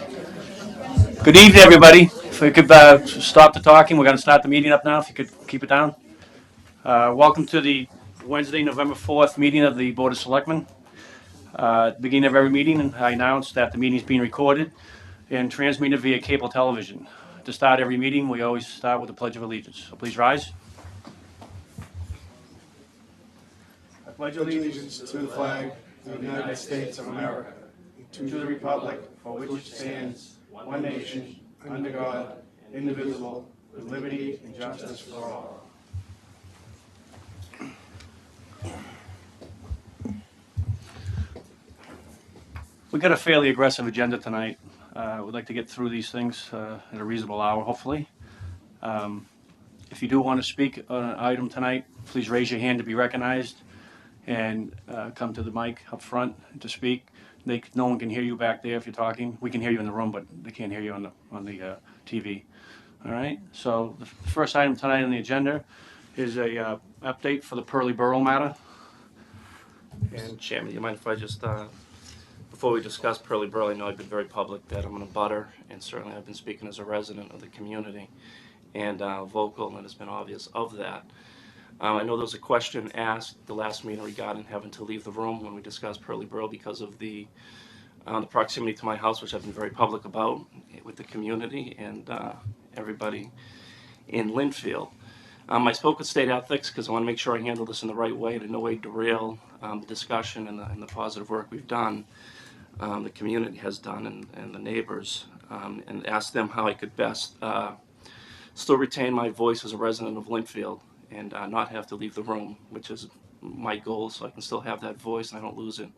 Good evening, everybody. If we could stop the talking, we're going to start the meeting up now. If you could keep it down. Welcome to the Wednesday, November 4th meeting of the Board of Selectmen. At the beginning of every meeting, I announce that the meeting is being recorded and transmitted via cable television. To start every meeting, we always start with the Pledge of Allegiance. So please rise. I pledge Allegiance to the flag of the United States of America, to the republic for which it stands, one nation, under God, indivisible, with liberty and justice for all. We've got a fairly aggressive agenda tonight. We'd like to get through these things in a reasonable hour, hopefully. If you do want to speak on an item tonight, please raise your hand to be recognized and come to the mic up front to speak. No one can hear you back there if you're talking. We can hear you in the room, but they can't hear you on the TV. All right. So the first item tonight on the agenda is a update for the Pearly Borough matter. And Chairman, you mind if I just, before we discuss Pearly Borough, I know I've been very public that I'm in a butter, and certainly I've been speaking as a resident of the community and vocal, and it has been obvious of that. I know there was a question asked at the last meeting regarding having to leave the room when we discussed Pearly Borough because of the proximity to my house, which I've been very public about with the community and everybody in Linfield. I spoke with state ethics because I want to make sure I handle this in the right way to no way derail the discussion and the positive work we've done, the community has done, and the neighbors, and asked them how I could best still retain my voice as a resident of Linfield and not have to leave the room, which is my goal, so I can still have that voice and I don't lose it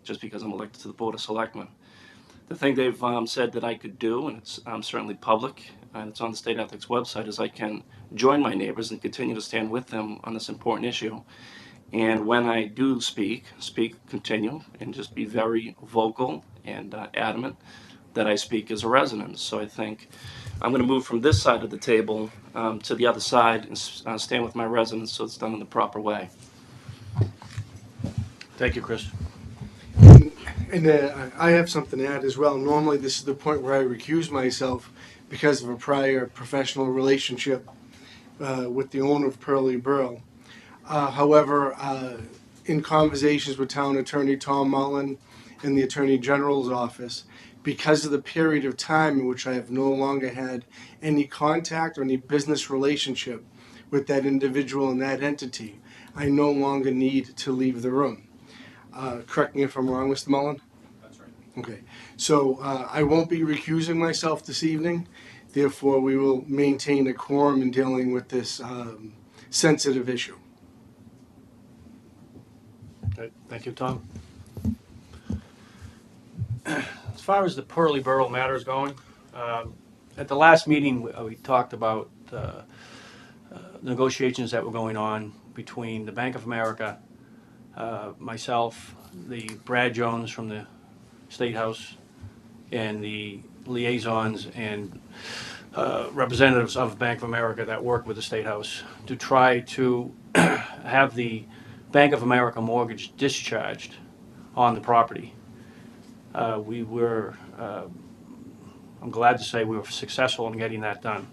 just because I'm elected to the Board of Selectmen. The thing they've said that I could do, and it's certainly public, and it's on the state ethics website, is I can join my neighbors and continue to stand with them on this important issue. And when I do speak, continue, and just be very vocal and adamant that I speak as a resident. So I think I'm going to move from this side of the table to the other side and stand with my residents so it's done in the proper way. Thank you, Chris. And I have something to add as well. Normally, this is the point where I recuse myself because of a prior professional relationship with the owner of Pearly Borough. However, in conversations with Town Attorney Tom Mullen and the Attorney General's office, because of the period of time in which I have no longer had any contact or any business relationship with that individual and that entity, I no longer need to leave the room. Correct me if I'm wrong, Mr. Mullen? That's right. Okay. So I won't be recusing myself this evening. Therefore, we will maintain a quorum in dealing with this sensitive issue. Okay. Thank you, Tom. As far as the Pearly Borough matter is going, at the last meeting we talked about negotiations that were going on between the Bank of America, myself, the Brad Jones from the State House, and the liaisons and representatives of Bank of America that work with the State House to try to have the Bank of America mortgage discharged on the property. I'm glad to say we were successful in getting that done.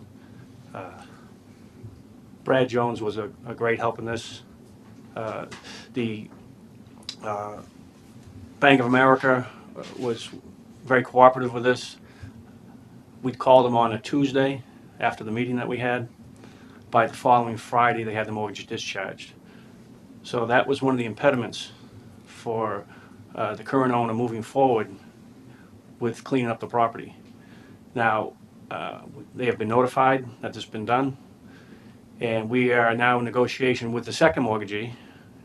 Brad Jones was a great help in this. The Bank of America was very cooperative with this. We called them on a Tuesday after the meeting that we had. By the following Friday, they had the mortgage discharged. So that was one of the impediments for the current owner moving forward with cleaning up the property. Now, they have been notified that this has been done, and we are now in negotiation with the second mortgagee,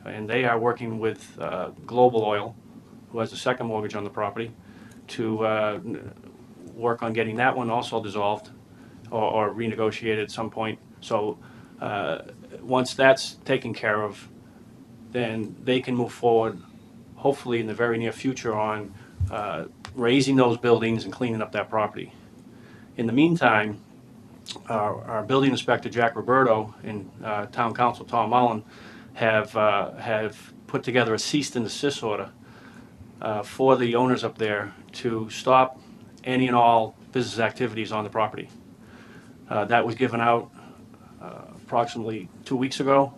and they are working with Global Oil, who has the second mortgage on the property, to work on getting that one also dissolved or renegotiated at some point. So once that's taken care of, then they can move forward, hopefully in the very near future, on raising those buildings and cleaning up that property. In the meantime, our building inspector, Jack Roberto, and town council, Tom Mullen, have put together a cease and desist order for the owners up there to stop any and all business activities on the property. That was given out approximately 2 weeks ago.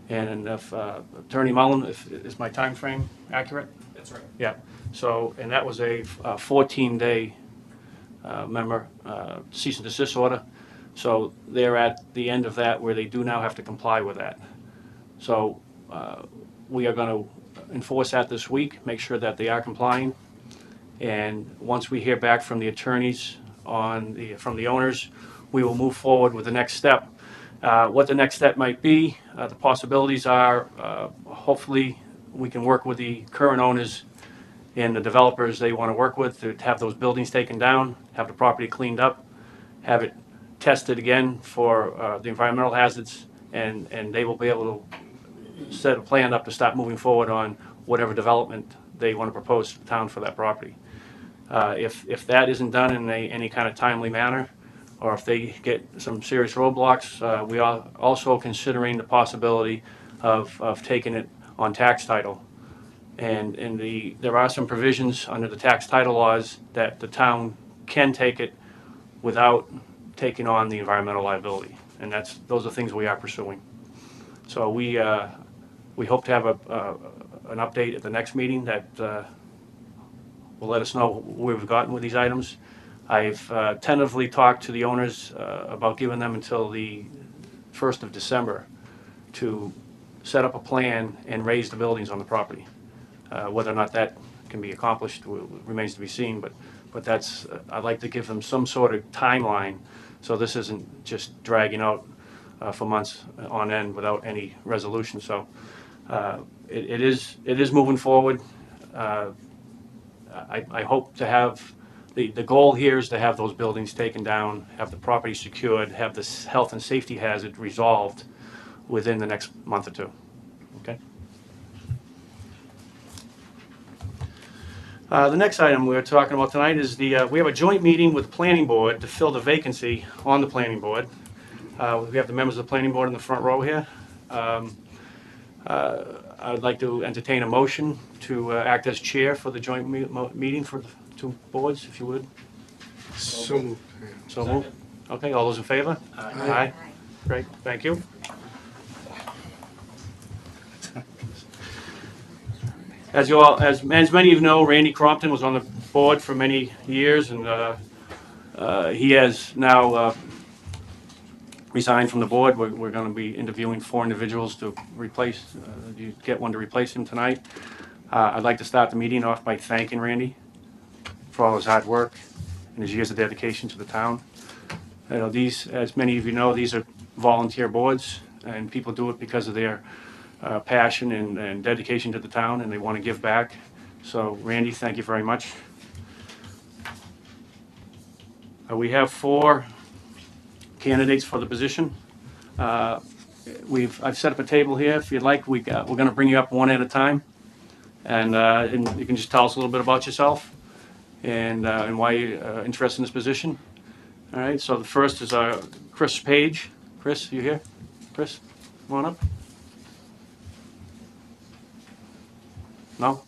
And if Attorney Mullen, is my time frame accurate? That's right. Yeah. So, and that was a 14-day cease and desist order. So they're at the end of that where they do now have to comply with that. So we are going to enforce that this week, make sure that they are complying. And once we hear back from the attorneys from the owners, we will move forward with the next step. What the next step might be, the possibilities are, hopefully we can work with the current owners and the developers they want to work with to have those buildings taken down, have the property cleaned up, have it tested again for the environmental hazards, and they will be able to set a plan up to start moving forward on whatever development they want to propose to the town for that property. If that isn't done in any kind of timely manner, or if they get some serious roadblocks, we are also considering the possibility of taking it on tax title. And there are some provisions under the tax title laws that the town can take it without taking on the environmental liability. And those are things we are pursuing. So we hope to have an update at the next meeting that will let us know where we've gotten with these items. I've tentatively talked to the owners about giving them until the 1st of December to set up a plan and raise the buildings on the property. Whether or not that can be accomplished remains to be seen, but that's, I'd like to give them some sort of timeline so this isn't just dragging out for months on end without any resolution. So it is moving forward. I hope to have, the goal here is to have those buildings taken down, have the property secured, have this health and safety hazard resolved within the next month or two. Okay? The next item we're talking about tonight is we have a joint meeting with the planning board to fill the vacancy on the planning board. We have the members of the planning board in the front row here. I would like to entertain a motion to act as chair for the joint meeting for the two boards, if you would. So moved. So moved. Okay, all those in favor? Aye. Great, thank you. As many of you know, Randy Crompton was on the board for many years, and he has now resigned from the board. We're going to be interviewing 4 individuals to replace, you get one to replace him tonight. I'd like to start the meeting off by thanking Randy for all his hard work and his years of dedication to the town. You know, these, as many of you know, these are volunteer boards, and people do it because of their passion and dedication to the town, and they want to give back. So, Randy, thank you very much. We have 4 candidates for the position. I've set up a table here. If you'd like, we're going to bring you up one at a time, and you can just tell us a little bit about yourself and why you're interested in this position. All right. So the first is Chris Page. Chris, you here? Chris, come on up. No?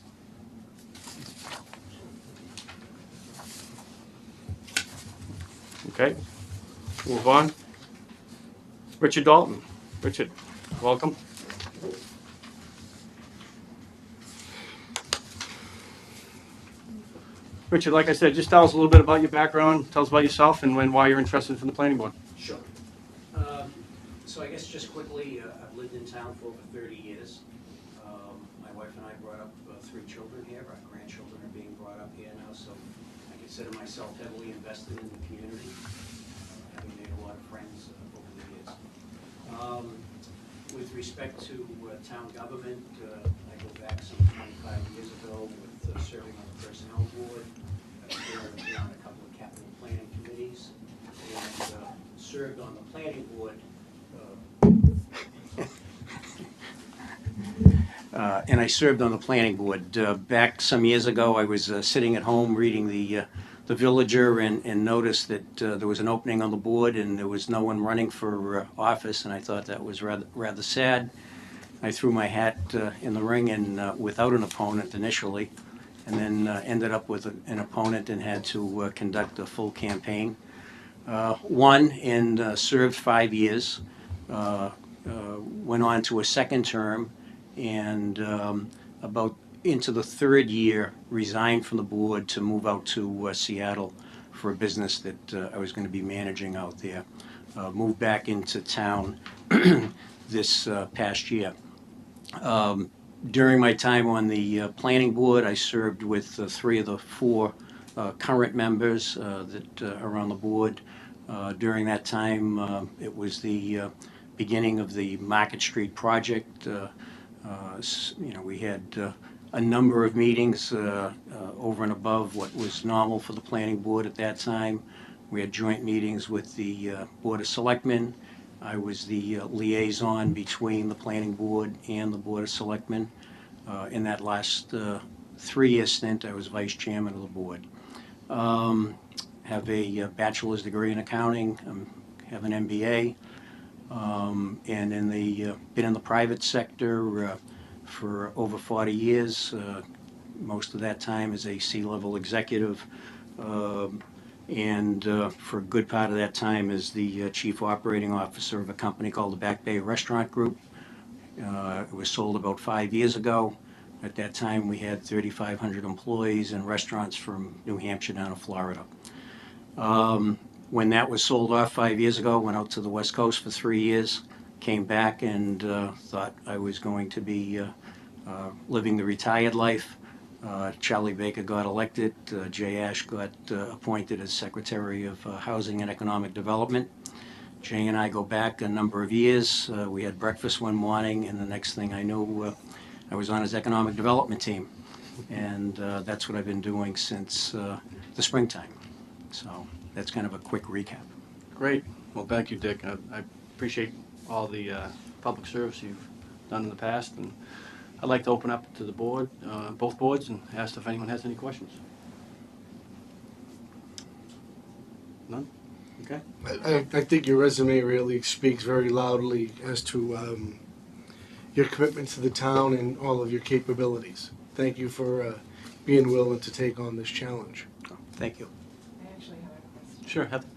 Okay. Move on. Richard Dalton. Richard, welcome. Richard, like I said, just tell us a little bit about your background, tell us about yourself, and why you're interested in the planning board. Sure. So I guess just quickly, I've lived in town for over 30 years. My wife and I brought up 3 children here. Our grandchildren are being brought up here now, so I consider myself heavily invested in the community, having made a lot of friends over the years. With respect to town government, I go back some 25 years ago with serving on the personnel board, been on a couple of capital planning committees, and served on the planning board. And I served on the planning board. Back some years ago, I was sitting at home reading the Villager and noticed that there was an opening on the board and there was no one running for office, and I thought that was rather sad. I threw my hat in the ring and without an opponent initially, and then ended up with an opponent and had to conduct a full campaign. Won and served 5 years. Went on to a second term, and about into the third year, resigned from the board to move out to Seattle for a business that I was going to be managing out there. Moved back into town this past year. During my time on the planning board, I served with 3 of the 4 current members that are on the board. During that time, it was the beginning of the Market Street project. We had a number of meetings over and above what was normal for the planning board at that time. We had joint meetings with the Board of Selectmen. I was the liaison between the planning board and the Board of Selectmen. In that last 3-year stint, I was vice chairman of the board. Have a bachelor's degree in accounting, have an MBA, and been in the private sector for over 40 years. Most of that time as a C-level executive, and for a good part of that time as the chief operating officer of a company called the Back Bay Restaurant Group. It was sold about 5 years ago. At that time, we had 3,500 employees and restaurants from New Hampshire down to Florida. When that was sold off 5 years ago, went out to the West Coast for 3 years, came back and thought I was going to be living the retired life. Charlie Baker got elected. Jay Ash got appointed as Secretary of Housing and Economic Development. Jay and I go back a number of years. We had breakfast one morning, and the next thing I knew, I was on his economic development team. And that's what I've been doing since the springtime. So that's kind of a quick recap. Great. Well, thank you, Dick. I appreciate all the public service you've done in the past, and I'd like to open up to the board, both boards, and ask if anyone has any questions. None? Okay. I think your resume really speaks very loudly as to your commitment to the town and all of your capabilities. Thank you for being willing to take on this challenge. Thank you. I actually have a question. Sure. Heather.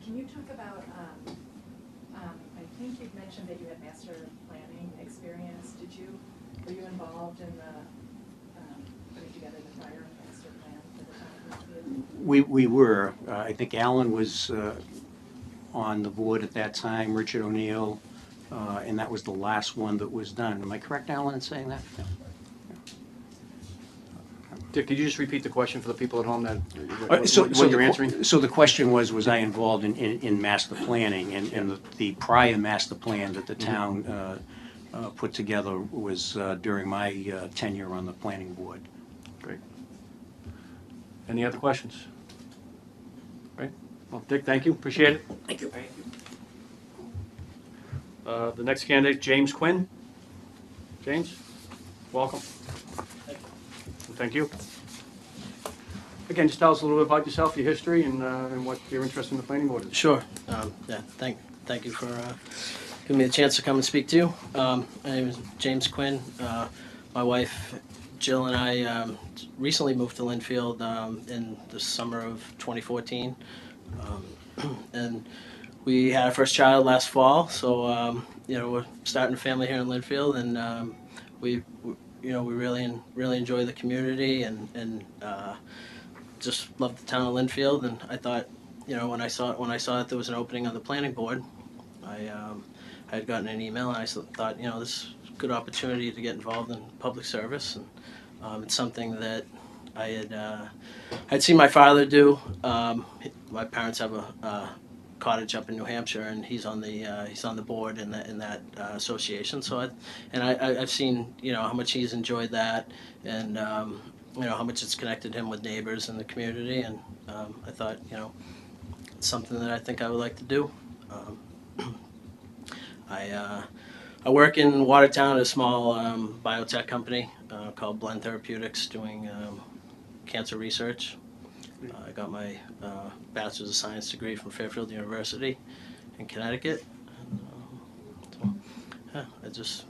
Can you talk about, I think you've mentioned that you had master planning experience. Were you involved in the putting together the prior master plan for the town of Litchfield? We were. I think Alan was on the board at that time, Richard O'Neill, and that was the last one that was done. Am I correct, Alan, in saying that? No. Dick, could you just repeat the question for the people at home that So you're answering? So the question was I involved in master planning, and the prior master plan that the town put together was during my tenure on the planning board. Great. Any other questions? Great. Well, Dick, thank you. Appreciate it. Thank you. Thank you. The next candidate, James Quinn. James, welcome. Thank you. Again, just tell us a little bit about yourself, your history, and what your interest in the planning board is. Sure. Yeah. Thank you for giving me a chance to come and speak to you. My name is James Quinn. My wife Jill and I recently moved to Linfield in the summer of 2014, and we had our first child last fall. So we're starting a family here in Linfield, and we really enjoy the community and just love the town of Linfield. And I thought, when I saw that there was an opening on the planning board, I had gotten an email, and I thought, this is a good opportunity to get involved in public service, and it's something that I'd seen my father do. My parents have a cottage up in New Hampshire, and he's on the board in that association. So I've seen how much he's enjoyed that, and how much it's connected him with neighbors in the community, and I thought it's something that I think I would like to do. I work in Watertown at a small biotech company called Blend Therapeutics, doing cancer research. I got my Bachelor's of Science degree from Fairfield University in Connecticut. I just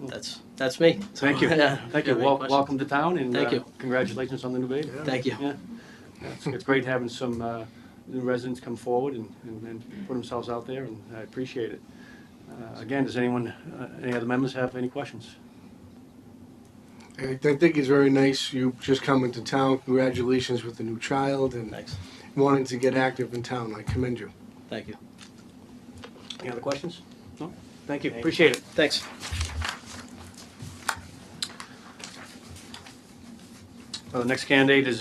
that's me. So, Thank you. yeah, Thank if you. have any questions. Welcome to town, and Thank you. congratulations on the new baby. Thank you. Yeah, it's great having some new residents come forward and put themselves out there, and I appreciate it. Again, does anyone, any other members have any questions? I think it's very nice you just coming to town. Congratulations with the new child and Thanks. wanting to get active in town. I commend you. Thank you. Any other questions? No? Thank you. Appreciate it. Thanks. The next candidate is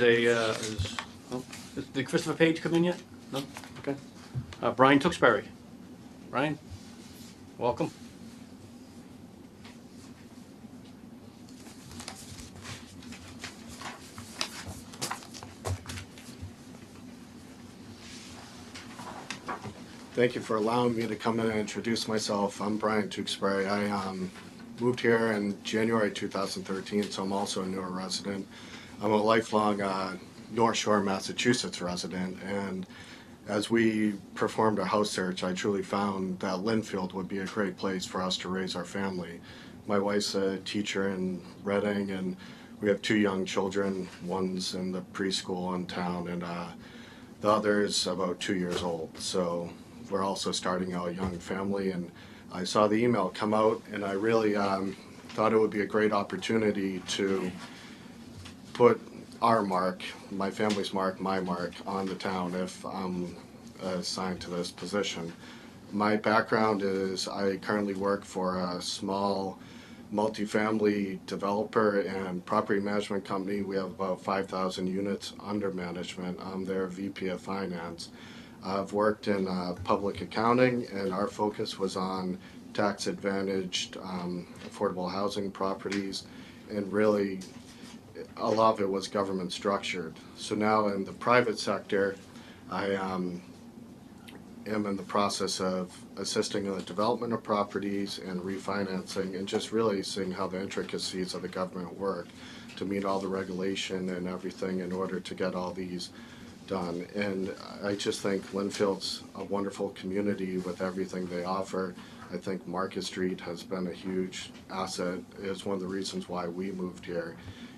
did Christopher Page come in yet? No? Okay. Brian Tewksbury. Brian, welcome. Thank you for allowing me to come in and introduce myself. I'm Brian Tewksbury. I moved here in January 2013, so I'm also a newer resident. I'm a lifelong North Shore, Massachusetts resident, and as we performed a house search, I truly found that Linfield would be a great place for us to raise our family. My wife's a teacher in Reading, and we have 2 young children. One's in the preschool in town, and the other's about 2 years old. So we're also starting a young family, and I saw the email come out, and I really thought it would be a great opportunity to put our mark, my family's mark, my mark, on the town if I'm assigned to this position. My background is I currently work for a small multifamily developer and property management company. We have about 5,000 units under management. I'm their VP of Finance. I've worked in public accounting, and our focus was on tax-advantaged affordable housing properties, and really a lot of it was government structured. So now in the private sector, I am in the process of assisting in the development of properties and refinancing, and just really seeing how the intricacies of the government work to meet all the regulation and everything in order to get all these done. And I just think Linfield's a wonderful community with everything they offer. I think Market Street has been a huge asset. It's one of the reasons why we moved here.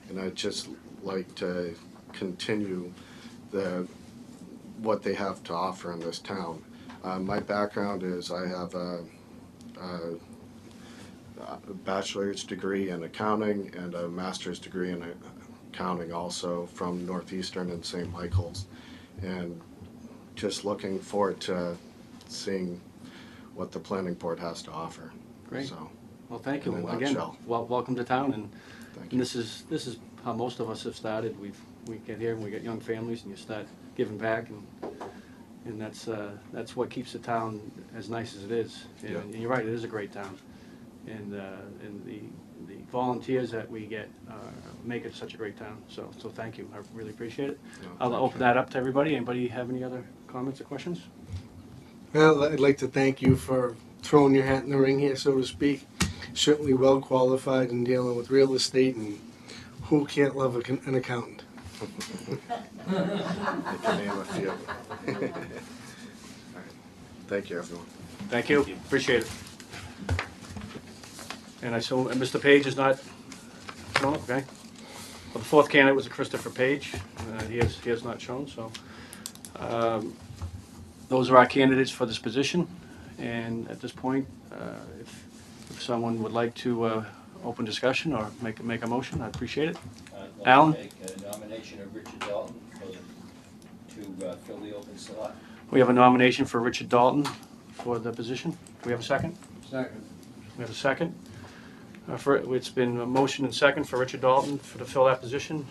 And I'd just like to continue what they have to offer in this town. My background is I have a bachelor's degree in accounting and a master's degree in accounting also from Northeastern and St. Michael's, and just looking forward to seeing what the planning board has to offer. Great. So, Well, thank you. in a And again, nutshell. welcome to town, and thank you. this is how most of us have started. We get here and we get young families, and you start giving back, and that's what keeps the town as nice as it is. And, Yeah. and you're right, it is a great town, and the volunteers that we get make it such a great town. So thank you. I really appreciate it. No, I'll thank open you. that up to everybody. Anybody have any other comments or questions? Well, I'd like to thank you for throwing your hat in the ring here, so to speak. Certainly well qualified in dealing with real estate, and who can't love an accountant? I can name a few. All right. Thank you, everyone. Thank you. Appreciate it. And I saw Mr. Page is not shown. Okay. Well, the fourth candidate was Christopher Page. He has not shown. So those are our candidates for this position. And at this point, if someone would like to open discussion or make a motion, I'd appreciate it. I'd like Alan? to make a nomination of Richard Dalton to fill the open slot. We have a nomination for Richard Dalton for the position. Do we have a second? Second. We have a second. It's been a motion and second for Richard Dalton to fill that position.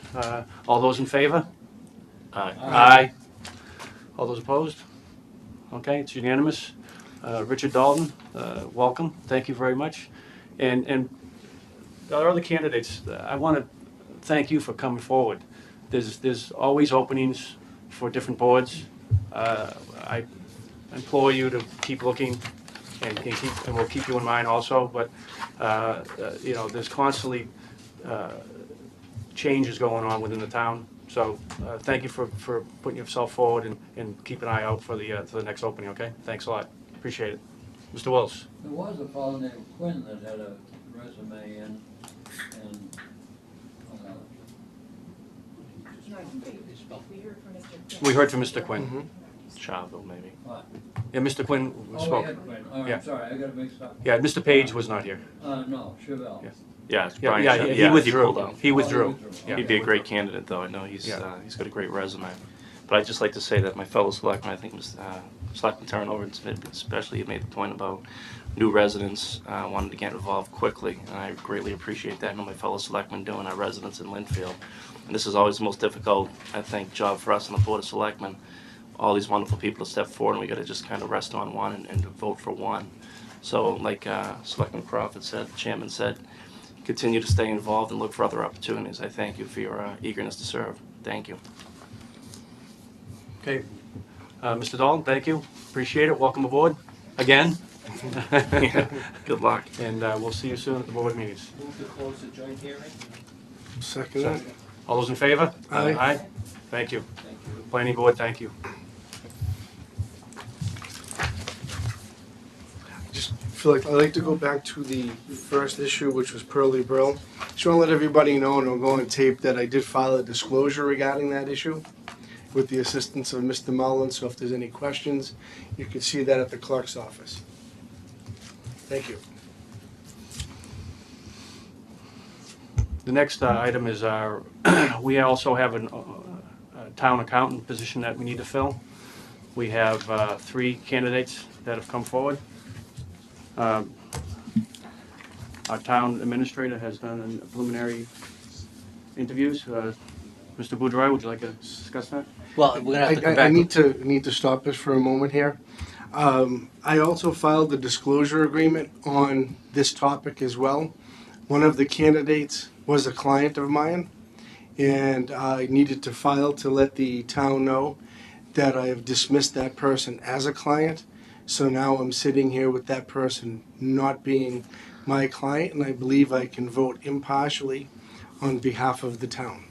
All those in favor? Aye. Aye. All those opposed? Okay, it's unanimous. Richard Dalton, welcome. Thank you very much. And our other candidates, I want to thank you for coming forward. There's always openings for different boards. I implore you to keep looking, and we'll keep you in mind also. But there's constantly changes going on within the town. So thank you for putting yourself forward, and keep an eye out for the next opening. Okay, thanks a lot. Appreciate it. Mr. Wills. There was a fellow named Quinn that had a resume in, and, No, I think we heard from Mr. Quinn. We heard from Mr. Quinn. Mhm. Charville, maybe. what? Yeah, Mr. Quinn Oh, spoke. we had Quinn. Oh, Yeah. I'm sorry, I got it mixed up. Yeah, Mr. Page was not here. No, Chevelle. Yeah. Yeah, it's Yeah, Brian. yeah, Sh- he yeah, withdrew. pulled out. He withdrew. withdrew. Yeah. He'd be a great candidate, though. I know he's got a great resume. But I'd just like to say that my fellow selectmen, I think Selectman turnover, especially, made the point about new residents wanting to get involved quickly. And I greatly appreciate that. I know my fellow selectmen doing our residents in Linfield. And this is always the most difficult, I think, job for us on the Board of Selectmen. All these wonderful people to step forward, and we got to just kind of rest on one and to vote for one. So, like Selectman Crawford said, the chairman said, continue to stay involved and look for other opportunities. I thank you for your eagerness to serve. Thank you. Okay. Mr. Dalton, thank you. Appreciate it. Welcome aboard again. Yeah. Good luck. And we'll see you soon at the board meetings. Move to close the joint hearing? Second that. All those in favor? Aye. Aye. Thank you. Thank you. Planning board, thank you. Just feel like I'd like to go back to the first issue, which was Pearly Brill. Just want to let everybody know, and I'll go on tape, that I did file a disclosure regarding that issue with the assistance of Mr. Mullin, so if there's any questions, you can see that at the clerk's office. Thank you. The next item is our, we also have a town accountant position that we need to fill. We have 3 candidates that have come forward. Our town administrator has done preliminary interviews. Mr. Boudreau, would you like to discuss that? Well, we're gonna have to come I back. need to stop this for a moment here. I also filed a disclosure agreement on this topic as well. One of the candidates was a client of mine, and I needed to file to let the town know that I have dismissed that person as a client. So now I'm sitting here with that person not being my client, and I believe I can vote impartially on behalf of the town.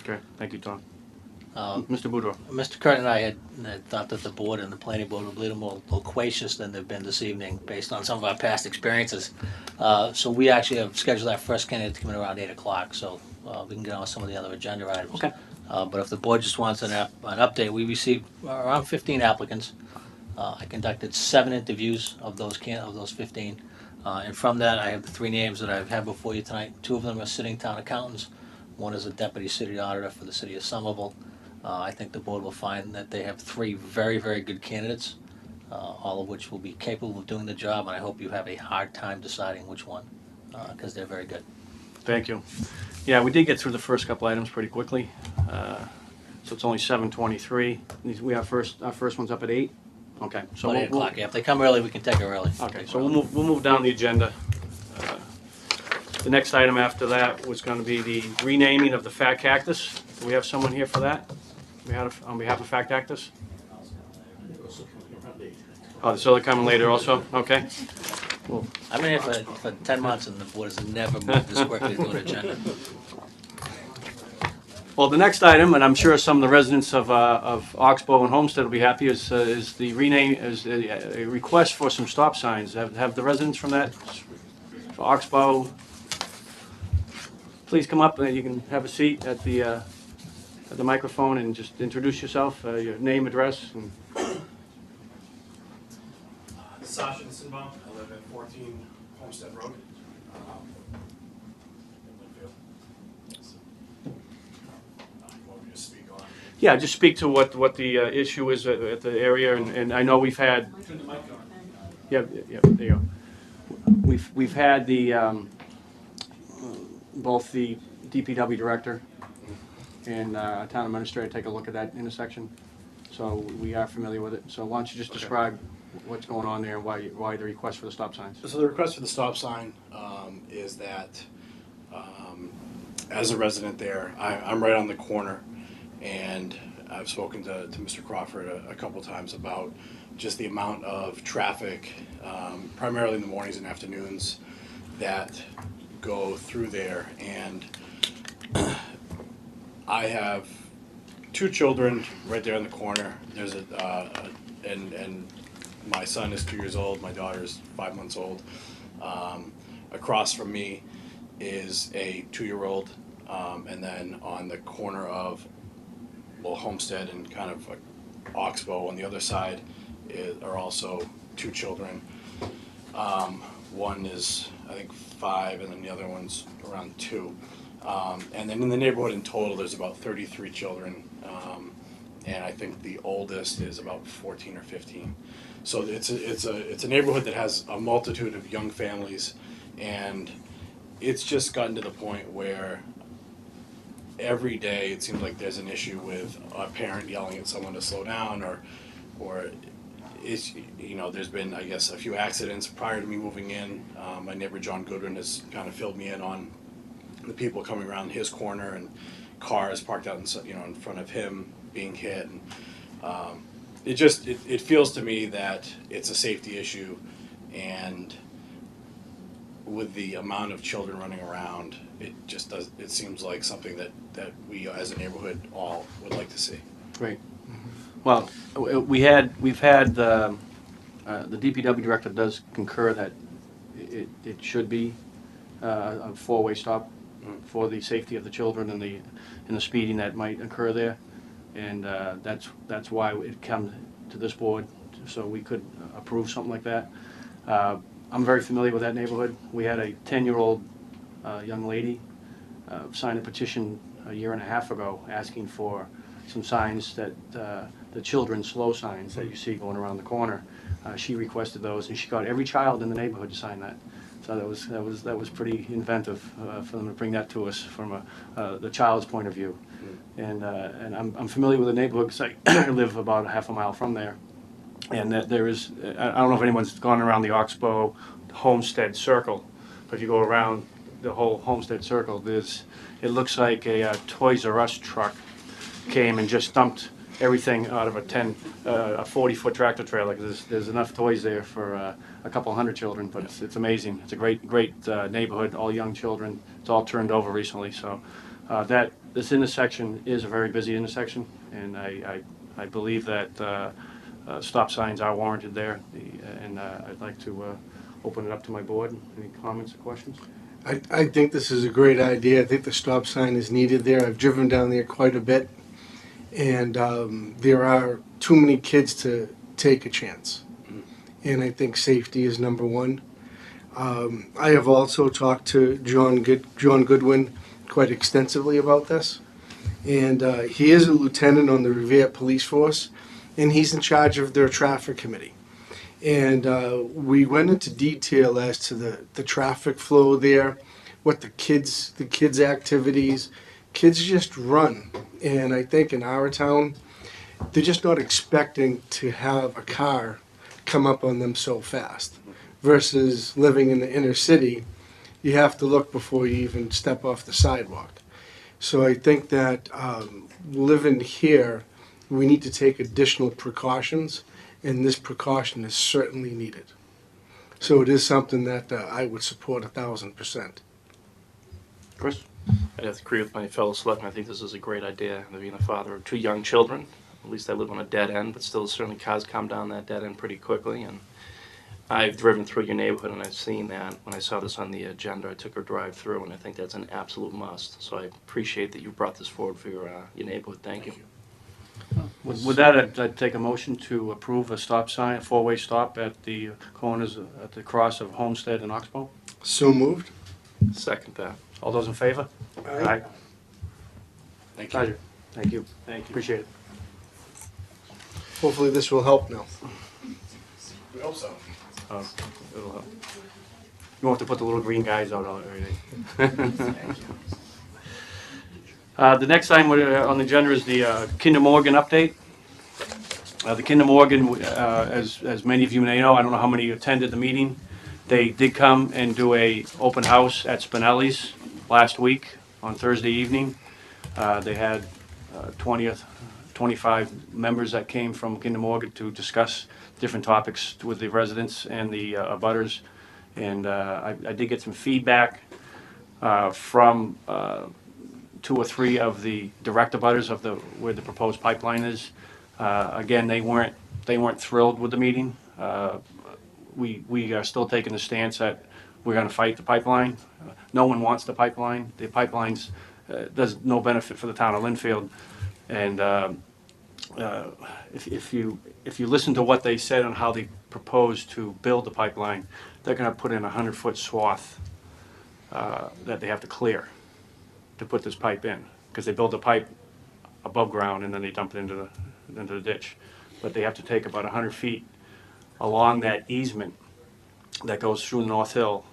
Okay, thank you, Tom. Um, Mr. Boudreau. Mr. Kurt and I had thought that the board and the planning board would be a little more loquacious than they've been this evening, based on some of our past experiences. So we actually have scheduled our first candidate to come in around 8 o'clock, so we can get on with some of the other agenda items. Okay. But if the board just wants an update, we received around 15 applicants. I conducted 7 interviews of those 15. And from that, I have the 3 names that I've had before you tonight. 2 of them are sitting town accountants. One is a deputy city auditor for the city of Somerville. I think the board will find that they have 3 very, very good candidates, all of which will be capable of doing the job, and I hope you have a hard time deciding which one, because they're very good. Thank you. Yeah, we did get through the first couple items pretty quickly. So it's only 7:23. We have our first one's up at 8? Okay. So About 8 o'clock, yeah. If they come early, we can take it early. Okay, so we'll move down the agenda. The next item after that was going to be the renaming of the Fat Cactus. Do we have someone here for that? On behalf of Fat Cactus? Oh, so they're coming later also? Okay. I've been here for 10 months, and the board has never moved this quickly through an agenda. Well, the next item, and I'm sure some of the residents of Oxbow and Homestead will be happy, is the rename, is a request for some stop signs. Have the residents from that, for Oxbow, please come up and you can have a seat at the microphone and just introduce yourself, your name, address, and Sasha Nissenbaum. I live at 14 Homestead Road. In Linfield. You want me to speak on? yeah, just speak to what the issue is at the area, and I know we've had. Turn the mic on. Yeah, there you go. We've had the both the DPW director and town administrator take a look at that intersection, so we are familiar with it. So why don't you just describe what's going on there and why the request for the stop signs? So the request for the stop sign is that as a resident there, I'm right on the corner, and I've spoken to Mr. Crawford a couple times about just the amount of traffic, primarily in the mornings and afternoons, that go through there. And I have 2 children right there in the corner. There's and my son is 2 years old. My daughter is 5 months old. across from me is a 2-year-old, and then on the corner of Homestead and kind of Oxbow on the other side are also 2 children. One is, I think, 5, and then the other one's around 2. And then in the neighborhood in total, there's about 33 children, and I think the oldest is about 14 or 15. So it's a neighborhood that has a multitude of young families, and it's just gotten to the point where every day it seems like there's an issue with a parent yelling at someone to slow down, or it's, there's been, I guess, a few accidents prior to me moving in. My neighbor John Goodwin has kind of filled me in on the people coming around his corner and cars parked out in front of him being hit, and it feels to me that it's a safety issue, and with the amount of children running around, it seems like something that we as a neighborhood all would like to see. Great. Well, we've had the DPW director does concur that it should be a 4-way stop for the safety of the children and the speeding that might occur there, and that's why it comes to this board, so we could approve something like that. I'm very familiar with that neighborhood. We had a 10-year-old young lady sign a petition a year and a half ago asking for some signs that the children's slow signs that you see going around the corner. She requested those, and she got every child in the neighborhood to sign that. So that was pretty inventive for them to bring that to us from the child's point of view. And I'm familiar with the neighborhood because I live about a half a mile from there. And that there is, I don't know if anyone's gone around the Oxbow Homestead Circle, but if you go around the whole Homestead Circle, it looks like a Toys R Us truck came and just dumped everything out of a 40-foot tractor trailer. There's enough toys there for a couple hundred children, but it's amazing. It's a great neighborhood, all young children. It's all turned over recently, so this intersection is a very busy intersection, and I believe that stop signs are warranted there, and I'd like to open it up to my board. Any comments or questions? I think this is a great idea. I think the stop sign is needed there. I've driven down there quite a bit, and there are too many kids to take a chance. And I think safety is number one. I have also talked to John Goodwin quite extensively about this, and he is a lieutenant on the Revere Police Force, and he's in charge of their traffic committee. And we went into detail as to the traffic flow there, what the kids' activities. Kids just run, and I think in our town, they're just not expecting to have a car come up on them so fast. Versus living in the inner city, you have to look before you even step off the sidewalk. So I think that living here, we need to take additional precautions, and this precaution is certainly needed. So it is something that I would support 1,000%. Chris? I have to agree with my fellow selectmen. I think this is a great idea. Being a father of 2 young children, at least I live on a dead end, but still certainly cars come down that dead end pretty quickly. And I've driven through your neighborhood and I've seen that. When I saw this on the agenda, I took a drive through, and I think that's an absolute must. So I appreciate that you brought this forward for your neighborhood. Thank you. With that, I'd take a motion to approve a stop sign, a 4-way stop at the corners, at the cross of Homestead and Oxbow. So moved. Second that. All those in favor? Aye. Thank you. Pleasure. Thank you. Thank you. Appreciate it. Hopefully this will help now. We hope so. It'll help. You won't have to put the little green guys out on everything. The next item on the agenda is the Kinder Morgan update. The Kinder Morgan, as many of you may know, I don't know how many attended the meeting. They did come and do a open house at Spinelli's last week on Thursday evening. They had 25 members that came from Kinder Morgan to discuss different topics with the residents and the abutters. And I did get some feedback from 2 or 3 of the direct abutters of where the proposed pipeline is. Again, they weren't thrilled with the meeting. We are still taking the stance that we're going to fight the pipeline. No one wants the pipeline. The pipeline's does no benefit for the town of Linfield. And if you listen to what they said on how they propose to build the pipeline, they're going to put in a 100-foot swath that they have to clear to put this pipe in, because they build the pipe above ground and then they dump it into the ditch. But they have to take about 100 feet along that easement that goes through North Hill,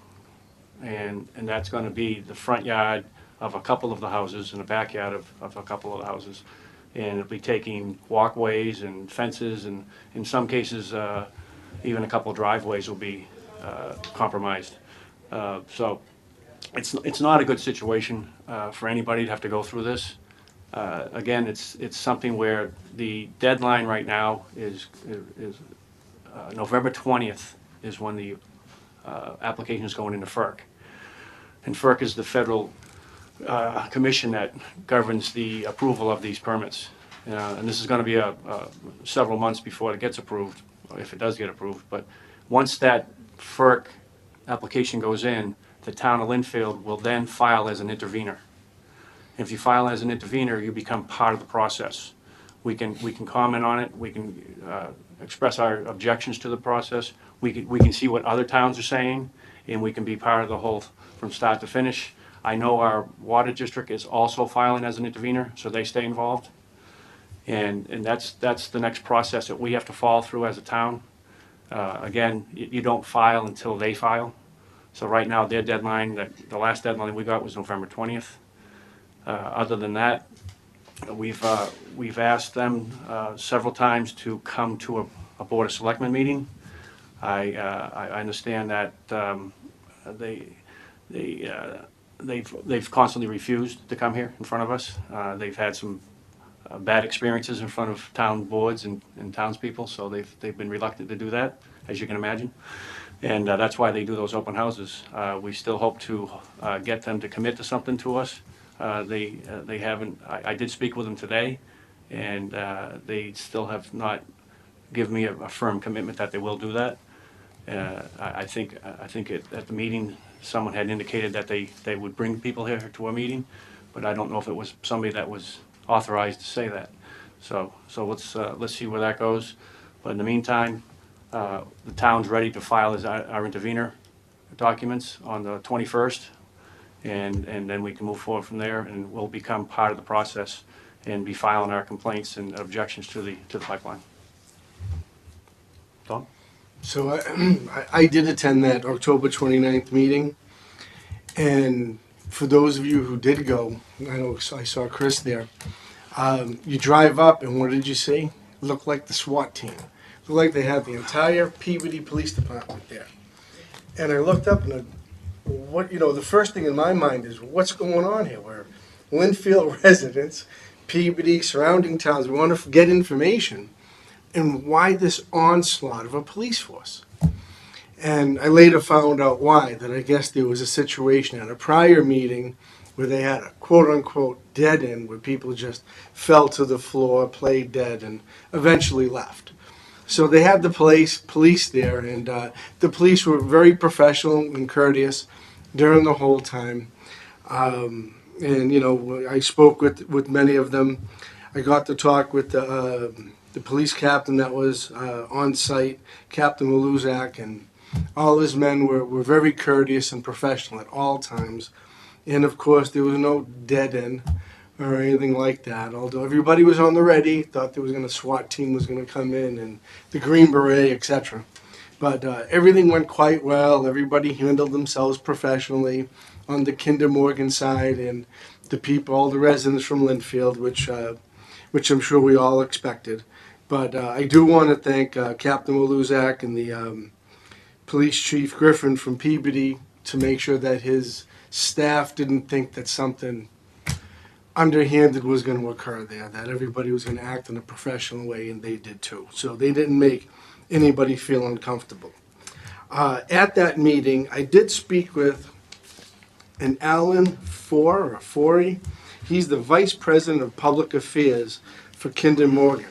and that's going to be the front yard of a couple of the houses and the backyard of a couple of the houses. And it'll be taking walkways and fences, and in some cases, even a couple of driveways will be compromised. So it's not a good situation for anybody to have to go through this. Again, it's something where the deadline right now is November 20th is when the application is going into FERC. And FERC is the federal commission that governs the approval of these permits. And this is going to be several months before it gets approved, if it does get approved. But once that FERC application goes in, the town of Linfield will then file as an intervener. If you file as an intervener, you become part of the process. We can comment on it. We can express our objections to the process. We can see what other towns are saying, and we can be part of the whole from start to finish. I know our water district is also filing as an intervener, so they stay involved. And that's the next process that we have to follow through as a town. Again, you don't file until they file. So right now, their deadline, the last deadline we got was November 20th. Other than that, we've asked them several times to come to a Board of Selectmen meeting. I understand that they've constantly refused to come here in front of us. They've had some bad experiences in front of town boards and townspeople, so they've been reluctant to do that, as you can imagine. And that's why they do those open houses. We still hope to get them to commit to something to us. They haven't. I did speak with them today, and they still have not given me a firm commitment that they will do that. I think at the meeting, someone had indicated that they would bring people here to a meeting, but I don't know if it was somebody that was authorized to say that. So let's see where that goes. But in the meantime, the town's ready to file as our intervener documents on the 21st, and then we can move forward from there, and we'll become part of the process and be filing our complaints and objections to the pipeline. Tom? So I did attend that October 29th meeting, and for those of you who did go, I know I saw Chris there, you drive up and what did you see? It looked like the SWAT team. It looked like they had the entire Peabody Police Department there. And I looked up and the first thing in my mind is what's going on here? We're Linfield residents, Peabody, surrounding towns, we want to get information. And why this onslaught of a police force? And I later found out why, that I guess there was a situation at a prior meeting where they had a quote-unquote dead end, where people just fell to the floor, played dead, and eventually left. So they had the police there, and the police were very professional and courteous during the whole time. And, I spoke with many of them. I got to talk with the police captain that was on site, Captain Waluzak, and all his men were very courteous and professional at all times. And of course, there was no dead end or anything like that, although everybody was on the ready, thought there was going to SWAT team was going to come in and the Green Beret, etc. But everything went quite well. Everybody handled themselves professionally on the Kinder Morgan side, and the people, all the residents from Linfield, which I'm sure we all expected. But I do want to thank Captain Waluzak and the Police Chief Griffin from Peabody to make sure that his staff didn't think that something underhanded was going to occur there, that everybody was going to act in a professional way, and they did too. So they didn't make anybody feel uncomfortable. At that meeting, I did speak with an Alan Forey. He's the Vice President of Public Affairs for Kinder Morgan.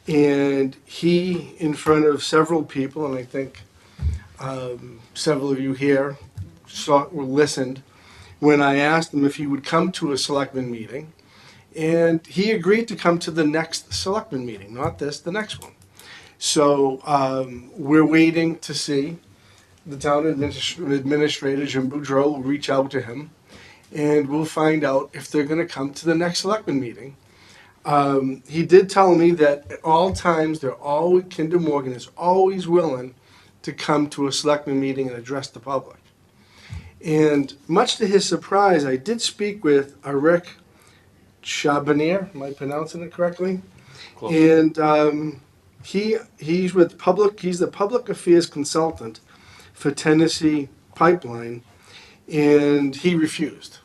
And he, in front of several people, and I think several of you here saw or listened when I asked him if he would come to a selectman meeting, and he agreed to come to the next selectman meeting, not this, the next one. So we're waiting to see. The town administrator, Jim Boudreau, will reach out to him, and we'll find out if they're going to come to the next selectman meeting. He did tell me that at all times, Kinder Morgan is always willing to come to a selectman meeting and address the public. And much to his surprise, I did speak with Rick Chabanier. Am I pronouncing it correctly? Close. And he's with public. He's the public affairs consultant for Tennessee Pipeline, and he refused.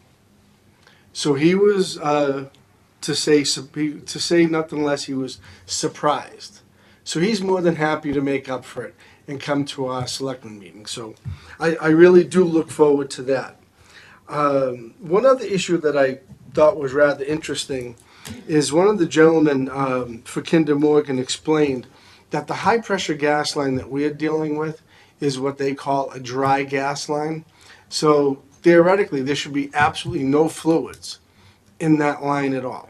So he was to say nothing less. He was surprised. So he's more than happy to make up for it and come to our selectmen meeting. So I really do look forward to that. One other issue that I thought was rather interesting is one of the gentlemen for Kinder Morgan explained that the high pressure gas line that we're dealing with is what they call a dry gas line. So theoretically, there should be absolutely no fluids in that line at all.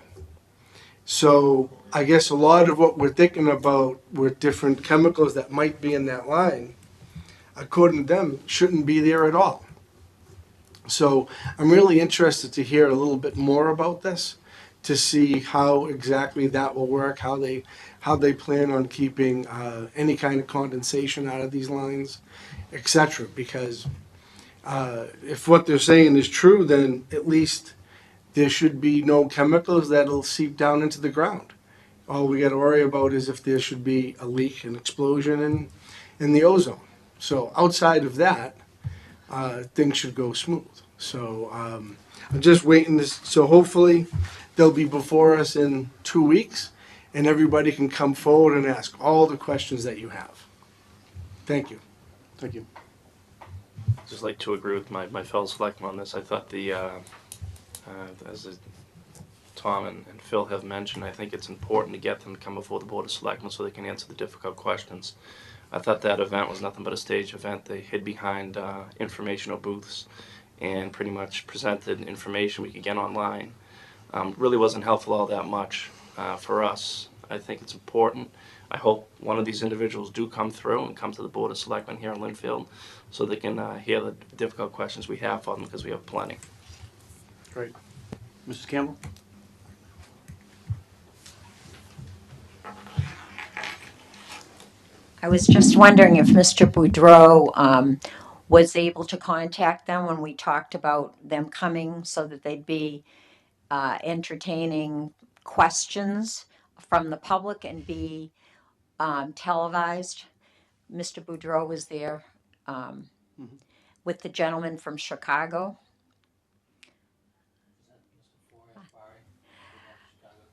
So I guess a lot of what we're thinking about with different chemicals that might be in that line, according to them, shouldn't be there at all. So I'm really interested to hear a little bit more about this, to see how exactly that will work, how they plan on keeping any kind of condensation out of these lines, etc. Because if what they're saying is true, then at least there should be no chemicals that'll seep down into the ground. All we got to worry about is if there should be a leak, an explosion in the ozone. So outside of that, things should go smooth. So I'm just waiting. So hopefully they'll be before us in 2 weeks, and everybody can come forward and ask all the questions that you have. Thank you. Thank you. Just like to agree with my fellow selectmen on this. I thought as Tom and Phil have mentioned, I think it's important to get them to come before the Board of Selectmen so they can answer the difficult questions. I thought that event was nothing but a stage event. They hid behind informational booths and pretty much presented information we could get online. Really wasn't helpful all that much for us. I think it's important. I hope one of these individuals do come through and come to the Board of Selectmen here in Linfield so they can hear the difficult questions we have for them, because we have plenty. Great. Mrs. Campbell? I was just wondering if Mr. Boudreau was able to contact them when we talked about them coming, so that they'd be entertaining questions from the public and be televised. Mr. Boudreau was there with the gentleman from Chicago.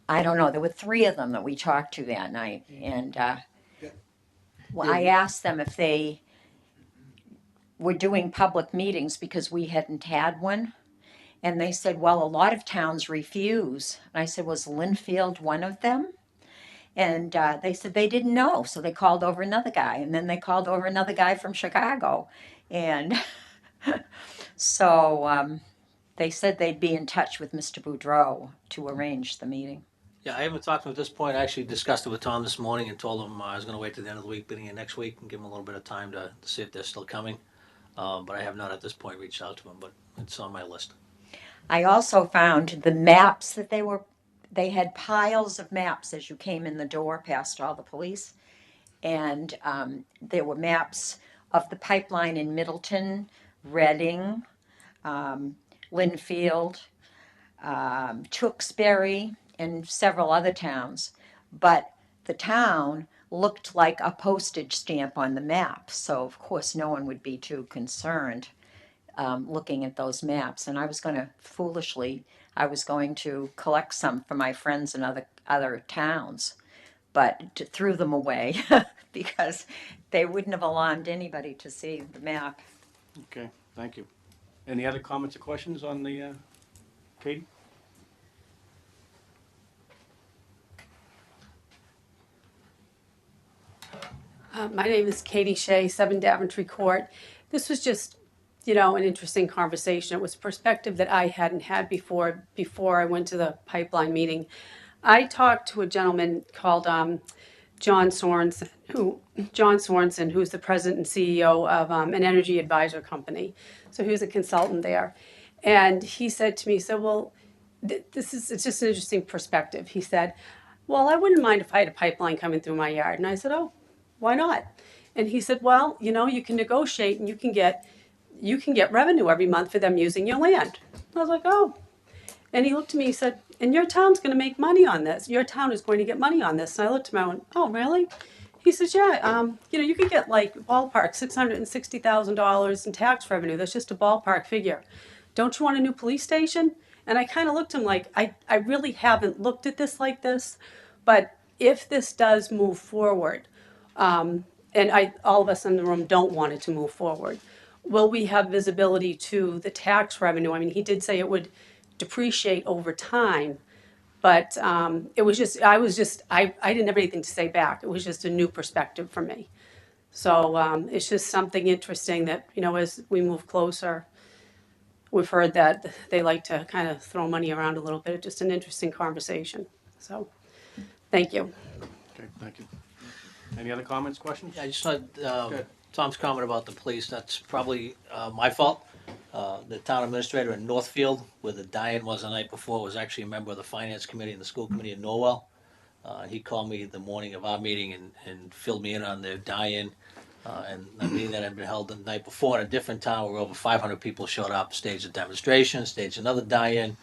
I don't know. There were 3 of them that we talked to that night, and well, I asked them if they were doing public meetings because we hadn't had one. And they said, well, a lot of towns refuse. And I said, was Linfield one of them? And they said they didn't know. So they called over another guy. And then they called over another guy from Chicago. And so they said they'd be in touch with Mr. Boudreau to arrange the meeting. Yeah, I haven't talked to him at this point. I actually discussed it with Tom this morning and told him I was going to wait till the end of the week, beginning of next week, and give him a little bit of time to see if they're still coming. But I have not at this point reached out to him, but it's on my list. I also found the maps that they had piles of maps as you came in the door past all the police. And there were maps of the pipeline in Middleton, Reading, Linfield, Tewksbury, and several other towns. But the town looked like a postage stamp on the map. So, of course, no one would be too concerned looking at those maps. And I was going to collect some for my friends in other towns, but threw them away because they wouldn't have alarmed anybody to see the map. Okay, thank you. Any other comments or questions on the, Katie? My name is Katie Shea, 7 Daventry Court. This was just, an interesting conversation. It was perspective that I hadn't had before I went to the pipeline meeting. I talked to a gentleman called John Sorensen, who's the president and CEO of an energy advisor company. So he was a consultant there. And he said to me, well, it's just an interesting perspective. He said, well, I wouldn't mind if I had a pipeline coming through my yard. And I said, oh, why not? And he said, well, you can negotiate and you can get revenue every month for them using your land. I was like, oh. And he looked at me, he said, and your town's going to make money on this. Your town is going to get money on this. And I looked at him, I went, oh, really? He says, yeah, you could get like ballpark $660,000 in tax revenue. That's just a ballpark figure. Don't you want a new police station? And I kind of looked at him like, I really haven't looked at this like this. But if this does move forward, and all of us in the room don't want it to move forward, will we have visibility to the tax revenue? I mean, he did say it would depreciate over time, but it was just, I didn't have anything to say back. It was just a new perspective for me. So it's just something interesting that, as we move closer, we've heard that they like to kind of throw money around a little bit. Just an interesting conversation. So, thank you. Okay, thank you. Any other comments, questions? Yeah, I just thought Tom's comment about the police, that's probably my fault. The town administrator in Northfield, where the die-in was the night before, was actually a member of the finance committee and the school committee in Norwell. He called me the morning of our meeting and filled me in on the die-in. And a meeting that had been held the night before in a different town where over 500 people showed up, staged a demonstration, staged another die-in.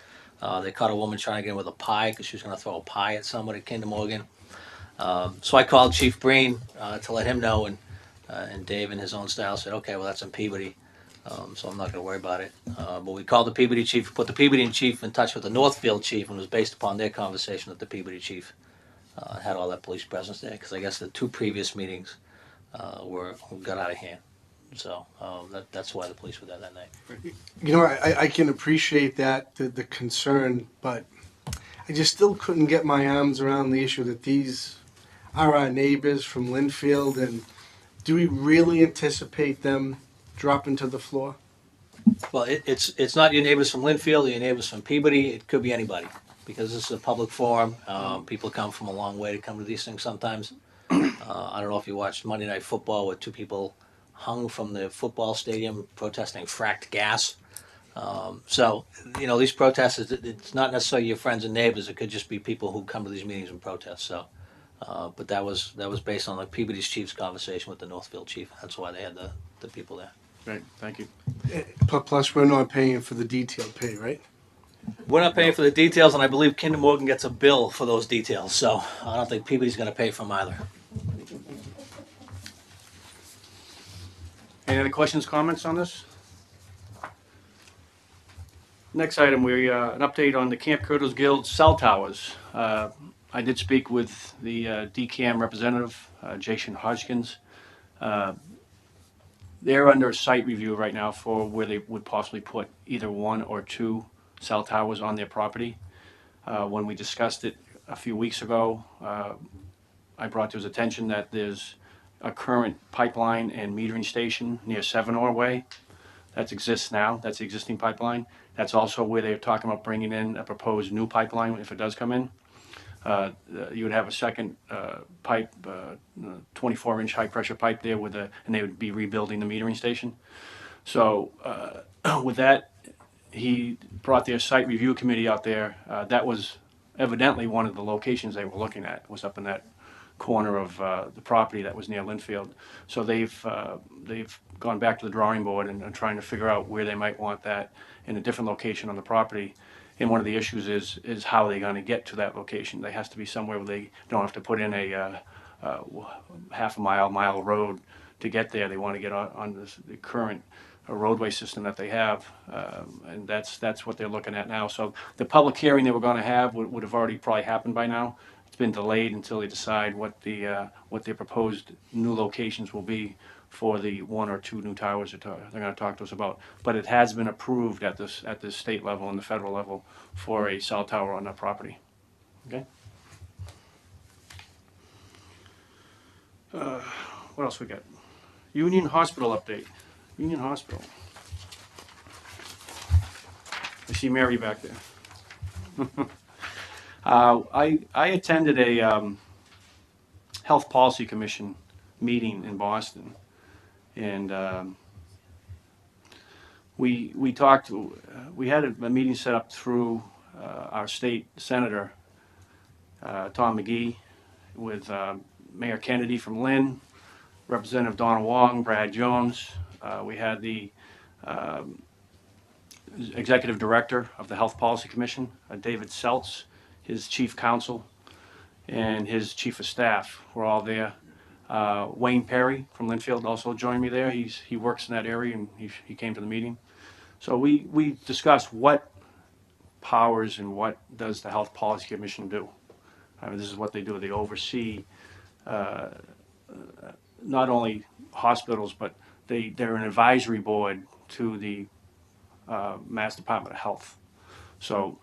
They caught a woman trying to get in with a pie because she was going to throw a pie at somebody at Kinder Morgan. So I called Chief Breen to let him know, and Dave in his own style said, okay, well, that's in Peabody, so I'm not going to worry about it. But we called the Peabody chief, put the Peabody chief in touch with the Northfield chief, and it was based upon their conversation that the Peabody chief had all that police presence there, because I guess the two previous meetings got out of hand. So that's why the police were there that night. I can appreciate that, the concern, but I just still couldn't get my arms around the issue that these are our neighbors from Linfield, and do we really anticipate them dropping to the floor? Well, it's not your neighbors from Linfield or your neighbors from Peabody. It could be anybody, because this is a public forum. People come from a long way to come to these things sometimes. I don't know if you watched Monday Night Football, where 2 people hung from the football stadium protesting fracked gas. So, these protests, it's not necessarily your friends and neighbors. It could just be people who come to these meetings and protest. So, but that was based on the Peabody's chief's conversation with the Northfield chief. That's why they had the people there. Great, thank you. Plus, we're not paying for the detailed pay, right? We're not paying for the details, and I believe Kinder Morgan gets a bill for those details. So I don't think Peabody's going to pay for them either. Any other questions, comments on this? Next item, an update on the Camp Curtis Guild cell towers. I did speak with the DCAM representative, Jason Hodgkins. They're under a site review right now for where they would possibly put either 1 or 2 cell towers on their property. When we discussed it a few weeks ago, I brought to his attention that there's a current pipeline and metering station near Sevenor Way that exists now. That's the existing pipeline. That's also where they're talking about bringing in a proposed new pipeline if it does come in. You would have a second pipe, 24-inch high-pressure pipe there and they would be rebuilding the metering station. So with that, he brought their site review committee out there. That was evidently one of the locations they were looking at, was up in that corner of the property that was near Linfield. So they've gone back to the drawing board and are trying to figure out where they might want that in a different location on the property. And one of the issues is how they're going to get to that location. There has to be somewhere where they don't have to put in a half a mile road to get there. They want to get on the current roadway system that they have, and that's what they're looking at now. So the public hearing they were going to have would have already probably happened by now. It's been delayed until they decide what their proposed new locations will be for the 1 or 2 new towers they're going to talk to us about. But it has been approved at the state level and the federal level for a cell tower on that property. Okay. what else we got? Union Hospital update. Union Hospital. I see Mary back there. I attended a Health Policy Commission meeting in Boston, and we talked. We had a meeting set up through our state senator Tom McGee, with Mayor Kennedy from Lynn, Representative Donna Wong, Brad Jones. We had the Executive Director of the Health Policy Commission, David Seltz, his Chief Counsel, and his Chief of Staff were all there. Wayne Perry from Linfield also joined me there. He works in that area, and he came to the meeting. So we discussed what powers and what does the Health Policy Commission do. I mean, this is what they do. They oversee not only hospitals, but they're an advisory board to the Mass Department of Health. So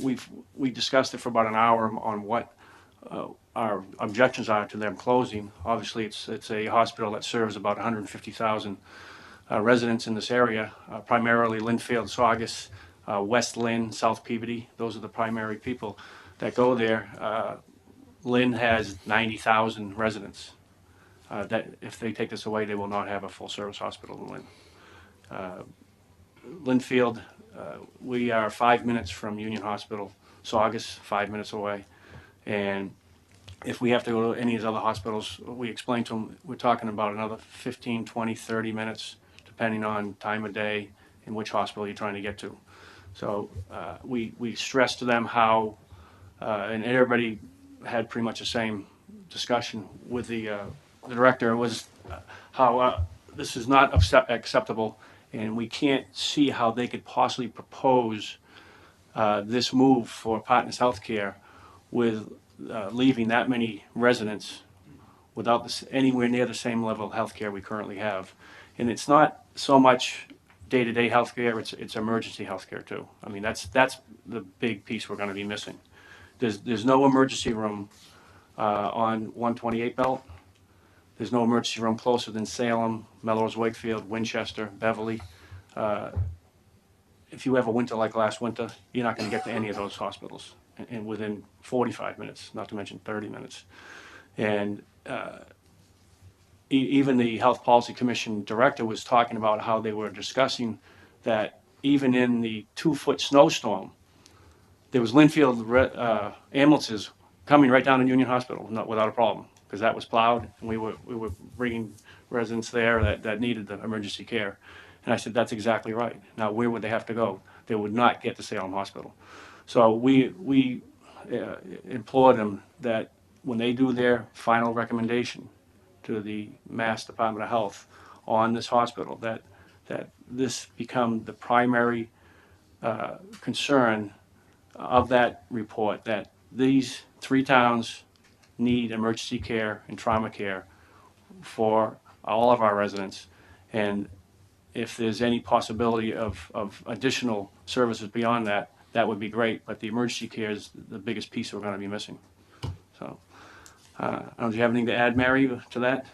we discussed it for about an hour on what our objections are to them closing. Obviously, it's a hospital that serves about 150,000 residents in this area, primarily Linfield, Saugus, West Lynn, South Peabody. Those are the primary people that go there. Lynn has 90,000 residents. That if they take this away, they will not have a full-service hospital in Lynn. Linfield, we are 5 minutes from Union Hospital. Saugus, 5 minutes away. And if we have to go to any of these other hospitals, we explain to them, we're talking about another 15, 20, 30 minutes, depending on time of day and which hospital you're trying to get to. So we stress to them how, and everybody had pretty much the same discussion with the director, was how this is not acceptable, and we can't see how they could possibly propose this move for Partners Healthcare with leaving that many residents without anywhere near the same level of healthcare we currently have. And it's not so much day-to-day healthcare; it's emergency healthcare too. I mean, that's the big piece we're going to be missing. There's no emergency room on 128 belt. There's no emergency room closer than Salem, Melrose, Wakefield, Winchester, Beverly. If you have a winter like last winter, you're not going to get to any of those hospitals and within 45 minutes, not to mention 30 minutes. And even the Health Policy Commission director was talking about how they were discussing that even in the 2-foot snowstorm, there was Linfield ambulances coming right down to Union Hospital without a problem, because that was plowed, and we were bringing residents there that needed the emergency care. And I said, that's exactly right. Now, where would they have to go? They would not get to Salem Hospital. So we implore them that when they do their final recommendation to the Mass Department of Health on this hospital, that this become the primary concern of that report, that these 3 towns need emergency care and trauma care for all of our residents. And if there's any possibility of additional services beyond that, that would be great. But the emergency care is the biggest piece we're going to be missing. So, do you have anything to add, Mary, to that?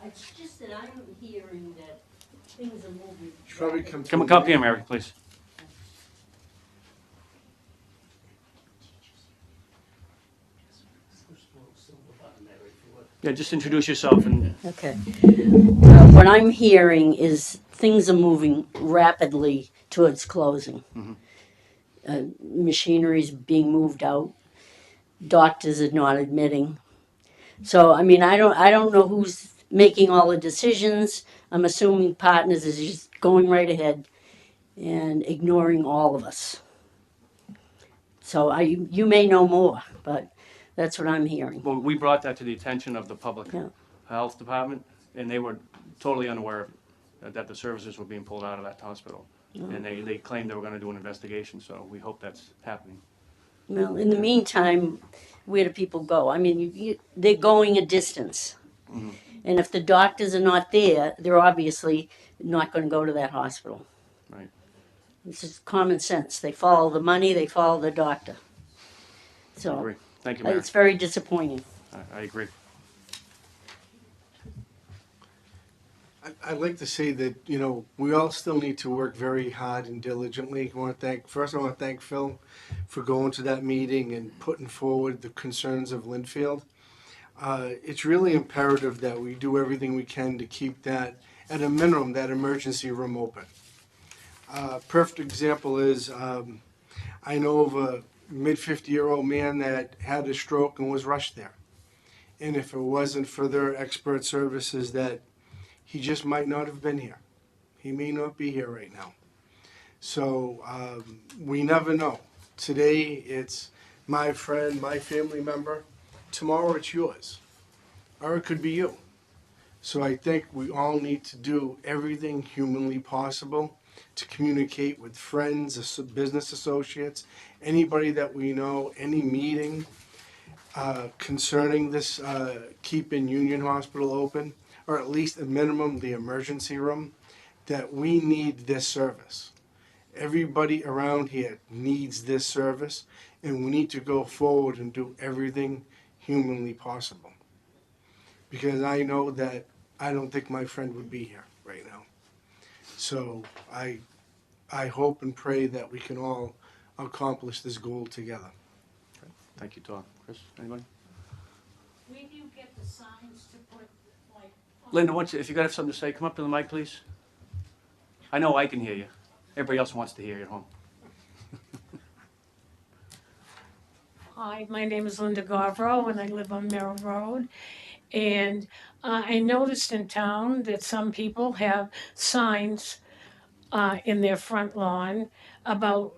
It's just that I'm hearing that things are moving. Should probably come Come up here, Mary, please. Yeah, just introduce yourself and. Okay. What I'm hearing is things are moving rapidly towards closing. Machinery's being moved out. Doctors are not admitting. So I mean, I don't know who's making all the decisions. I'm assuming Partners is just going right ahead and ignoring all of us. So you may know more, but that's what I'm hearing. Well, we brought that to the attention of the public Yeah. health department, and they were totally unaware of it, that the services were being pulled out of that hospital. And they claimed they were going to do an investigation, so we hope that's happening. Well, in the meantime, where do people go? I mean, they're going a distance. And if the doctors are not there, they're obviously not going to go to that hospital. Right. It's just common sense. They follow the money, they follow the doctor. I So agree. Thank you, Mary. it's very disappointing. I agree. I'd like to say that, we all still need to work very hard and diligently. I want to thank Phil for going to that meeting and putting forward the concerns of Linfield. It's really imperative that we do everything we can to keep that, at a minimum, that emergency room open. Perfect example is, I know of a mid-50-year-old man that had a stroke and was rushed there. And if it wasn't for their expert services, that he just might not have been here. He may not be here right now. So we never know. Today it's my friend, my family member. Tomorrow it's yours. Or it could be you. So I think we all need to do everything humanly possible to communicate with friends, business associates, anybody that we know, any meeting concerning this, keeping Union Hospital open, or at least a minimum the emergency room, that we need this service. Everybody around here needs this service, and we need to go forward and do everything humanly possible. Because I know that I don't think my friend would be here right now. So I hope and pray that we can all accomplish this goal together. Thank you, Tom. Chris, anybody? Where do you get the signs to put, like? Linda, if you got something to say, come up to the mic, please. I know I can hear you. Everybody else wants to hear you at home. Hi, my name is Linda Gavro, and I live on Merrill Road. And I noticed in town that some people have signs in their front lawn about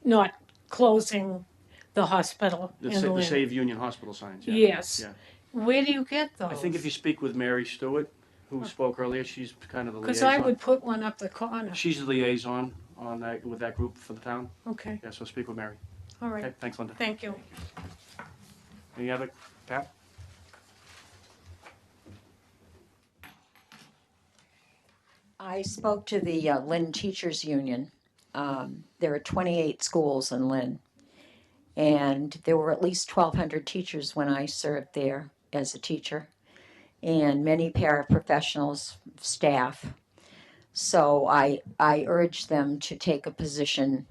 not closing the hospital The in Lynn. Save Union Hospital signs, yeah. Yes. Yeah. Where do you get those? I think if you speak with Mary Stewart, who spoke earlier, she's kind of the Because liaison. I would put one up the corner. She's the liaison on that, with that group for the town. Okay, Yeah, so speak with Mary. all right. Okay, thanks, Linda. Thank you. Any other, Pat? I spoke to the Lynn Teachers Union. There are 28 schools in Lynn, and there were at least 1,200 teachers when I served there as a teacher, and many paraprofessionals, staff. So I urged them to take a position,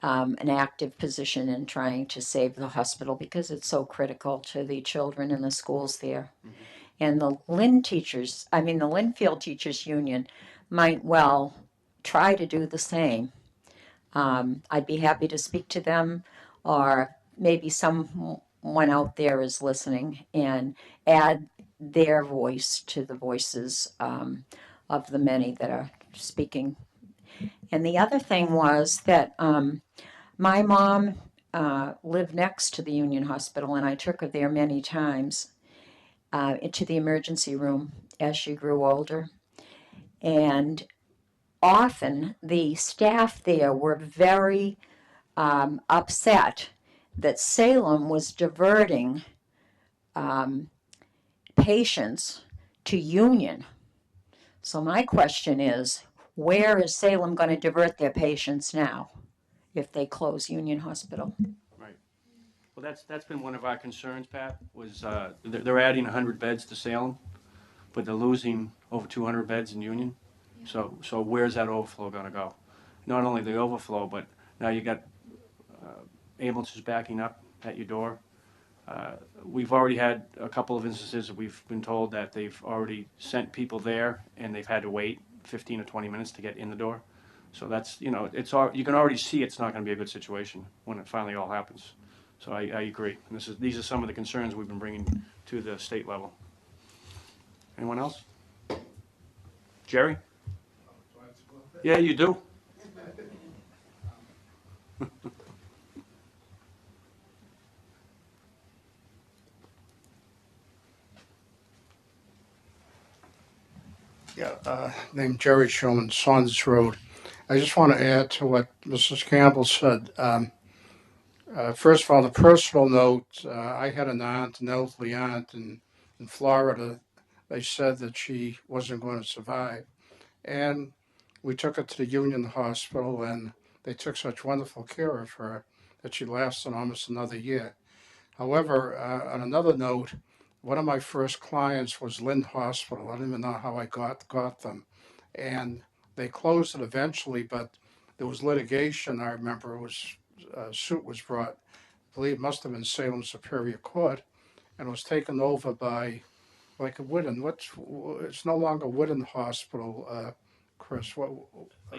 an active position in trying to save the hospital because it's so critical to the children in the schools there. Mm-hmm. And the Linfield Teachers Union might well try to do the same. I'd be happy to speak to them, or maybe someone out there is listening and add their voice to the voices of the many that are speaking. And the other thing was that my mom lived next to the Union Hospital, and I took her there many times into the emergency room as she grew older. And often the staff there were very upset that Salem was diverting patients to Union. So my question is, where is Salem going to divert their patients now if they close Union Hospital? Right. Well, that's been one of our concerns, Pat, was they're adding 100 beds to Salem, but they're losing over 200 beds in Union. Yeah. So where's that overflow going to go? Not only the overflow, but now you got ambulances backing up at your door. We've already had a couple of instances that we've been told that they've already sent people there and they've had to wait 15 or 20 minutes to get in the door. So that's, you can already see it's not going to be a good situation when it finally all happens. So I agree. And these are some of the concerns we've been bringing to the state level. Anyone else? Jerry? Yeah, you do. Yeah, named Jerry Shulman, Saunders Road. I just want to add to what Mrs. Campbell said. First of all, on a personal note, I had an elderly aunt in Florida. They said that she wasn't going to survive. And we took her to the Union Hospital, and they took such wonderful care of her that she lasted almost another year. However, on another note, one of my first clients was Lind Hospital. I don't even know how I got them. And they closed it eventually, but there was litigation. I remember a suit was brought, I believe it must have been Salem Superior Court, and was taken over by like a Wooden. It's no longer Wooden Hospital, Chris.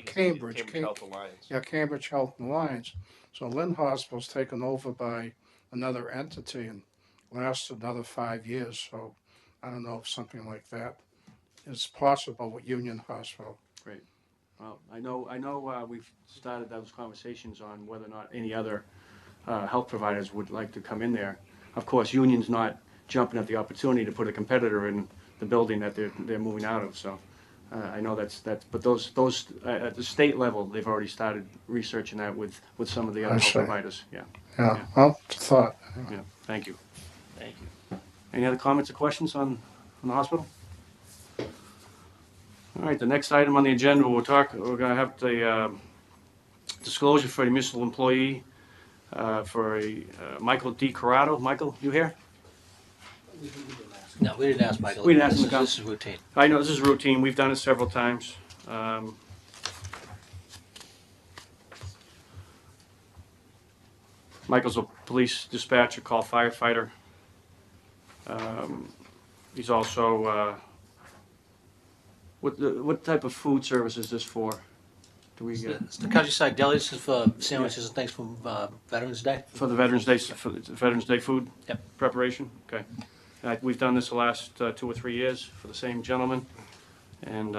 Cambridge. Health Alliance. Yeah, Cambridge Health and Alliance. So Lynn Hospital's taken over by another entity and lasted another 5 years. So I don't know if something like that is possible with Union Hospital. Great. Well, I know we've started those conversations on whether or not any other health providers would like to come in there. Of course, Union's not jumping at the opportunity to put a competitor in the building that they're moving out of, so I know that's, but those at the state level, they've already started researching that with some of the other I health see. providers, yeah. Yeah, well, thought. Yeah, thank you. Thank you. Any other comments or questions on the hospital? All right, the next item on the agenda, we're gonna have the disclosure for a municipal employee for Michael D. Corrado. Michael, you here? No, we didn't ask Michael. We didn't ask him to come. This is routine. I know, this is routine. We've done it several times. Michael's a police dispatcher, call firefighter. He's also, what type of food service is this for? Do we get? It's the Countryside Deli. This is for sandwiches and things from Veterans Day. For the Veterans Day, food? Yep. Preparation? Okay. We've done this the last 2 or 3 years for the same gentleman, and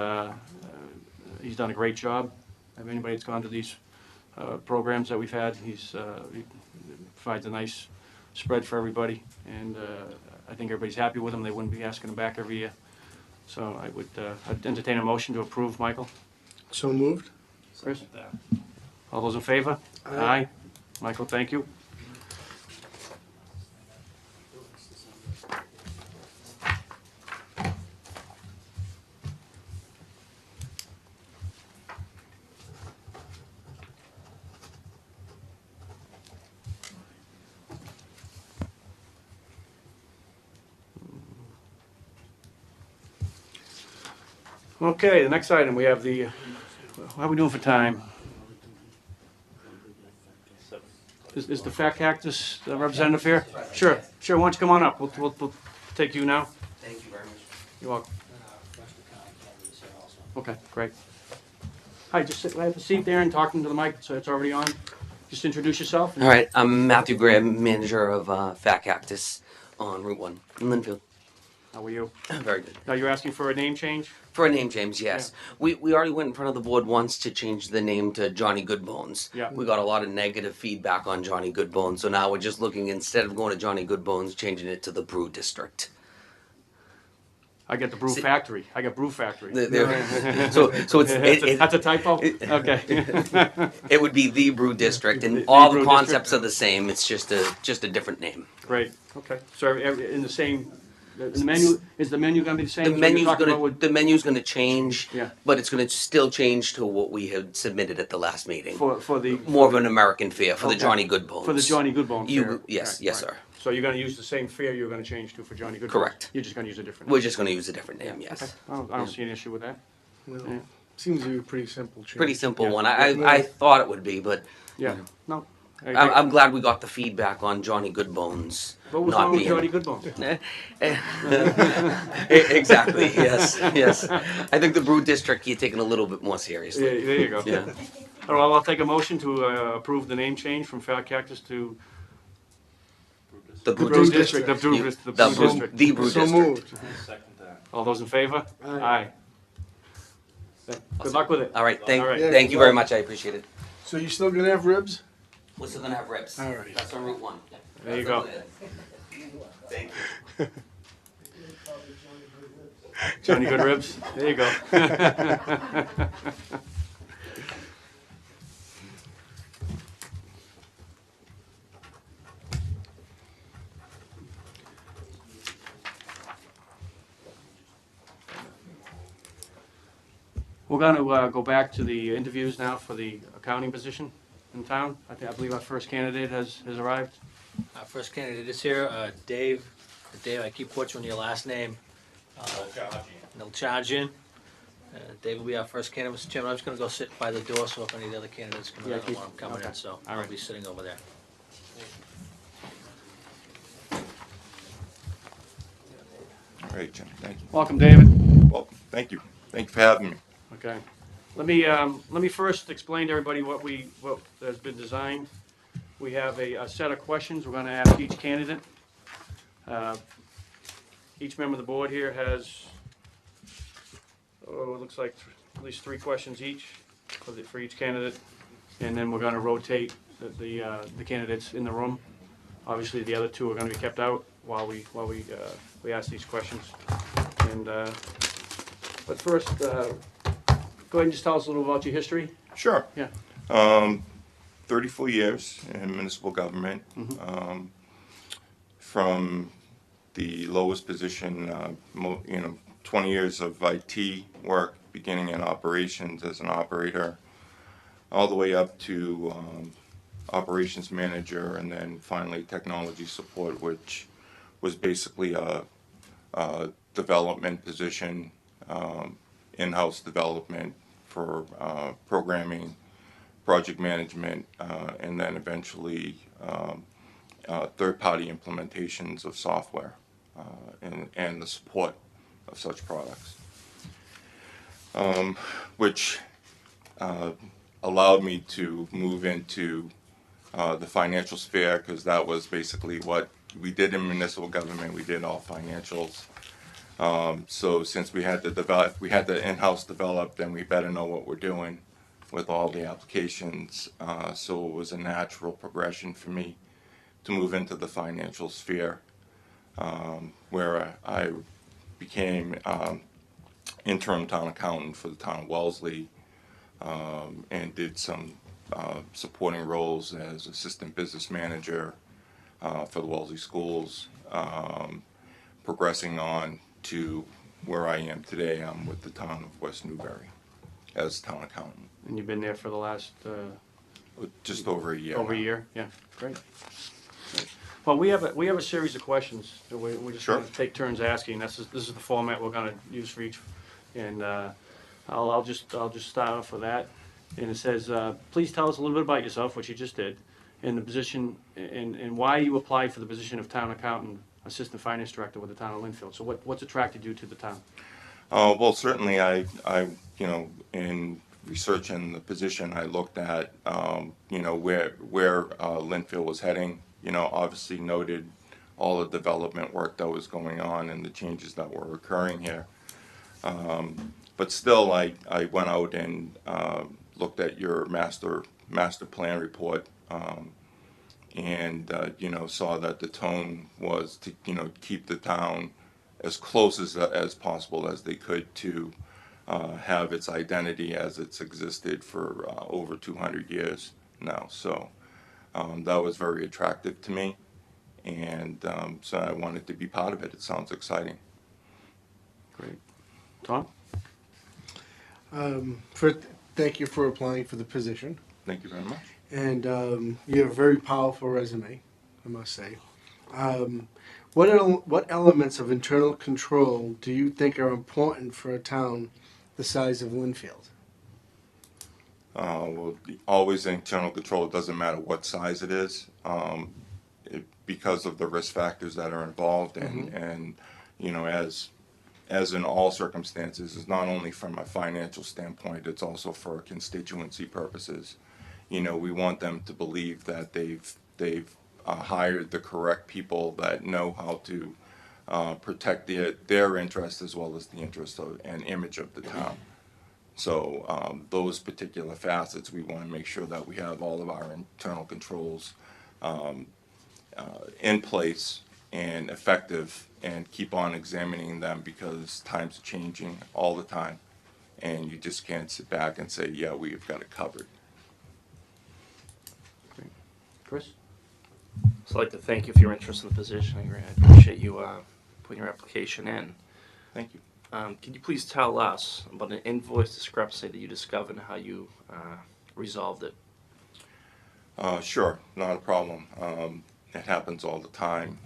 he's done a great job. If anybody that's gone to these programs that we've had, he provides a nice spread for everybody, and I think everybody's happy with him. They wouldn't be asking him back every year. So I would I'd entertain a motion to approve, Michael. So moved. Chris? All those in favor? Aye. Michael, thank you. Okay, the next item, we have the, how are we doing for time? Is the Fat Cactus representative here? Sure, sure, why don't you come on up, we'll take you now. Thank you very much. You're welcome. Okay, great. Hi, just have a seat there and talking to the mic, so it's already on. Just introduce yourself. All right, I'm Matthew Graham, manager of Fat Cactus on Route 1 in Linfield. How are you? Very good. Now you're asking for a name change? For a name change, yes. Yeah. We already went in front of the board once to change the name to Johnny Goodbones. Yeah. We got a lot of negative feedback on Johnny Goodbones, so now we're just looking, instead of going to Johnny Goodbones, changing it to the Brew District. I get the Brew Factory. I got Brew Factory. So it's that's a typo? Okay. It would be the Brew District, and the all Brew the concepts District. are the same. It's just a different name. Great. Okay. So in the same, the menu, is the menu going to be the same? The menu's gonna change, Yeah. but it's gonna still change to what we had submitted at the last meeting. For the More of an American fare for the Okay. Johnny Goodbones. For the Johnny Goodbones. fare. Yes, Right, yes, right. sir. So you're going to use the same fare you're going to change to for Johnny Goodbones? Correct. You're just going to use a different. We're just gonna use a different name. Yes. Okay. I don't see an issue with that. Well, Yeah. seems to be a pretty simple change. Pretty simple Yeah. one. I thought it would be, but Yeah. No. I'm glad we got the feedback on Johnny Goodbones. What was not wrong with being- Johnny Goodbones? Exactly. Yes. I think the Brew District you're taking a little bit more seriously. Yeah, there you go. Yeah. All right, well, I'll take a motion to approve the name change from Fat Cactus to The Brew Brew District. The Brew District. The Brew So District. moved. All those in favor? Aye. Good luck with it. All right. All right. Thank you very much. I appreciate it. So you still gonna have ribs? We're still gonna have ribs. All right. That's on Route 1. There you go. Thank you. Johnny Good Ribs. There you go. We're going to go back to the interviews now for the accounting position in town. I believe our first candidate has arrived. Our first candidate is here, Dave Dave, I keep butchering your last name. Nilchargian. Dave will be our first candidate. Mr. Chairman, I'm just going to go sit by the door, so if any of the other candidates come in, I don't want them coming in, so I'll be sitting over there. All right, Jim, thank you. Welcome, David. Well, thank you. Thank you for having me. Okay. Let me first explain to everybody what has been designed. We have a set of questions we're going to ask each candidate. Each member of the board here has, it looks like at least 3 questions each for each candidate, and then we're going to rotate the candidates in the room. Obviously, the other 2 are going to be kept out while we ask these questions. And but first, go ahead and just tell us a little about your history. Sure. Yeah. 34 years in municipal government. From the lowest position, 20 years of IT work, beginning in operations as an operator, all the way up to operations manager, and then finally technology support, which was basically a development position, in-house development for programming, project management, and then eventually third-party implementations of software and the support of such products, which allowed me to move into the financial sphere, because that was basically what we did in municipal government. We did all financials. So since we had to in-house develop, then we better know what we're doing with all the applications. So it was a natural progression for me to move into the financial sphere, where I became interim town accountant for the town of Wellesley, and did some supporting roles as assistant business manager for the Wellesley schools, progressing on to where I am today. I'm with the town of West Newbury as town accountant. And you've been there for the last just over a year. Over a year, yeah, great. Well, we have a series of questions that we're just going to take turns asking. This is the format we're going to use for each, and I'll just start off with that. And it says, please tell us a little bit about yourself, which you just did, and the position and why you applied for the position of town accountant, assistant finance director with the town of Lynnfield. So what's attracted you to the town? Well, certainly I in researching the position, I looked at where Lynnfield was heading. Obviously noted all the development work that was going on and the changes that were occurring here. But still, I went out and looked at your master plan report, and saw that the tone was to keep the town as close as possible as they could to have its identity as it's existed for over 200 years now. So that was very attractive to me, and so I wanted to be part of it. It sounds exciting. Great. Tom? Thank you for applying for the position. Thank you very much. And you have a very powerful resume, I must say. What elements of internal control do you think are important for a town the size of Lynnfield? Well, always internal control. It doesn't matter what size it is, because of the risk factors that are involved, and as in all circumstances, it's not only from a financial standpoint, it's also for constituency purposes. We want them to believe that they've hired the correct people that know how to protect their interests as well as the interest and image of the town. So those particular facets, we want to make sure that we have all of our internal controls in place and effective, and keep on examining them, because times are changing all the time, and you just can't sit back and say, yeah, we've got it covered. Great. Chris? So I'd like to thank you for your interest in the position. I appreciate you putting your application in. Thank you. Can you please tell us about an invoice discrepancy that you discovered and how you resolved it? Sure, not a problem. It happens all the time.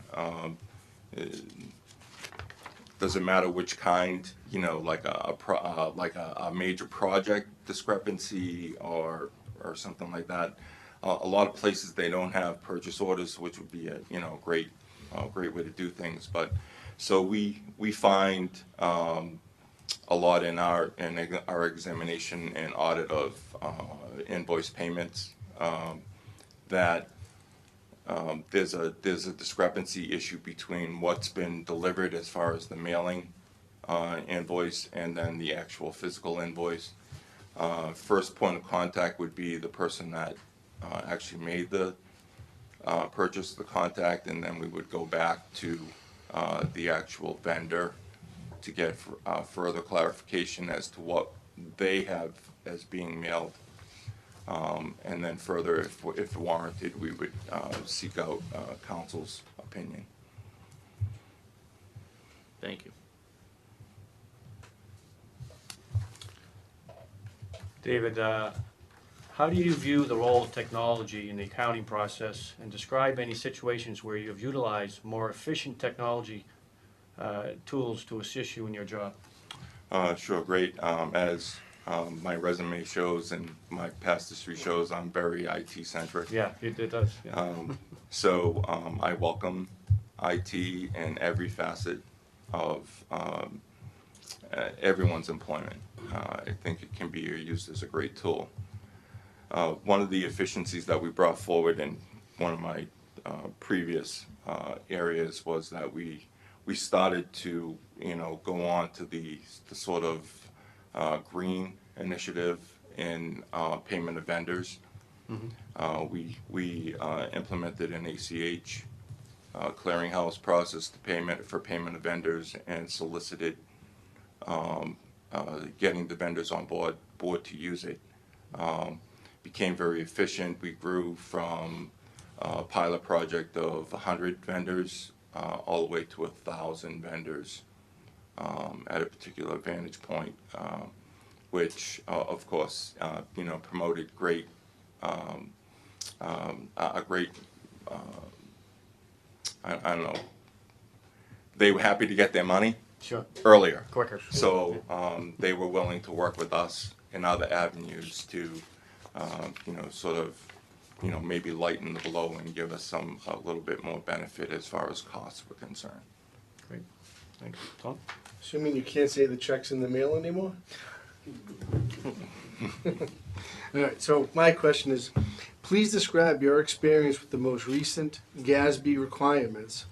doesn't matter which kind, you know, like a major project discrepancy or something like that. A lot of places they don't have purchase orders, which would be a great way to do things. But so we find a lot in our examination and audit of invoice payments that there's a discrepancy issue between what's been delivered as far as the mailing invoice and then the actual physical invoice. First point of contact would be the person that actually made the purchase, the contact, and then we would go back to the actual vendor to get further clarification as to what they have as being mailed. And then further, if warranted, we would seek out counsel's opinion. Thank you. David, how do you view the role of technology in the accounting process, and describe any situations where you've utilized more efficient technology tools to assist you in your job? Sure, great. As my resume shows and my past history shows, I'm very IT centric. Yeah, it does. Yeah. So I welcome IT in every facet of everyone's employment. I think it can be used as a great tool. One of the efficiencies that we brought forward in one of my previous areas was that we started to go on to the sort of green initiative in payment of vendors. Mm-hmm. We implemented an ACH clearinghouse process to payment of vendors and solicited getting the vendors on board to use it. Became very efficient. We grew from a pilot project of 100 vendors all the way to 1,000 vendors at a particular vantage point, which of course promoted a great I don't know. They were happy to get their money earlier, quicker. So they were willing to work with us in other avenues to sort of maybe lighten the blow and give us a little bit more benefit as far as costs were concerned. Great, thanks. Tom? Assuming you can't say the check's in the mail anymore? All right, so my question is, please describe your experience with the most recent GASB requirements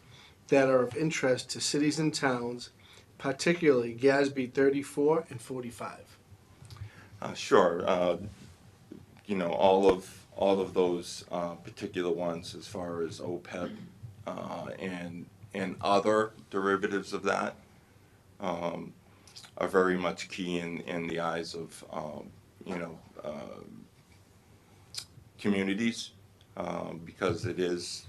that are of interest to cities and towns, particularly GASB 34 and 45. Sure. All of those particular ones, as far as OPEB and other derivatives of that, are very much key in the eyes of communities, because it is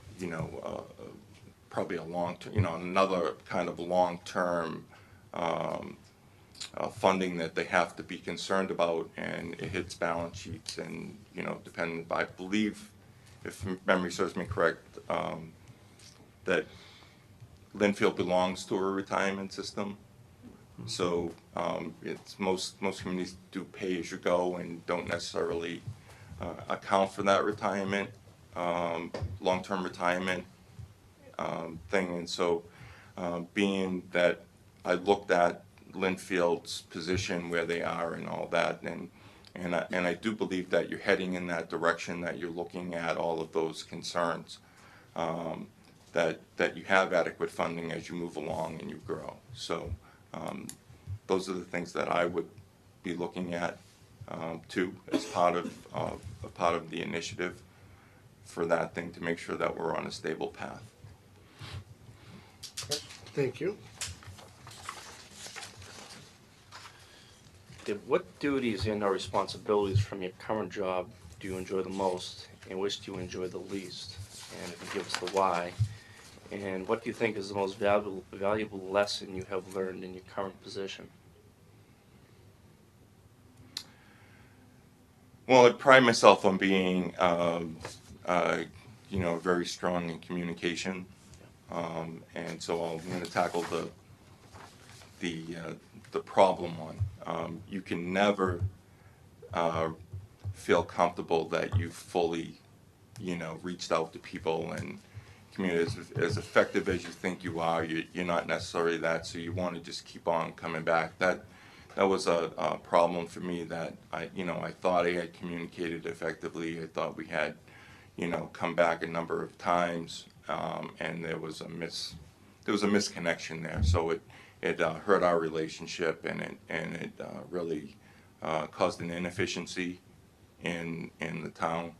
probably a long-term, another kind of long-term funding that they have to be concerned about, and it hits balance sheets, and depending, I believe, if memory serves me correct, that Linfield belongs to a retirement system. So it's most communities do pay as you go and don't necessarily account for that retirement, long-term retirement thing. And so being that I looked at Linfield's position, where they are and all that, and I do believe that you're heading in that direction, that you're looking at all of those concerns, that you have adequate funding as you move along and you grow. So those are the things that I would be looking at too, as part of the initiative for that thing, to make sure that we're on a stable path. Thank you. Dave, what duties and/or responsibilities from your current job do you enjoy the most, and which do you enjoy the least? And if you give us the why. And what do you think is the most valuable lesson you have learned in your current position? Well, I pride myself on being, very strong in communication. And so I'm going to tackle the problem one. You can never feel comfortable that you've fully, reached out to people and communicated as effective as you think you are. You're not necessarily that, so you want to just keep on coming back. That was a problem for me, that I thought I had communicated effectively. I thought we had, come back a number of times, and there was a misconnection there. So it hurt our relationship, and it really caused an inefficiency in the town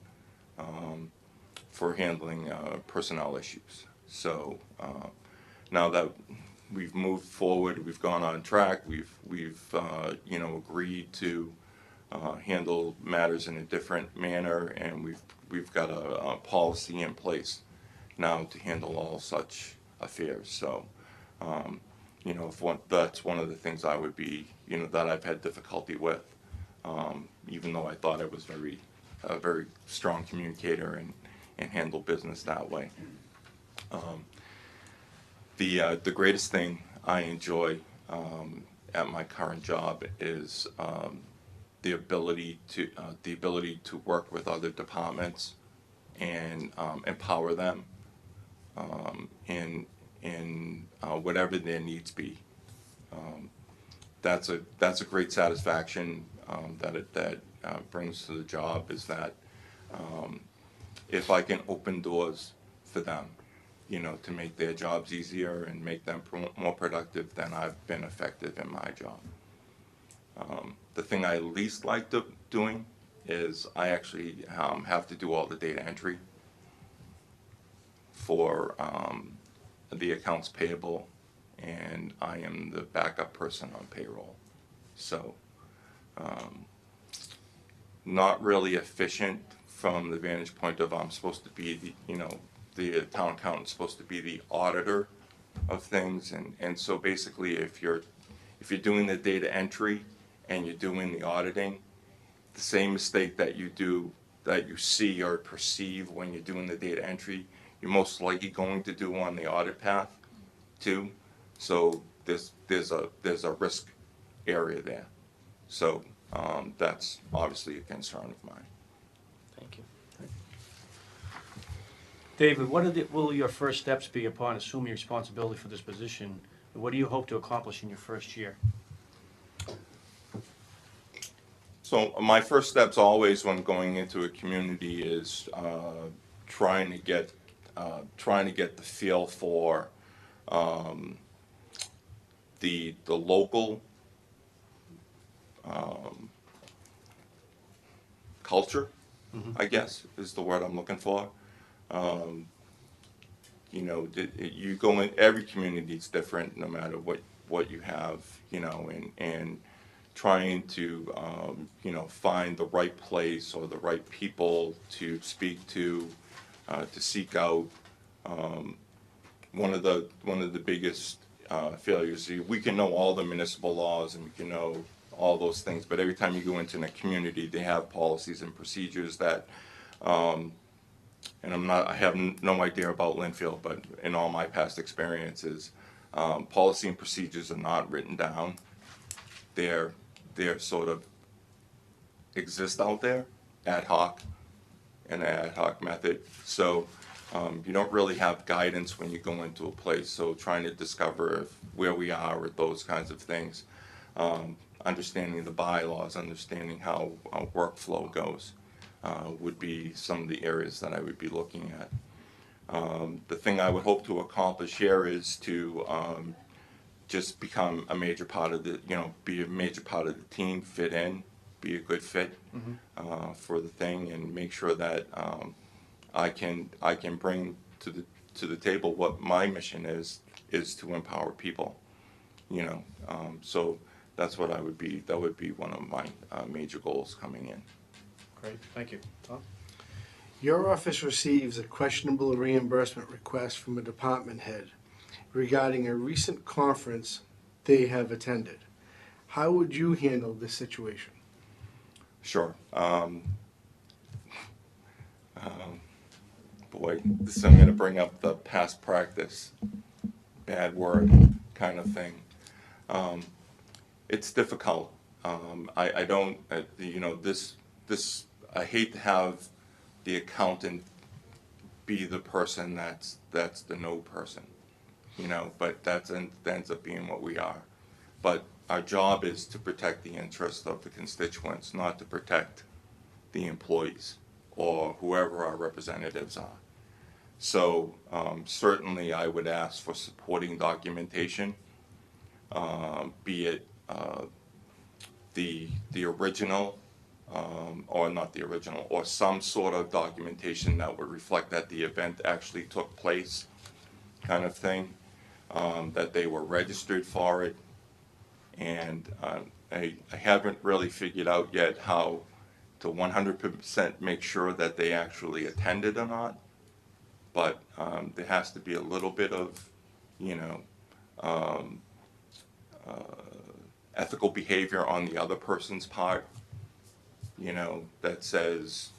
for handling personnel issues. So now that we've moved forward, we've gone on track, we've agreed to handle matters in a different manner, and we've got a policy in place now to handle all such affairs. So that's one of the things I would be, that I've had difficulty with, even though I thought I was a very strong communicator and handle business that way. The greatest thing I enjoy at my current job is the ability to work with other departments and empower them in whatever their needs be. That's a great satisfaction that brings to the job, is that if I can open doors for them, to make their jobs easier and make them more productive, then I've been effective in my job. The thing I least like doing is I actually have to do all the data entry for the accounts payable, and I am the backup person on payroll. So not really efficient from the vantage point of I'm supposed to be the town accountant's supposed to be the auditor of things, and so basically if you're doing the data entry and you're doing the auditing, the same mistake that you see or perceive when you're doing the data entry, you're most likely going to do on the audit path too. So there's a risk area there. So that's obviously a concern of mine. Thank you. David, what will your first steps be upon assuming responsibility for this position? What do you hope to accomplish in your first year? So my first steps always when going into a community is trying to get the feel for the local culture, I guess is the word I'm looking for. You go in, every community is different no matter what you have, and trying to find the right place or the right people to speak to seek out. One of the biggest failures, we can know all the municipal laws and we can know all those things, but every time you go into a community, they have policies and procedures that and I have no idea about Linfield, but in all my past experiences, policy and procedures are not written down. They're sort of exist out there, ad hoc, in an ad hoc method. So you don't really have guidance when you go into a place. So trying to discover where we are with those kinds of things, understanding the bylaws, understanding how workflow goes. Would be some of the areas that I would be looking at. The thing I would hope to accomplish here is to just become a major part of be a major part of the team, fit in, be a good fit for the thing, and make sure that I can bring to the table what my mission is to empower people. So that's what I would be. That would be one of my major goals coming in. Great, thank you. Tom? Your office receives a questionable reimbursement request from a department head regarding a recent conference they have attended. How would you handle this situation? Sure. boy, this I'm going to bring up the past practice, bad word kind of thing. It's difficult. I don't, this, I hate to have the accountant be the person that's the no person, but that ends up being what we are. But our job is to protect the interest of the constituents, not to protect the employees or whoever our representatives are. So certainly I would ask for supporting documentation, be it the original, or not the original, or some sort of documentation that would reflect that the event actually took place, kind of thing, that they were registered for it. And I haven't really figured out yet how to 100% make sure that they actually attended or not. But there has to be a little bit of, um, ethical behavior on the other person's part, that says,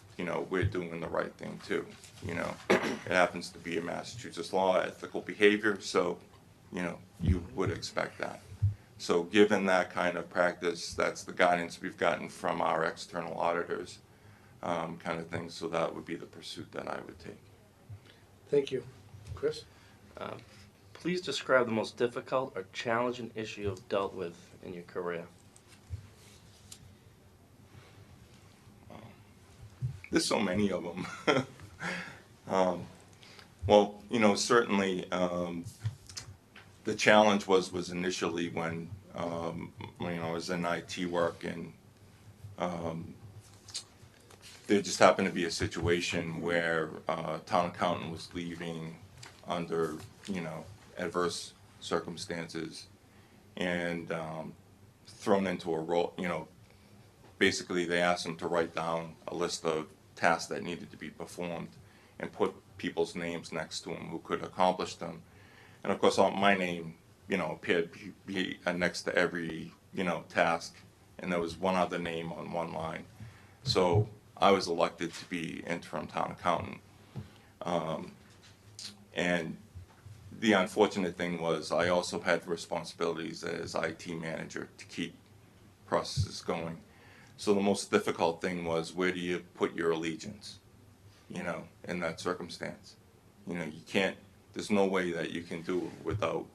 we're doing the right thing too. It happens to be a Massachusetts law, ethical behavior, so, you would expect that. So given that kind of practice, that's the guidance we've gotten from our external auditors, kind of thing, so that would be the pursuit that I would take. Thank you. Chris? Please describe the most difficult or challenging issue you've dealt with in your career. There's so many of them. Well, certainly the challenge was initially when I was in IT work, and there just happened to be a situation where town accountant was leaving under adverse circumstances, and thrown into a role. Basically they asked him to write down a list of tasks that needed to be performed and put people's names next to him who could accomplish them. And of course, my name, appeared be next to every, task, and there was one other name on one line. So I was elected to be interim town accountant. And the unfortunate thing was I also had responsibilities as IT manager to keep processes going. So the most difficult thing was, where do you put your allegiance, in that circumstance? You can't, there's no way that you can do it without,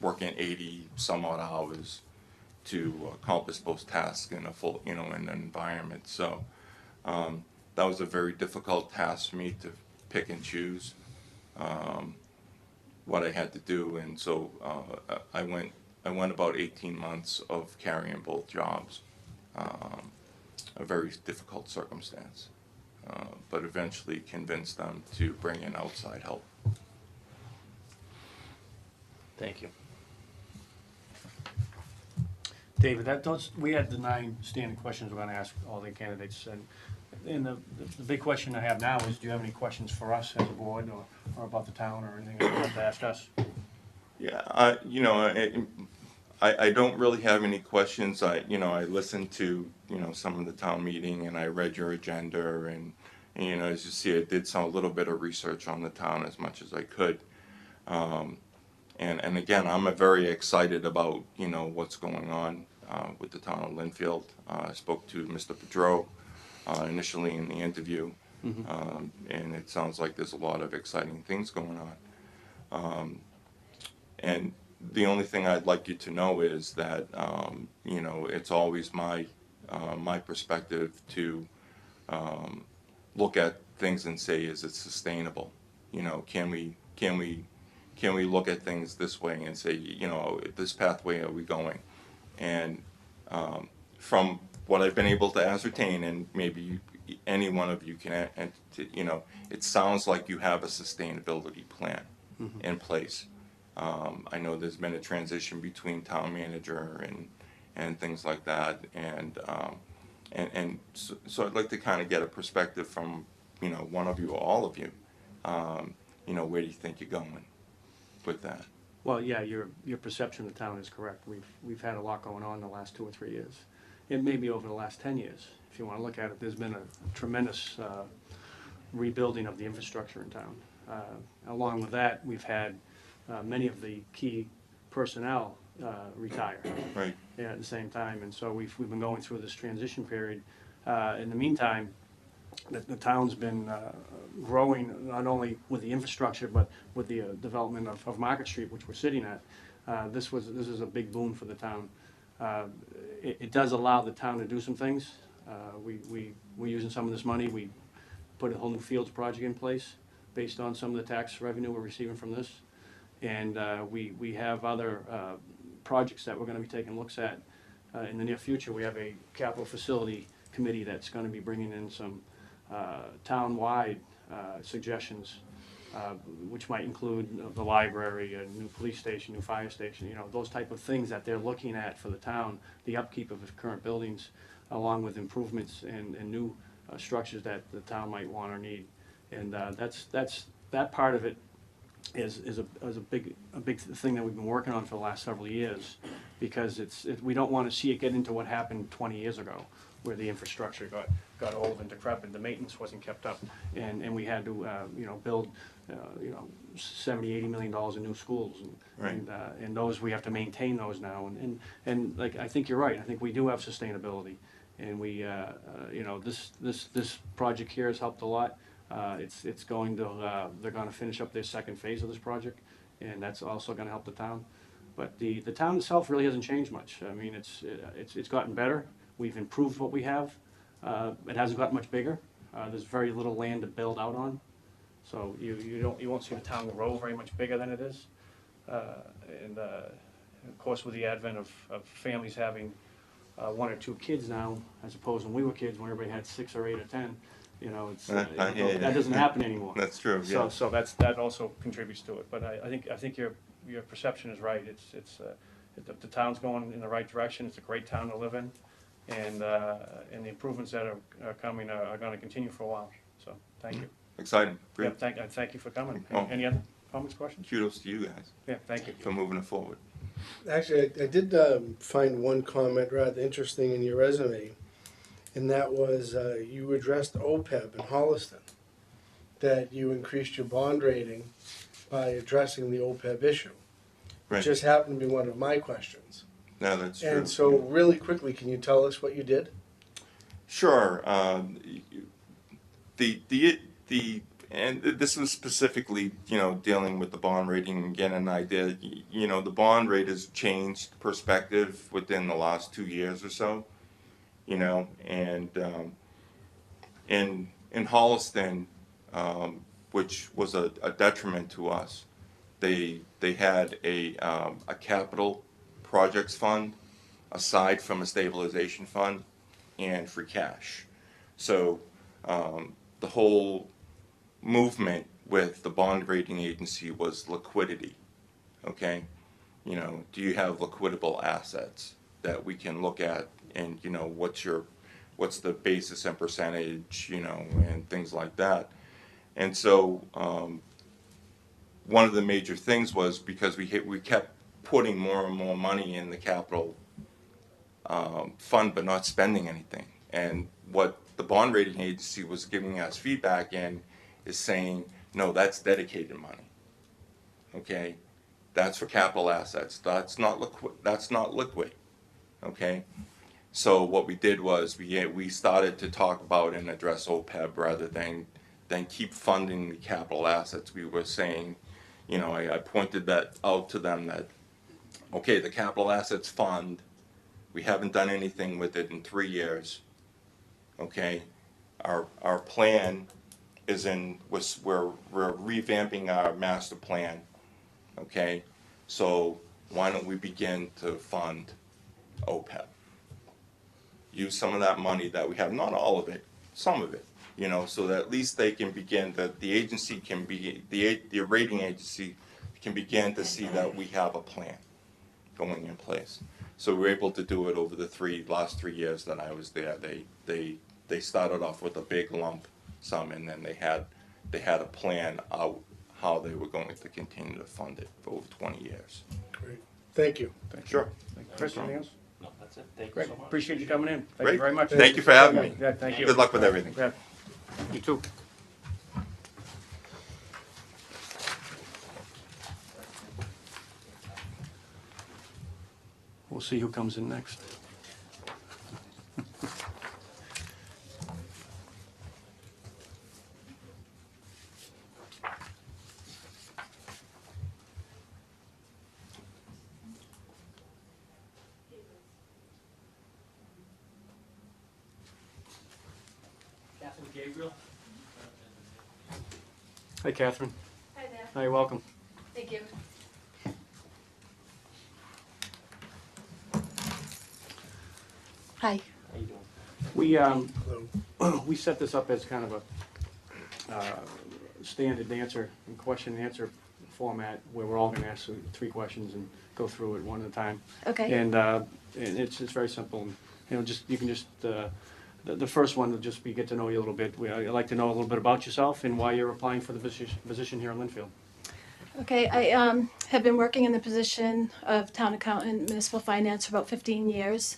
working 80 some odd hours to accomplish those tasks in a full, in an environment. So that was a very difficult task for me to pick and choose what I had to do. And so I went about 18 months of carrying both jobs. A very difficult circumstance, but eventually convinced them to bring in outside help. Thank you. David, we had the 9 standard questions we're going to ask all the candidates, and the big question I have now is, do you have any questions for us as a board, or about the town, or anything you'd like to ask us? Yeah, I don't really have any questions. I listened to, some of the town meeting, and I read your agenda, and as you see, I did a little bit of research on the town as much as I could. And again, I'm very excited about, what's going on with the town of Linfield. I spoke to Mr. Pedro initially in the interview, and it sounds like there's a lot of exciting things going on. And the only thing I'd like you to know is that, it's always my perspective to look at things and say, is it sustainable? Can we look at things this way and say, this pathway are we going? And from what I've been able to ascertain, and maybe any one of you can, it sounds like you have a sustainability plan in place. I know there's been a transition between town manager and things like that, and so I'd like to kind of get a perspective from one of you or all of you. Where do you think you're going with that? Well, yeah, your perception of the town is correct. We've had a lot going on in the last 2 or 3 years. It may be over the last 10 years. If you want to look at it, there's been a tremendous rebuilding of the infrastructure in town. Along with that, we've had many of the key personnel retire. Right. Yeah, at the same time, and so we've been going through this transition period. In the meantime, the town's been growing not only with the infrastructure, but with the development of Market Street, which we're sitting at. This is a big boon for the town. It does allow the town to do some things. We're using some of this money. We put a whole new fields project in place based on some of the tax revenue we're receiving from this. And we have other projects that we're going to be taking looks at in the near future. We have a capital facility committee that's going to be bringing in some town-wide suggestions, which might include the library, a new police station, new fire station, those type of things that they're looking at for the town, the upkeep of the current buildings, along with improvements and new structures that the town might want or need. And that part of it is a big thing that we've been working on for the last several years, because we don't want to see it get into what happened 20 years ago, where the infrastructure got old and decrepit, the maintenance wasn't kept up, and we had to build $70-80 million in new schools, and those we have to maintain those now, and like I think you're right. I think we do have sustainability, and we this project here has helped a lot. It's going to they're going to finish up their second phase of this project, and that's also going to help the town. But the town itself really hasn't changed much. I mean, it's gotten better. We've improved what we have. It hasn't gotten much bigger. There's very little land to build out on, so you won't see the town grow very much bigger than it is. And of course, with the advent of families having 1 or 2 kids now, as opposed to when we were kids, when everybody had 6 or 8 or 10. That doesn't happen anymore. That's true. Yeah. So that also contributes to it. But I think your perception is right. The town's going in the right direction. It's a great town to live in, and the improvements that are coming are going to continue for a while. So thank you. Exciting. Great. Yeah, thank you for coming. Oh. Any other comments, questions? Kudos to you guys. Yeah, thank you For moving it forward. Actually, I did find one comment rather interesting in your resume, and that was you addressed OPEB in Holliston, that you increased your bond rating by addressing the OPEB issue. Right. It just happened to be one of my questions. No, that's true. And so, really quickly, can you tell us what you did? Sure. And this was specifically, dealing with the bond rating again, and I did, the bond rate has changed perspective within the last 2 years or so, and in Holliston, which was a detriment to us, they had a capital projects fund aside from a stabilization fund and free cash. So the whole movement with the bond rating agency was liquidity. Okay, do you have liquidable assets that we can look at, and what's the basis and percentage, and things like that. And so one of the major things was because we kept putting more and more money in the capital fund, but not spending anything. And what the bond rating agency was giving us feedback in is saying, no, that's dedicated money. Okay, that's for capital assets. That's not liquid. Okay, so what we did was we started to talk about and address OPEB rather than keep funding the capital assets. We were saying, I pointed that out to them that, okay, the capital assets fund, we haven't done anything with it in 3 years. Okay, our plan is we're revamping our master plan. Okay, so why don't we begin to fund OPEB? Use some of that money that we have, not all of it, some of it, so that at least they can begin, that the agency can be, the rating agency can begin to see that we have a plan going in place. So we were able to do it over the last 3 years that I was there. They started off with a big lump sum, and then they had a plan out how they were going to continue to fund it for over 20 years. Great. Thank you. Sure. Chris, anything else? No, that's it. Thank you Great. so much. Appreciate you coming in. Thank Great. you very much. Thank you for having me. Yeah, thank you. Good luck with everything. Yeah. You too. We'll see who comes in next. Catherine Gabriel. Hi, Catherine. Hi there. Hi, you're welcome. Thank you. Hi. How you doing? We set this up as kind of a standard answer and question and answer format where we're all going to ask 3 questions and go through it one at a time. Okay. And it's very simple. You know, you can just the first one will just be get to know you a little bit. I'd like to know a little bit about yourself and why you're applying for the position here in Linfield. Okay, I have been working in the position of town accountant, municipal finance for about 15 years.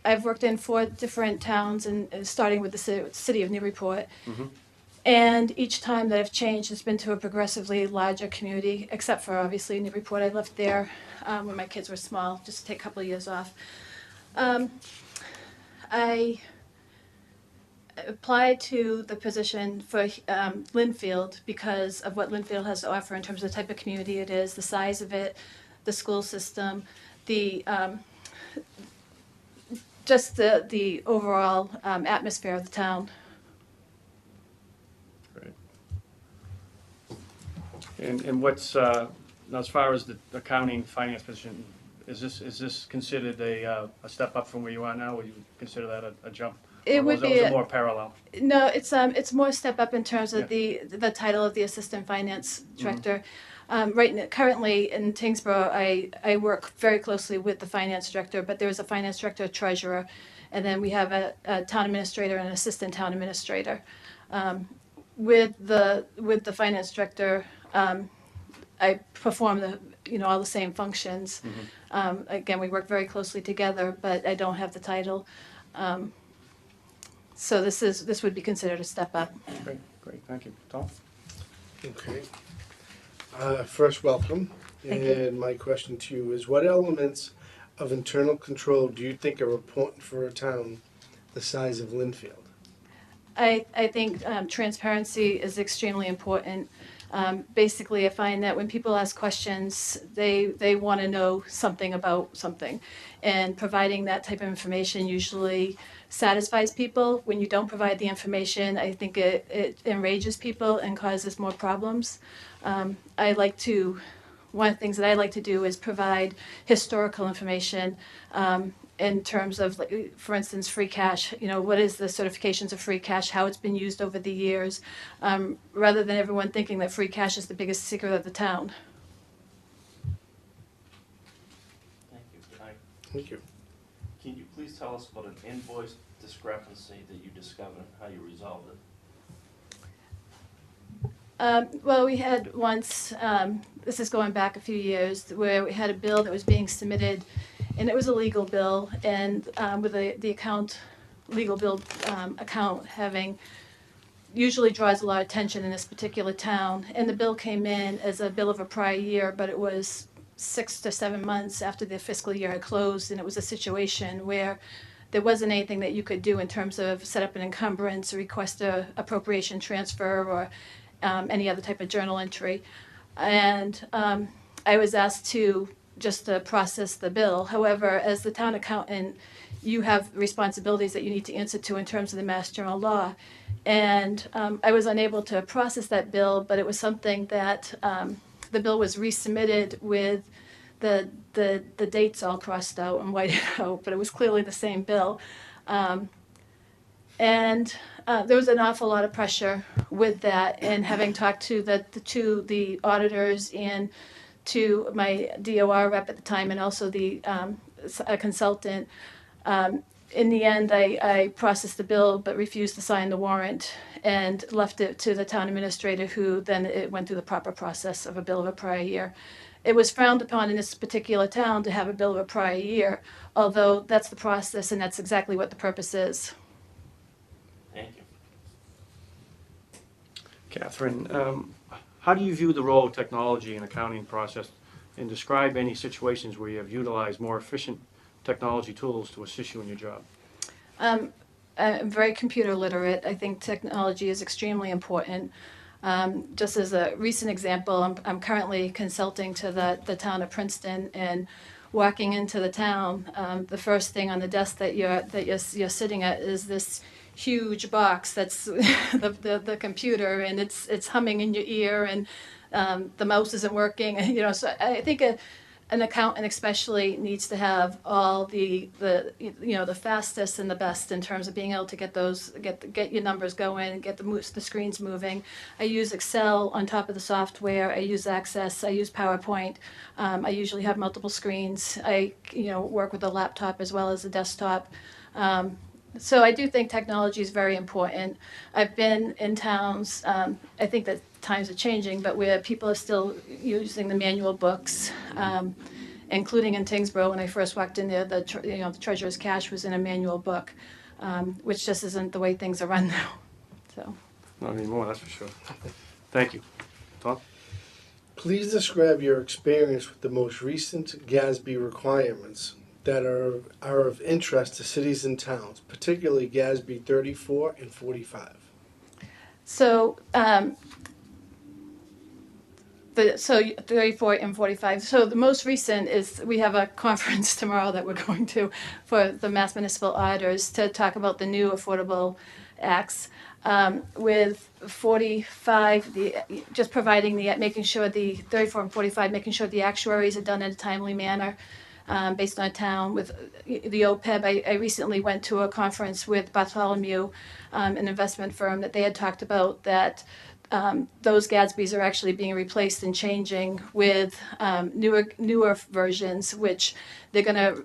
I've worked in 4 different towns, and starting with the city of Newburyport. Mm-hmm. And each time that I've changed, it's been to a progressively larger community, except for obviously Newburyport. I left there when my kids were small, just to take a couple of years off. I applied to the position for Linfield because of what Linfield has to offer in terms of the type of community it is, the size of it, the school system, the just the overall atmosphere of the town. Great. And what's now as far as the accounting finance position, is this considered a step up from where you are now? Would you consider that a jump? It Or would was be it more parallel? No, it's more step up in terms of Yeah. the title of the assistant finance director. Currently in Tingsboro, I work very closely with the finance director, but there's a finance director, treasurer, and then we have a town administrator and an assistant town administrator. With the finance director, I perform all the same functions. Mm-hmm. Again, we work very closely together, but I don't have the title. So this would be considered a step up. Great, thank you. Tom? Okay. First, welcome. Thank you. And my question to you is, what elements of internal control do you think are important for a town the size of Linfield? I think transparency is extremely important. Basically, I find that when people ask questions, they want to know something about something. And providing that type of information usually satisfies people. When you don't provide the information, I think it enrages people and causes more problems. One of the things that I like to do is provide historical information in terms of, like, for instance, free cash. What is the certifications of free cash, how it's been used over the years, rather than everyone thinking that free cash is the biggest secret of the town. Thank you. Hi. Thank you. Can you please tell us about an invoice discrepancy that you discovered and how you resolved it? Well, we had once, this is going back a few years, where we had a bill that was being submitted, and it was a legal bill, and with the legal bill account having usually draws a lot of attention in this particular town, and the bill came in as a bill of a prior year, but it was 6 to 7 months after the fiscal year had closed, and it was a situation where there wasn't anything that you could do in terms of set up an encumbrance or request a appropriation transfer or any other type of journal entry. And I was asked to process the bill. However, as the town accountant, you have responsibilities that you need to answer to in terms of the Mass General Law. And I was unable to process that bill, but it was something that the bill was resubmitted with the dates all crossed out and whited out, but it was clearly the same bill. And there was an awful lot of pressure with that, and having talked to the auditors and to my DOR rep at the time, and also a consultant. In the end, I processed the bill but refused to sign the warrant and left it to the town administrator, who then it went through the proper process of a bill of a prior year. It was frowned upon in this particular town to have a bill of a prior year, although that's the process and that's exactly what the purpose is. Thank you. Catherine, how do you view the role of technology in accounting process and describe any situations where you have utilized more efficient technology tools to assist you in your job. I'm very computer literate. I think technology is extremely important. Just as a recent example, I'm currently consulting to the town of Princeton, and walking into the town, the first thing on the desk that you're sitting at is this huge box that's the computer, and it's humming in your ear, and the mouse isn't working. You know, so I think an accountant especially needs to have all the fastest and the best in terms of being able to get your numbers going, get the screens moving. I use Excel on top of the software. I use Access. I use PowerPoint. I usually have multiple screens. I work with a laptop as well as a desktop. So I do think technology is very important. I've been in towns, I think that times are changing, but where people are still using the manual books, including in Tingsboro when I first walked in there, the treasurer's cash was in a manual book, which just isn't the way things are run now. So. Not anymore, that's for sure. Thank you. Tom? Please describe your experience with the most recent GASB requirements that are of interest to cities and towns, particularly GASB 34 and 45. So, so 34 and 45. So the most recent is we have a conference tomorrow that we're going to for the Mass Municipal Auditors to talk about the new Affordable Acts. With 45, just providing making sure the 34 and 45, making sure the actuaries are done in a timely manner. Based on town with the OPEB. I recently went to a conference with Bartholomew, an investment firm, that they had talked about that those GASBs are actually being replaced and changing with newer versions, which they're going to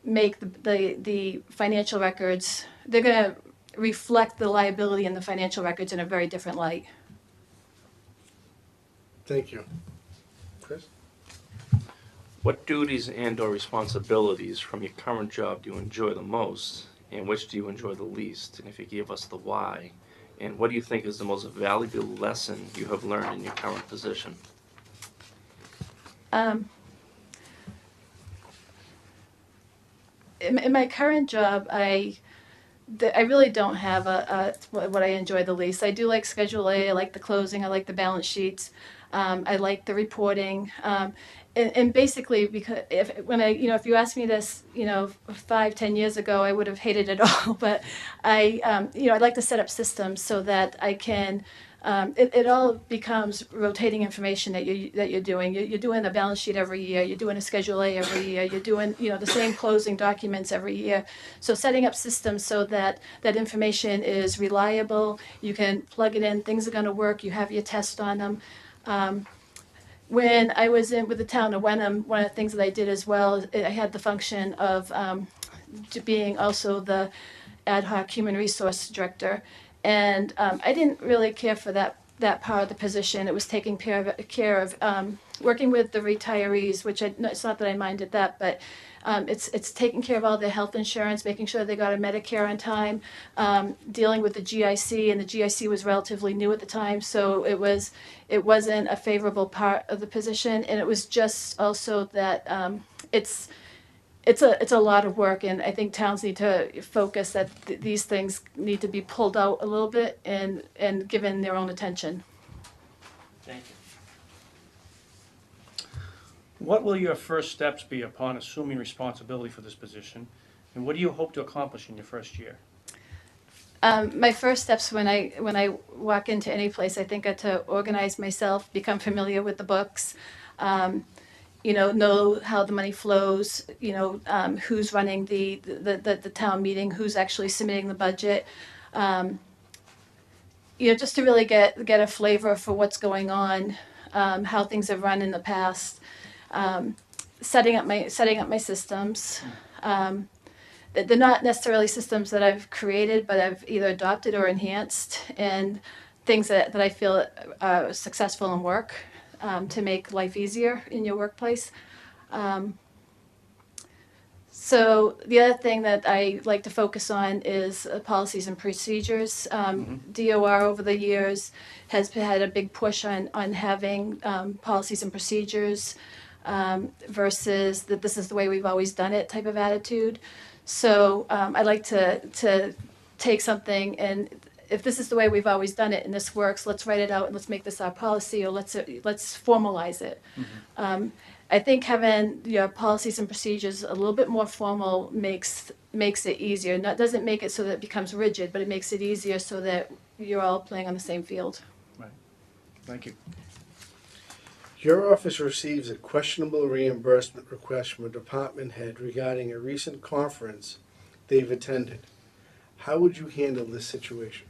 make the financial records, they're going to reflect the liability in the financial records in a very different light. Thank you. Chris? What duties and/or responsibilities from your current job do you enjoy the most, and which do you enjoy the least? And if you give us the why, and what do you think is the most valuable lesson you have learned in your current position? In my current job, I really don't have what I enjoy the least. I do like Schedule A. I like the closing. I like the balance sheets. I like the reporting. And basically, because if you asked me this, 5-10 years ago, I would have hated it all. But I'd like to set up systems so that I can. It all becomes rotating information that you're doing. You're doing a balance sheet every year. You're doing a Schedule A every year. You're doing the same closing documents every year. So setting up systems so that that information is reliable. You can plug it in. Things are going to work. You have your test on them. When I was with the town of Wenham, one of the things that I did as well, I had the function of being also the ad hoc human resource director. And I didn't really care for that part of the position. It was taking care of working with the retirees, which it's not that I minded that, but it's taking care of all their health insurance, making sure they got a Medicare on time, dealing with the GIC, and the GIC was relatively new at the time, so it wasn't a favorable part of the position, and it was just also that it's a lot of work, and I think towns need to focus that these things need to be pulled out a little bit and given their own attention. Thank you. What will your first steps be upon assuming responsibility for this position, and what do you hope to accomplish in your first year? My first steps when I walk into any place, I think, are to organize myself, become familiar with the books, know how the money flows, who's running the town meeting, who's actually submitting the budget, just to really get a flavor for what's going on, how things have run in the past, setting up my systems. They're not necessarily systems that I've created, but I've either adopted or enhanced, and things that I feel are successful and work to make life easier in your workplace. So the other thing that I like to focus on is policies and procedures. DOR over the years has had a big push on having policies and procedures. versus that this is the way we've always done it type of attitude. So I like to take something, and if this is the way we've always done it and this works, let's write it out and let's make this our policy, or let's formalize it. I think having your policies and procedures a little bit more formal makes it easier. Not doesn't make it so that it becomes rigid, but it makes it easier so that you're all playing on the same field. Right. Thank you. Your office receives a questionable reimbursement request from a department head regarding a recent conference they've attended. How would you handle this situation?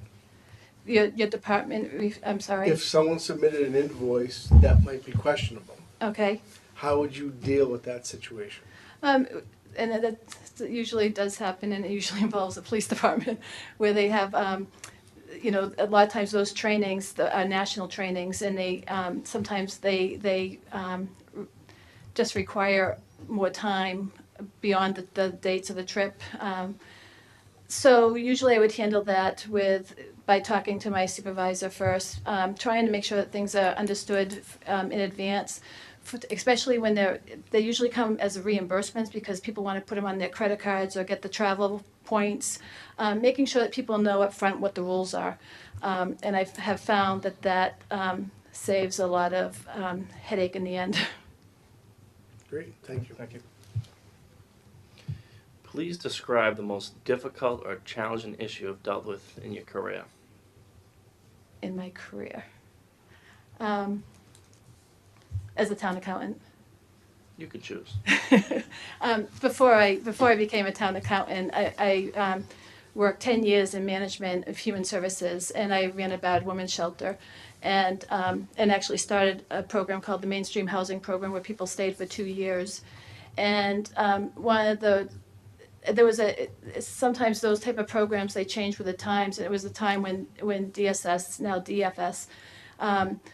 Your department, I'm sorry. If someone submitted an invoice that might be questionable, Okay. how would you deal with that situation? And that usually does happen, and it usually involves the police department, where they have, a lot of times those trainings are national trainings, and they sometimes they just require more time beyond the dates of the trip. So usually I would handle that by talking to my supervisor first, trying to make sure that things are understood in advance. Especially when they usually come as reimbursements because people want to put them on their credit cards or get the travel points, making sure that people know up front what the rules are. And I have found that saves a lot of headache in the end. Great, thank you. Thank you. Please describe the most difficult or challenging issue you've dealt with in your career. In my career. As a town accountant. You can choose. Before I became a town accountant, I worked 10 years in management of human services, and I ran a battered women's shelter, and actually started a program called the Mainstream Housing Program, where people stayed for 2 years. And sometimes those type of programs, they change with the times, and it was a time when DSS, now DFS,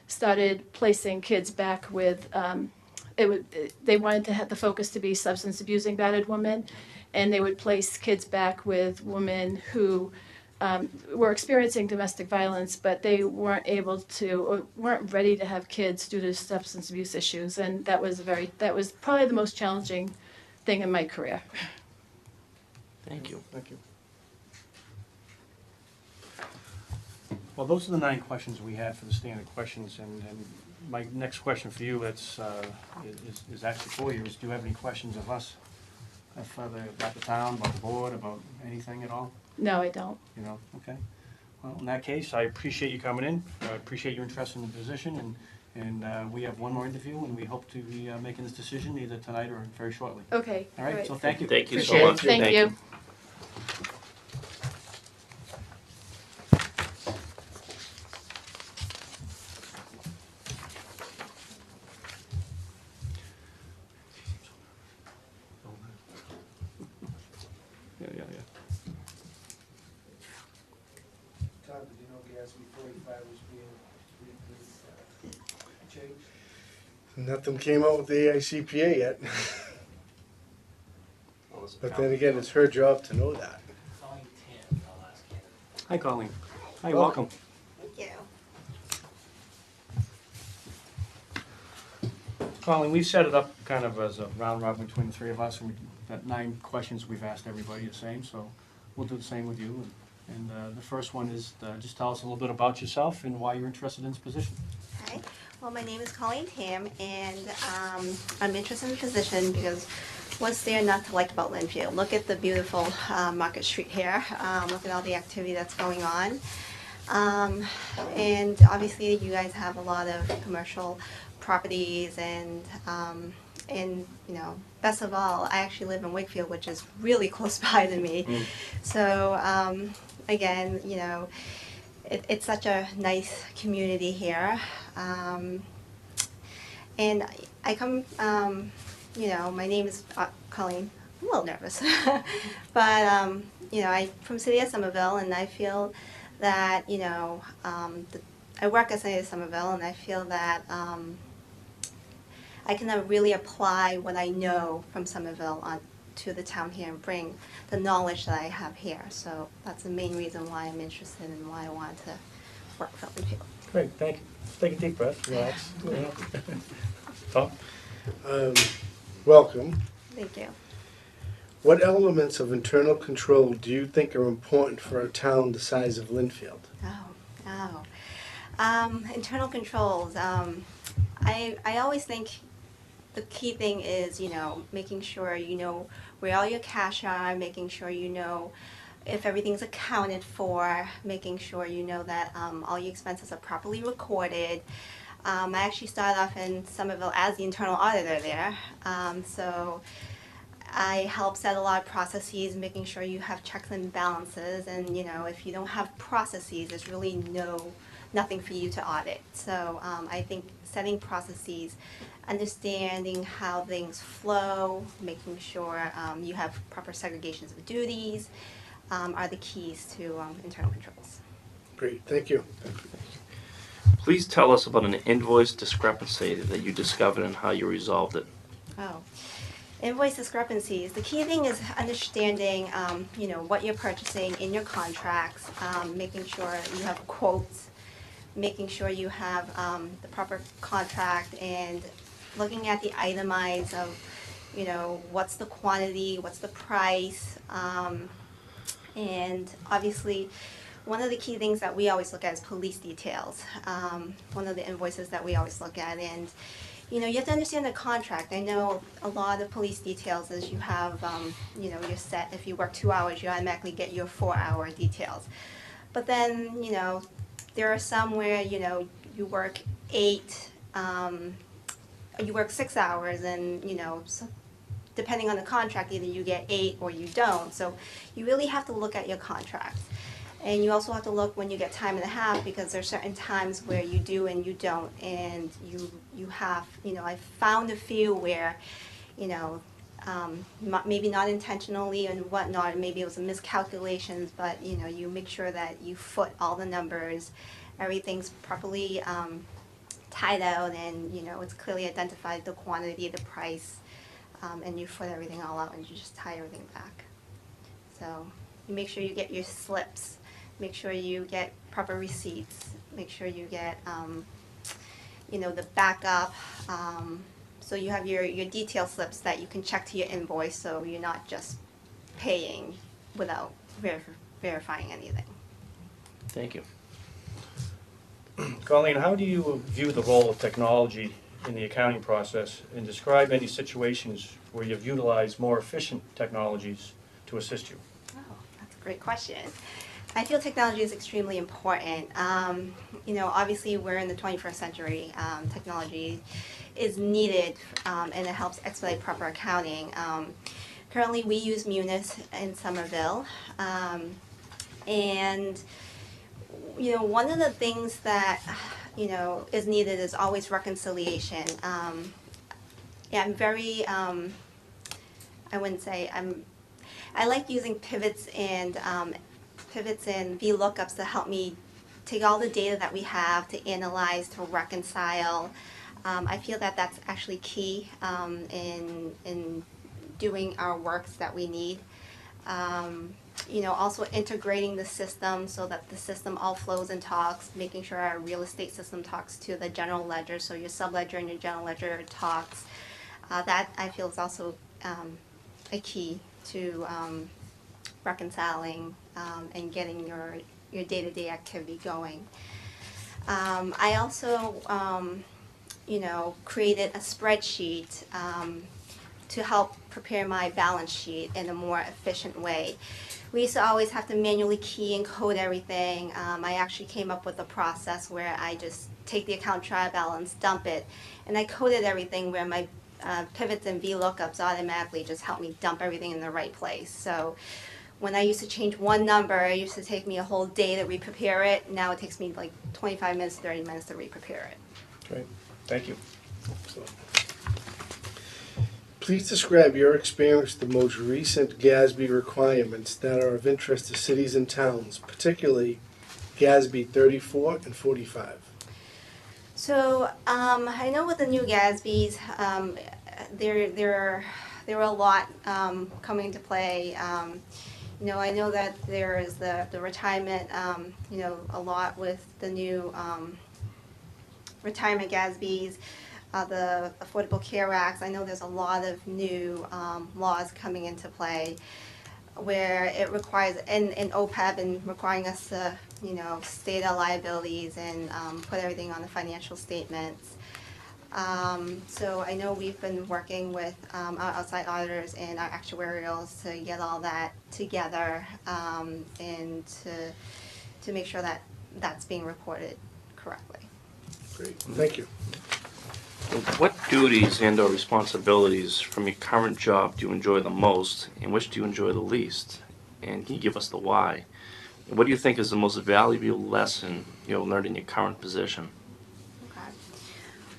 started placing kids back with, they wanted to have the focus to be substance abusing battered women, and they would place kids back with women who were experiencing domestic violence, but they weren't able to, or weren't ready to have kids due to substance abuse issues, and that was probably the most challenging thing in my career. Thank you. Thank you. Well, those are the 9 questions we had for the standard questions, and my next question for you is actually for you. Do you have any questions of us, about the town, about the board, about anything at all? No, I don't. You know, okay. Well, in that case, I appreciate you coming in. I appreciate your interest in the position, and we have one more interview, and we hope to be making this decision either tonight or very shortly. Okay. All right, so thank you. Thank you so Appreciate it. much. Thank you. Yeah. Todd, did you know gas E45 was being changed? Nothing came out with the AICPA yet. But then again, it's her job to know that. Hi, Colleen. Hi, welcome. Thank you. Colleen, we've set it up kind of as a round robin between the 3 of us, and that 9 questions we've asked everybody the same, so we'll do the same with you. And the first one is just tell us a little bit about yourself and why you're interested in this position. Okay. Well, my name is Colleen Tam, and I'm interested in the position because what's there not to like about Linfield? Look at the beautiful Market Street here. Look at all the activity that's going on. And obviously you guys have a lot of commercial properties, and best of all, I actually live in Wakefield, which is really close by to me. So again, it's such a nice community here. And I come, my name is Colleen. I'm a little nervous. But, I'm from City of Somerville, and I feel that, I work at City of Somerville, and I feel that I can really apply what I know from Somerville to the town here and bring the knowledge that I have here. So that's the main reason why I'm interested and why I want to work for Linfield. Great, thank you. Take a deep breath, relax. Tom? Um, welcome. Thank you. What elements of internal control do you think are important for a town the size of Linfield? Internal controls. I always think the key thing is, making sure you know where all your cash are, making sure you know if everything's accounted for, making sure you know that all your expenses are properly recorded. I actually started off in Somerville as the internal auditor there. So I help set a lot of processes, making sure you have checks and balances, and if you don't have processes, there's really nothing for you to audit. So I think setting processes, understanding how things flow, making sure you have proper segregations of duties are the keys to internal controls. Great, thank you. Please tell us about an invoice discrepancy that you discovered and how you resolved it. Oh, invoice discrepancies. The key thing is understanding, what you're purchasing in your contracts, making sure you have quotes, making sure you have the proper contract, and looking at the itemized of, what's the quantity, what's the price, and obviously one of the key things that we always look at is police details. One of the invoices that we always look at, and you have to understand the contract. I know a lot of police details is you have, you're set. If you work 2 hours, you automatically get your 4-hour details. But then, there are some where, you work 8, you work 6 hours, and, so depending on the contract, either you get 8 or you don't. So you really have to look at your contracts. And you also have to look when you get time and a half, because there's certain times where you do and you don't. And you have, I found a few where, maybe not intentionally and whatnot, maybe it was a miscalculations, but you make sure that you foot all the numbers, everything's properly tied out, and it's clearly identified the quantity, the price, and you foot everything all out and you just tie everything back. So you make sure you get your slips, make sure you get proper receipts, make sure you get the backup. So you have your detail slips that you can check to your invoice, so you're not just paying without verifying anything. Thank you. Colleen, how do you view the role of technology in the accounting process, and describe any situations where you've utilized more efficient technologies to assist you? Oh, that's a great question. I feel technology is extremely important. Obviously we're in the 21st century. Technology is needed, and it helps expedite proper accounting. Currently we use Munis in Somerville, and one of the things that is needed is always reconciliation. I'm very, I wouldn't say I like using pivots and VLOOKUPs to help me take all the data that we have to analyze, to reconcile. I feel that that's actually key in doing our works that we need. Also integrating the system so that the system all flows and talks, making sure our real estate system talks to the general ledger, so your subledger and your general ledger talks. That I feel is also a key to reconciling and getting your day-to-day activity going. I also, created a spreadsheet to help prepare my balance sheet in a more efficient way. We used to always have to manually key and code everything. I actually came up with a process where I just take the account trial balance, dump it, and I coded everything where my pivots and VLOOKUPs automatically just help me dump everything in the right place. So when I used to change one number, it used to take me a whole day to re-prepare it. Now it takes me like 25 minutes, 30 minutes to re-prepare it. Great, thank you. Excellent. Please describe your experience with the most recent GASB requirements that are of interest to cities and towns, particularly GASB 34 and 45. So I know with the new GASBs, there are a lot coming into play. I know that there is the retirement, a lot with the new retirement GASBs. the Affordable Care Act. I know there's a lot of new laws coming into play where it requires, in OPEB, and requiring us to, state our liabilities and put everything on the financial statements. So I know we've been working with our outside auditors and our actuarials to get all that together and to make sure that that's being reported correctly. Great, thank you. What duties and/or responsibilities from your current job do you enjoy the most, and which do you enjoy the least? And can you give us the why? And what do you think is the most valuable lesson you've learned in your current position? Okay.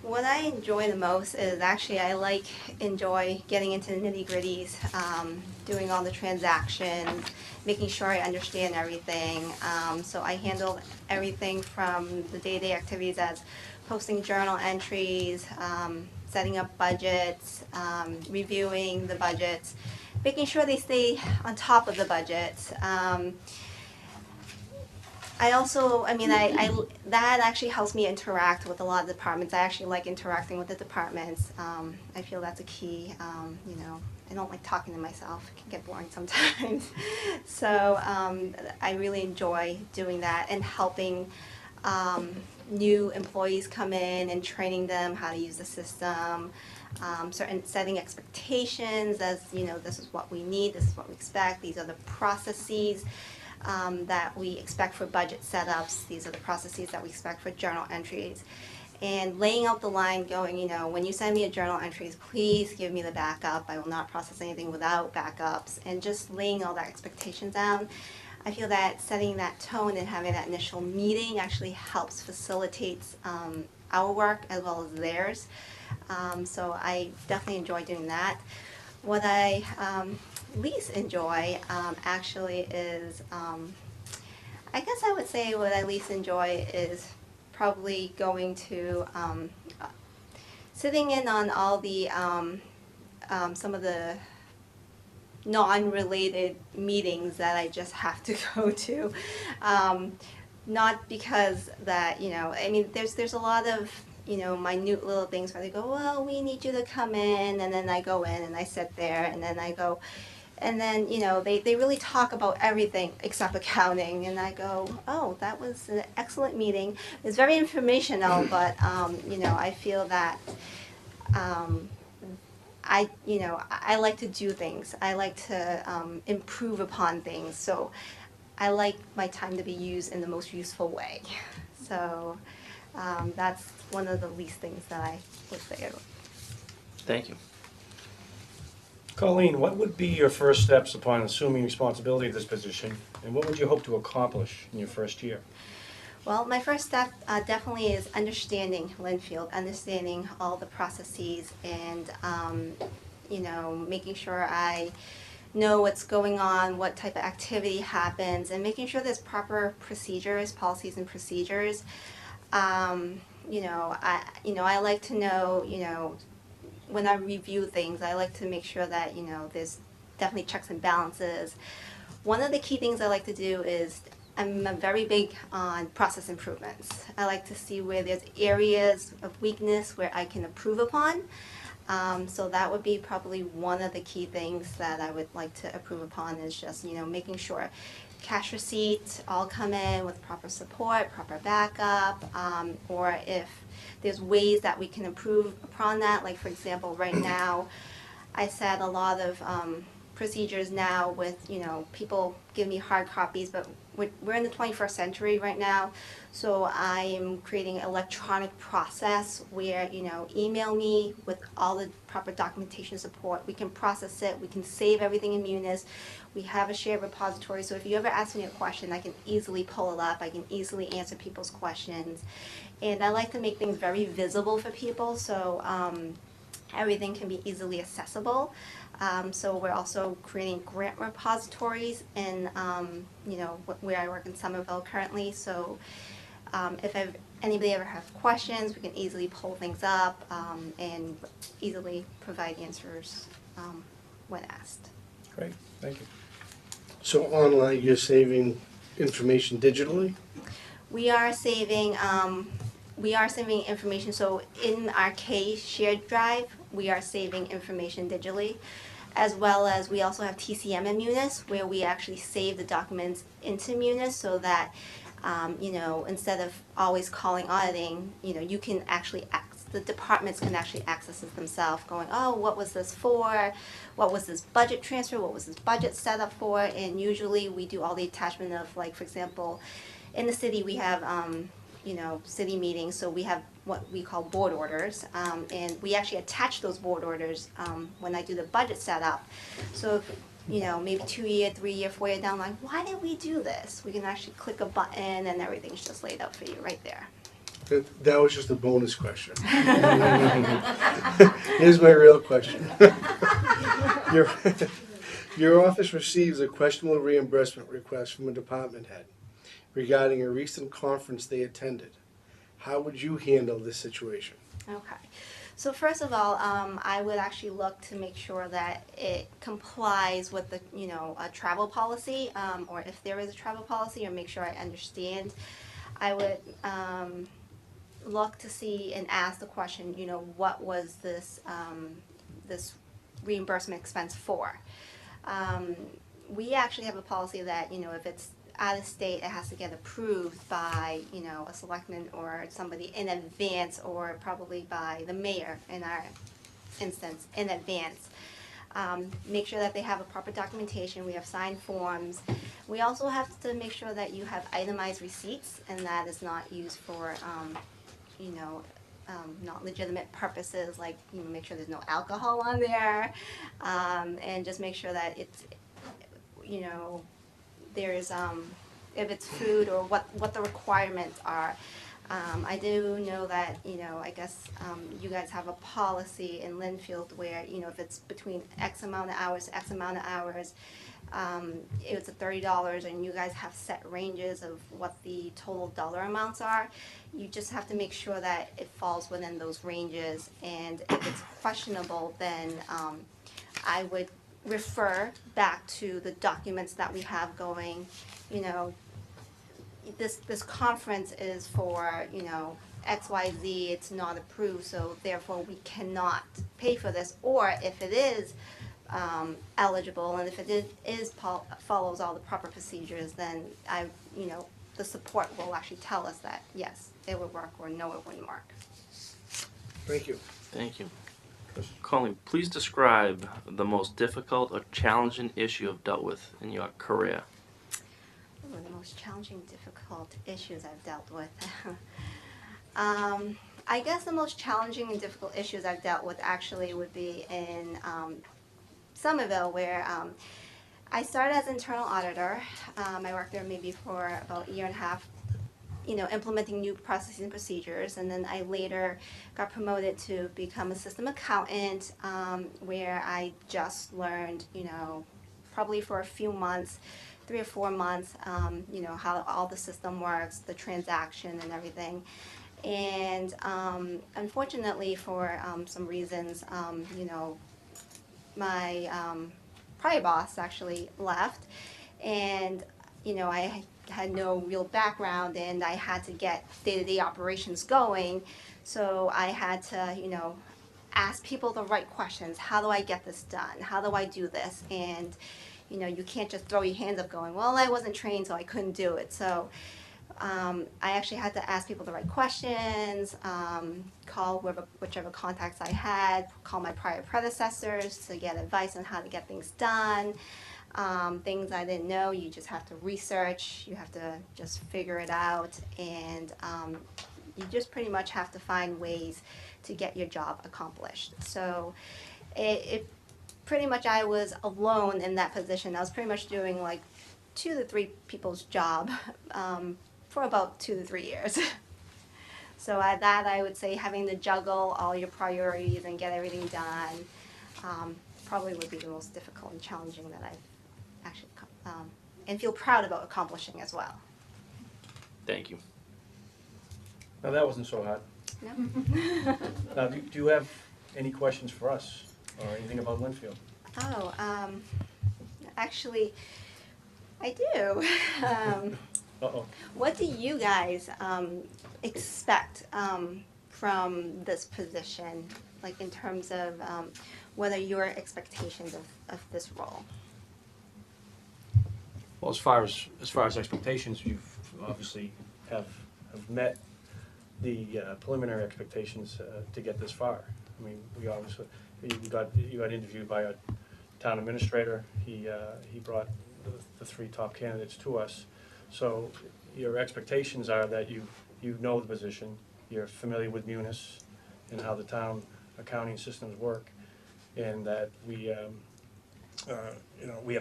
What I enjoy the most is actually I enjoy getting into the nitty-gritties, doing all the transactions, making sure I understand everything. So I handle everything from the day-to-day activities as posting journal entries, setting up budgets, reviewing the budgets, making sure they stay on top of the budgets. I also, that actually helps me interact with a lot of departments. I actually like interacting with the departments. I feel that's a key. I don't like talking to myself. It can get boring sometimes. So I really enjoy doing that and helping new employees come in and training them how to use the system. Setting expectations as, this is what we need, this is what we expect, these are the processes that we expect for budget setups. These are the processes that we expect for journal entries. And laying out the line going, when you send me a journal entries, please give me the backup. I will not process anything without backups. And just laying all that expectations down. I feel that setting that tone and having that initial meeting actually helps facilitate our work as well as theirs. So I definitely enjoy doing that. What I least enjoy actually is, I guess I would say what I least enjoy is probably going to, sitting in on all the, some of the non-related meetings that I just have to go to. Not because that, there's a lot of, minute little things where they go, well, we need you to come in, and then I go in and I sit there, and then I go, and then, they really talk about everything except accounting, and I go, oh, that was an excellent meeting. It's very informational, but, I feel that I like to do things. I like to improve upon things, so I like my time to be used in the most useful way. So that's one of the least things that I would say. Thank you. Colleen, what would be your first steps upon assuming responsibility of this position, and what would you hope to accomplish in your first year? Well, my first step definitely is understanding Linfield, understanding all the processes, and making sure I know what's going on, what type of activity happens, and making sure there's proper procedures, policies and procedures. I like to know, when I review things, I like to make sure that, there's definitely checks and balances. One of the key things I like to do is I'm very big on process improvements. I like to see where there's areas of weakness where I can improve upon. So that would be probably one of the key things that I would like to improve upon is just, making sure cash receipts all come in with proper support, proper backup, or if there's ways that we can improve upon that. Like, for example, right now, I set a lot of procedures now with, people give me hard copies, but we're in the 21st century right now, so I am creating an electronic process where, email me with all the proper documentation support. We can process it, we can save everything in Munis. We have a shared repository, so if you ever ask me a question, I can easily pull it up, I can easily answer people's questions. And I like to make things very visible for people, so everything can be easily accessible. So we're also creating grant repositories in, where I work in Somerville currently. So if anybody ever has questions, we can easily pull things up and easily provide answers when asked. Great, thank you. So online, you're saving information digitally? We are saving, we are saving information. So in our K shared drive, we are saving information digitally, as well as we also have TCM in Munis, where we actually save the documents into Munis so that, instead of always calling auditing, you can actually the departments can actually access it themselves, going, oh, what was this for? What was this budget transfer? What was this budget set up for? And usually we do all the attachment of, like, for example, in the city we have, city meetings, so we have what we call board orders, and we actually attach those board orders when I do the budget setup. So if, maybe 2 year, 3 year, 4 year down the line, why did we do this? We can actually click a button and everything's just laid out for you right there. That was just a bonus question. Here's my real question. Your office receives a questionable reimbursement request from a department head regarding a recent conference they attended. How would you handle this situation? Okay. So first of all, I would actually look to make sure that it complies with the, a travel policy, or if there is a travel policy, or make sure I understand. I would look to see and ask the question, what was this this reimbursement expense for? We actually have a policy that, if it's out of state, it has to get approved by, a selectman or somebody in advance, or probably by the mayor in our instance in advance. Make sure that they have a proper documentation. We have signed forms. We also have to make sure that you have itemized receipts, and that is not used for, not legitimate purposes, like, make sure there's no alcohol on there, and just make sure that it's, there's, if it's food, or what the requirements are. I do know that, I guess you guys have a policy in Linfield where, if it's between X amount of hours to X amount of hours, it's a $30, and you guys have set ranges of what the total dollar amounts are. You just have to make sure that it falls within those ranges, and if it's questionable, then I would refer back to the documents that we have going. This conference is for, XYZ, it's not approved, so therefore we cannot pay for this. Or if it is eligible, and if it follows all the proper procedures, then the support will actually tell us that yes, it would work, or no, it wouldn't work. Thank you. Thank you. Colleen, please describe the most difficult or challenging issue you've dealt with in your career. The most challenging, difficult issues I've dealt with. I guess the most challenging and difficult issues I've dealt with actually would be in Somerville, where I started as internal auditor. I worked there maybe for about a year and a half, implementing new processes and procedures, and then I later got promoted to become a system accountant, where I just learned, probably for a few months, 3 or 4 months, how all the system works, the transaction and everything. And unfortunately, for some reasons, my prior boss actually left, and I had no real background, and I had to get day-to-day operations going. So I had to, ask people the right questions. How do I get this done? How do I do this? And you can't just throw your hands up going, well, I wasn't trained, so I couldn't do it. So I actually had to ask people the right questions, call whichever contacts I had, call my prior predecessors to get advice on how to get things done. Things I didn't know, you just have to research, you have to just figure it out, and you just pretty much have to find ways to get your job accomplished. So it pretty much, I was alone in that position. I was pretty much doing like 2 to 3 people's job for about 2 to 3 years. So at that, I would say having to juggle all your priorities and get everything done probably would be the most difficult and challenging that I've actually and feel proud about accomplishing as well. Thank you. Now, that wasn't so hard. No. Do you have any questions for us, or anything about Linfield? Oh, actually, I do. Uh-oh. What do you guys expect from this position, like in terms of what are your expectations of this role? Well, as far as expectations, you've obviously have met the preliminary expectations to get this far. I mean, we obviously, you got interviewed by a town administrator. He brought the three top candidates to us. So your expectations are that you know the position, you're familiar with Munis and how the town accounting systems work, and that we have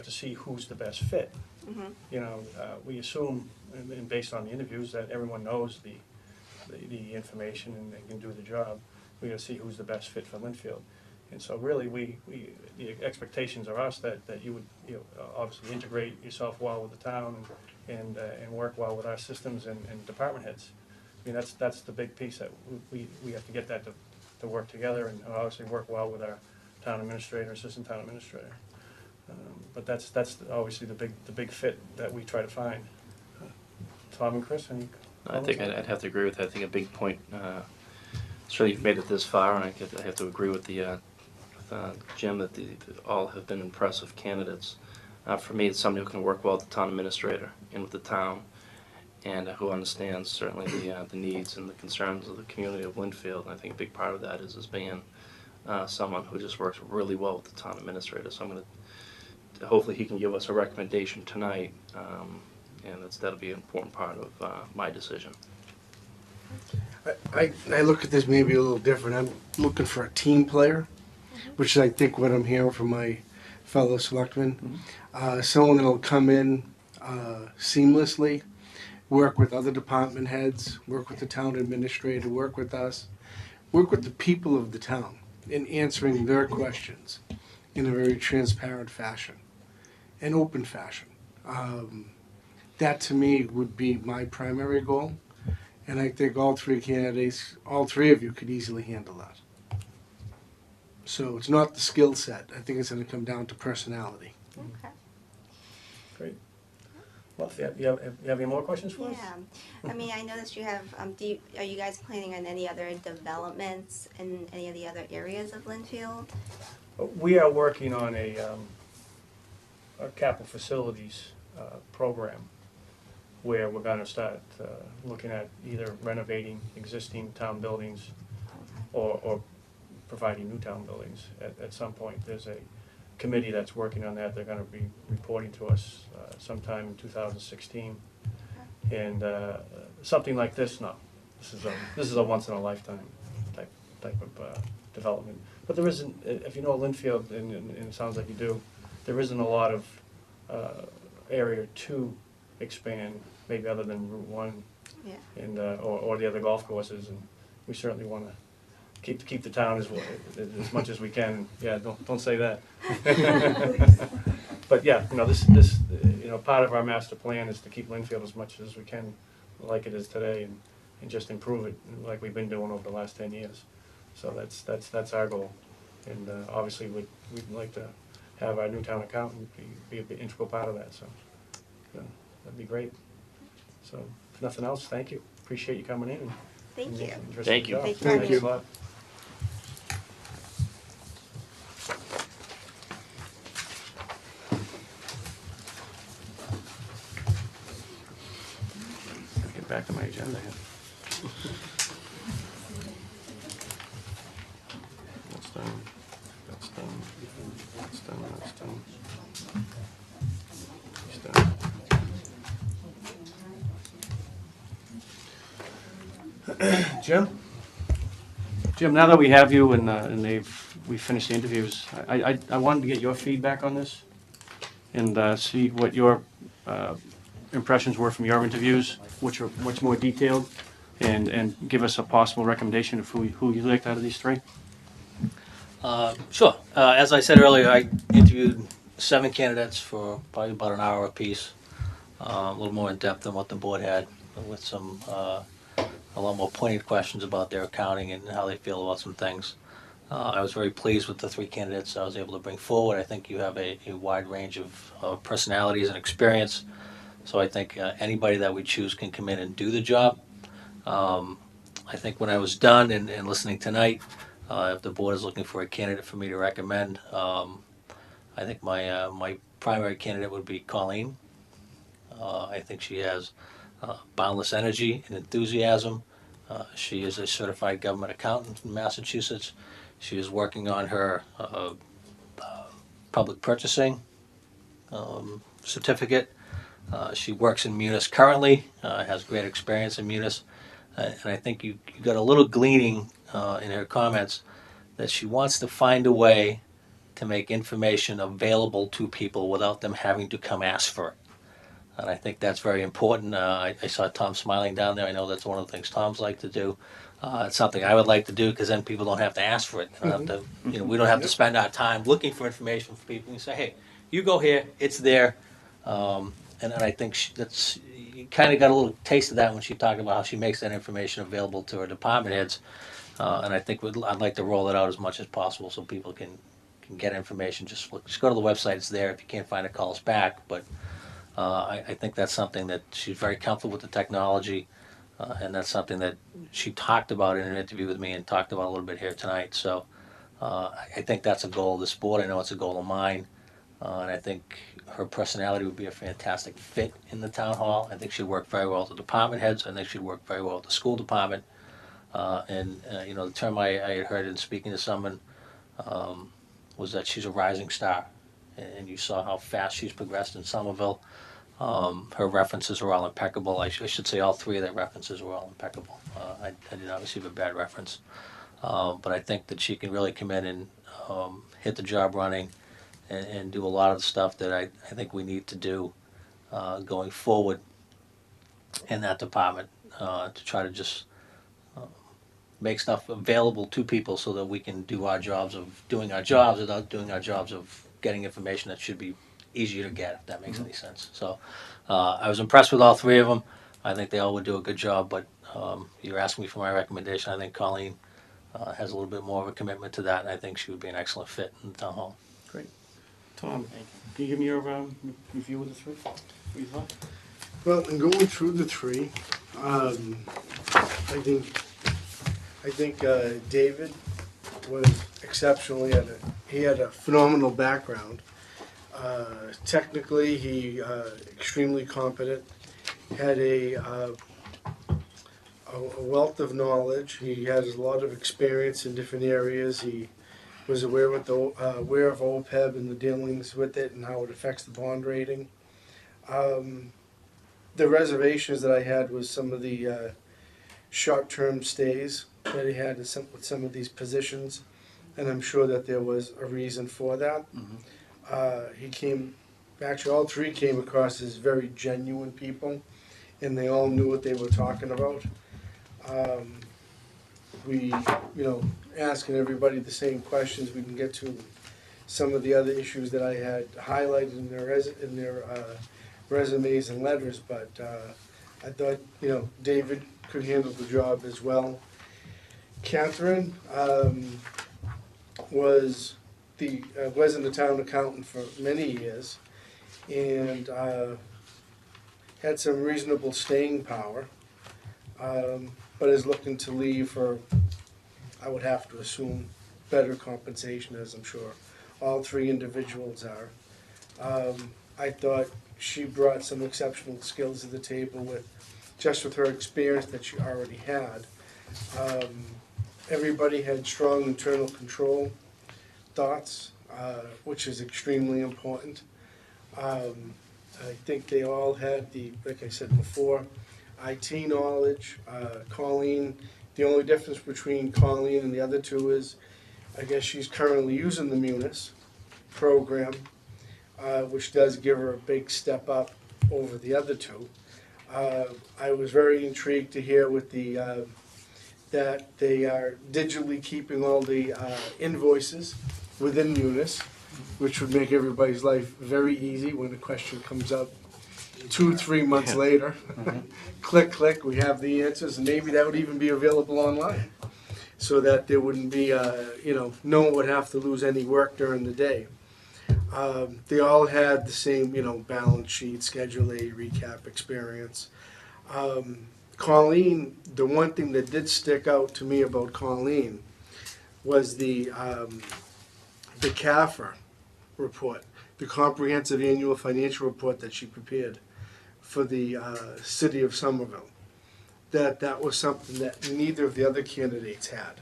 to see who's the best fit. We assume, and based on the interviews, that everyone knows the information and they can do the job. We got to see who's the best fit for Linfield. And so really, the expectations are us that you would obviously integrate yourself well with the town and work well with our systems and department heads. I mean, that's the big piece that we have to get that to work together, and obviously work well with our town administrator, assistant town administrator. But that's obviously the big fit that we try to find. Tom and Chris, any I think I'd have to agree with that. I think a big point, sure you've made it this far, and I have to agree with Jim that all have been impressive candidates. For me, it's somebody who can work well with the town administrator and with the town, and who understands certainly the needs and the concerns of the community of Linfield. And I think a big part of that is being someone who just works really well with the town administrator. So I'm going to, hopefully he can give us a recommendation tonight, and that'll be an important part of my decision. I look at this maybe a little different. I'm looking for a team player, which is I think what I'm hearing from my fellow selectmen. Someone that'll come in seamlessly, work with other department heads, work with the town administrator, work with us, work with the people of the town in answering their questions in a very transparent fashion, an open fashion. That to me would be my primary goal, and I think all three candidates, all three of you could easily handle that. So it's not the skill set. I think it's going to come down to personality. Okay. Great. Well, you have any more questions for us? Yeah. I mean, I noticed you have, are you guys planning on any other developments in any of the other areas of Linfield? We are working on a capital facilities program where we're going to start looking at either renovating existing town buildings or providing new town buildings at some point. There's a committee that's working on that. They're going to be reporting to us sometime in 2016. And something like this, no. This is a once in a lifetime type of development. But there isn't, if you know Linfield, and it sounds like you do, there isn't a lot of area to expand, maybe other than Route 1 and or the other golf courses. And we certainly want to keep the town as much as we can. Yeah, don't say that. But yeah, this part of our master plan is to keep Linfield as much as we can like it is today, and just improve it like we've been doing over the last 10 years. So that's our goal, and obviously we'd like to have our new town accountant be an integral part of that. So that'd be great. So if nothing else, thank you. Appreciate you coming in. Thank you. Thank you. Thank you. A lot. Get back to my agenda here. That's done. That's done. That's done. That's done. He's done. Jim, now that we have you and we finished the interviews, I wanted to get your feedback on this and see what your impressions were from your interviews, which are much more detailed, and give us a possible recommendation of who you liked out of these three. Sure. As I said earlier, I interviewed 7 candidates for probably about an hour apiece, a little more in depth than what the board had, with some a lot more pointed questions about their accounting and how they feel about some things. I was very pleased with the 3 candidates I was able to bring forward. I think you have a wide range of personalities and experience. So I think anybody that we choose can come in and do the job. I think when I was done and listening tonight, if the board is looking for a candidate for me to recommend, I think my primary candidate would be Colleen. I think she has boundless energy and enthusiasm. She is a certified government accountant in Massachusetts. She is working on her public purchasing certificate. She works in Munis currently, has great experience in Munis. And I think you got a little gleaning in her comments that she wants to find a way to make information available to people without them having to come ask for it. And I think that's very important. I saw Tom smiling down there. I know that's one of the things Tom's like to do. It's something I would like to do because then people don't have to ask for it. They don't have to, we don't have to spend our time looking for information from people. We say, hey, you go here, it's there. And I think that's you kind of got a little taste of that when she talked about how she makes that information available to her department heads. And I think I'd like to roll it out as much as possible so people can get information. Just go to the website; it's there. If you can't find it, call us back. But I think that's something that she's very comfortable with the technology, and that's something that she talked about in an interview with me and talked about a little bit here tonight. So I think that's a goal of this board. I know it's a goal of mine. And I think her personality would be a fantastic fit in the town hall. I think she'd work very well with the department heads. I think she'd work very well with the school department. The term I had heard in speaking to someone was that she's a rising star. And you saw how fast she's progressed in Somerville. Her references are all impeccable. I should say all three of their references were all impeccable. I did not receive a bad reference. But I think that she can really come in and hit the job running and do a lot of the stuff that I think we need to do going forward in that department to try to just make stuff available to people so that we can do our jobs of doing our jobs without doing our jobs of getting information that should be easier to get, if that makes any sense. So I was impressed with all three of them. I think they all would do a good job, but you're asking me for my recommendation. I think Colleen has a little bit more of a commitment to that, and I think she would be an excellent fit in the town hall. Great. Tom, can you give me your review of the three? What you thought? Well, in going through the three, I think David was exceptional. He had a phenomenal background. Technically, he extremely competent. Had a wealth of knowledge. He has a lot of experience in different areas. He was aware of OPEB and the dealings with it and how it affects the bond rating. The reservations that I had was some of the short-term stays that he had with some of these positions, and I'm sure that there was a reason for that. All three came across as very genuine people, and they all knew what they were talking about. Asking everybody the same questions, we can get to some of the other issues that I had highlighted in their resumes and letters, but I thought, David could handle the job as well. Catherine was in the town accountant for many years and had some reasonable staying power, but is looking to leave for, I would have to assume, better compensation, as I'm sure all three individuals are. I thought she brought some exceptional skills to the table with her experience that she already had. Everybody had strong internal control thoughts, which is extremely important. I think they all had like I said before, IT knowledge. Colleen, the only difference between Colleen and the other two is, I guess she's currently using the Munis program, which does give her a big step up over the other two. I was very intrigued to hear with that they are digitally keeping all the invoices within Munis, which would make everybody's life very easy when a question comes up 2-3 months later. Click, click, we have the answers, and maybe that would even be available online, so that there wouldn't be, no one would have to lose any work during the day. They all had the same, balance sheet, Schedule A, recap experience. Colleen, the one thing that did stick out to me about Colleen was the CAFR report, the Comprehensive Annual Financial Report that she prepared for the city of Somerville. That was something that neither of the other candidates had.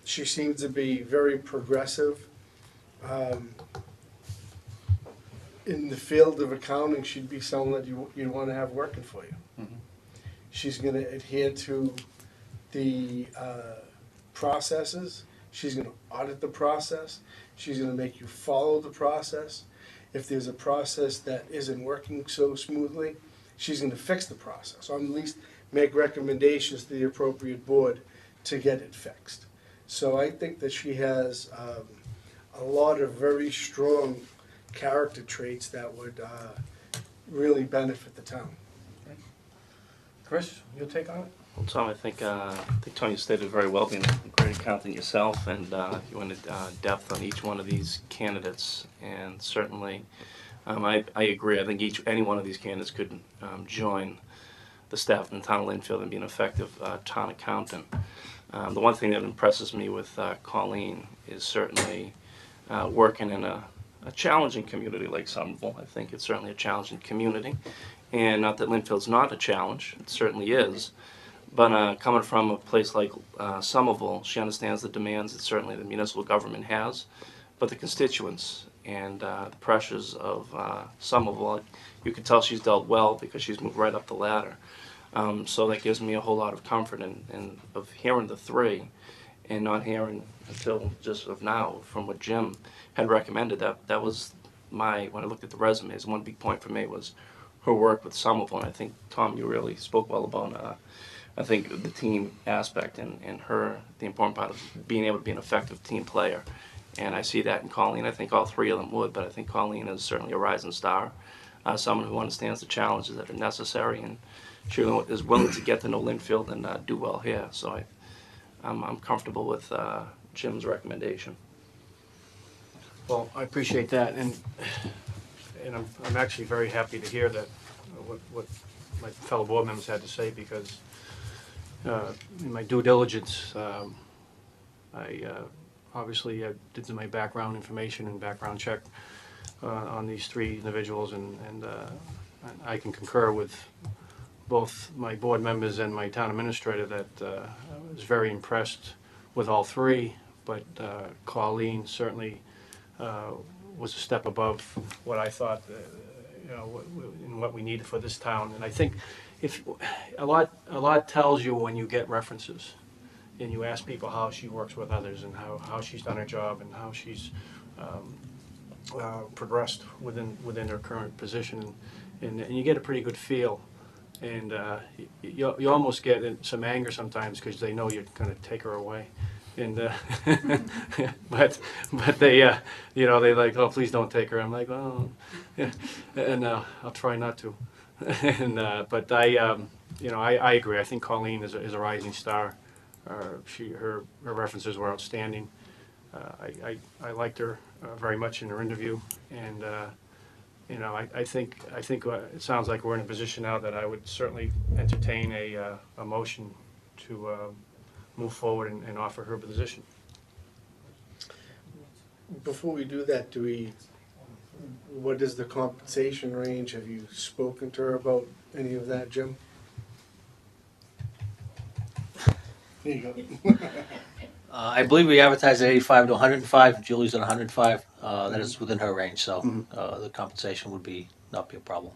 She seems to be very progressive. In the field of accounting, she'd be someone that you want to have working for you. Mm-hmm. She's going to adhere to the processes. She's going to audit the process. She's going to make you follow the process. If there's a process that isn't working so smoothly, she's going to fix the process, or at least make recommendations to the appropriate board to get it fixed. So I think that she has a lot of very strong character traits that would really benefit the town. Chris, your take on it? Well, Tom, I think Tony stated it very well, being a great accountant yourself, and you went into depth on each one of these candidates, and certainly I agree. I think any one of these candidates could join the staff in the town of Linfield and be an effective town accountant. The one thing that impresses me with Colleen is certainly working in a challenging community like Somerville. I think it's certainly a challenging community, and not that Linfield's not a challenge, it certainly is. But coming from a place like Somerville, she understands the demands that certainly the municipal government has, but the constituents and the pressures of Somerville, you can tell she's dealt well because she's moved right up the ladder. So that gives me a whole lot of comfort in of hearing the three and not hearing until just of now from what Jim had recommended. That was when I looked at the resumes, one big point for me was her work with Somerville. And I think, Tom, you really spoke well about I think the team aspect and the important part of being able to be an effective team player. And I see that in Colleen. I think all three of them would, but I think Colleen is certainly a rising star, someone who understands the challenges that are necessary, and she is willing to get to know Linfield and do well here. So I'm comfortable with Jim's recommendation. Well, I appreciate that, and I'm actually very happy to hear that what my fellow board members had to say, because in my due diligence, I obviously did my background information and background check on these three individuals, and I can concur with both my board members and my town administrator that I was very impressed with all three, but Colleen certainly was a step above what I thought, and what we needed for this town. And I think if a lot tells you when you get references, and you ask people how she works with others and how she's done her job and how she's progressed within her current position, and you get a pretty good feel. And you almost get some anger sometimes because they know you're going to take her away, and but they they like, oh, please don't take her. I'm like, oh, yeah. And I'll try not to. And but I agree. I think Colleen is a rising star. Her references were outstanding. I liked her very much in her interview, and I think it sounds like we're in a position now that I would certainly entertain a motion to move forward and offer her a position. Before we do that, what is the compensation range? Have you spoken to her about any of that, Jim? There you go. I believe we advertised at 85 to 105. Julie's at 105. That is within her range, so the compensation would not be a problem.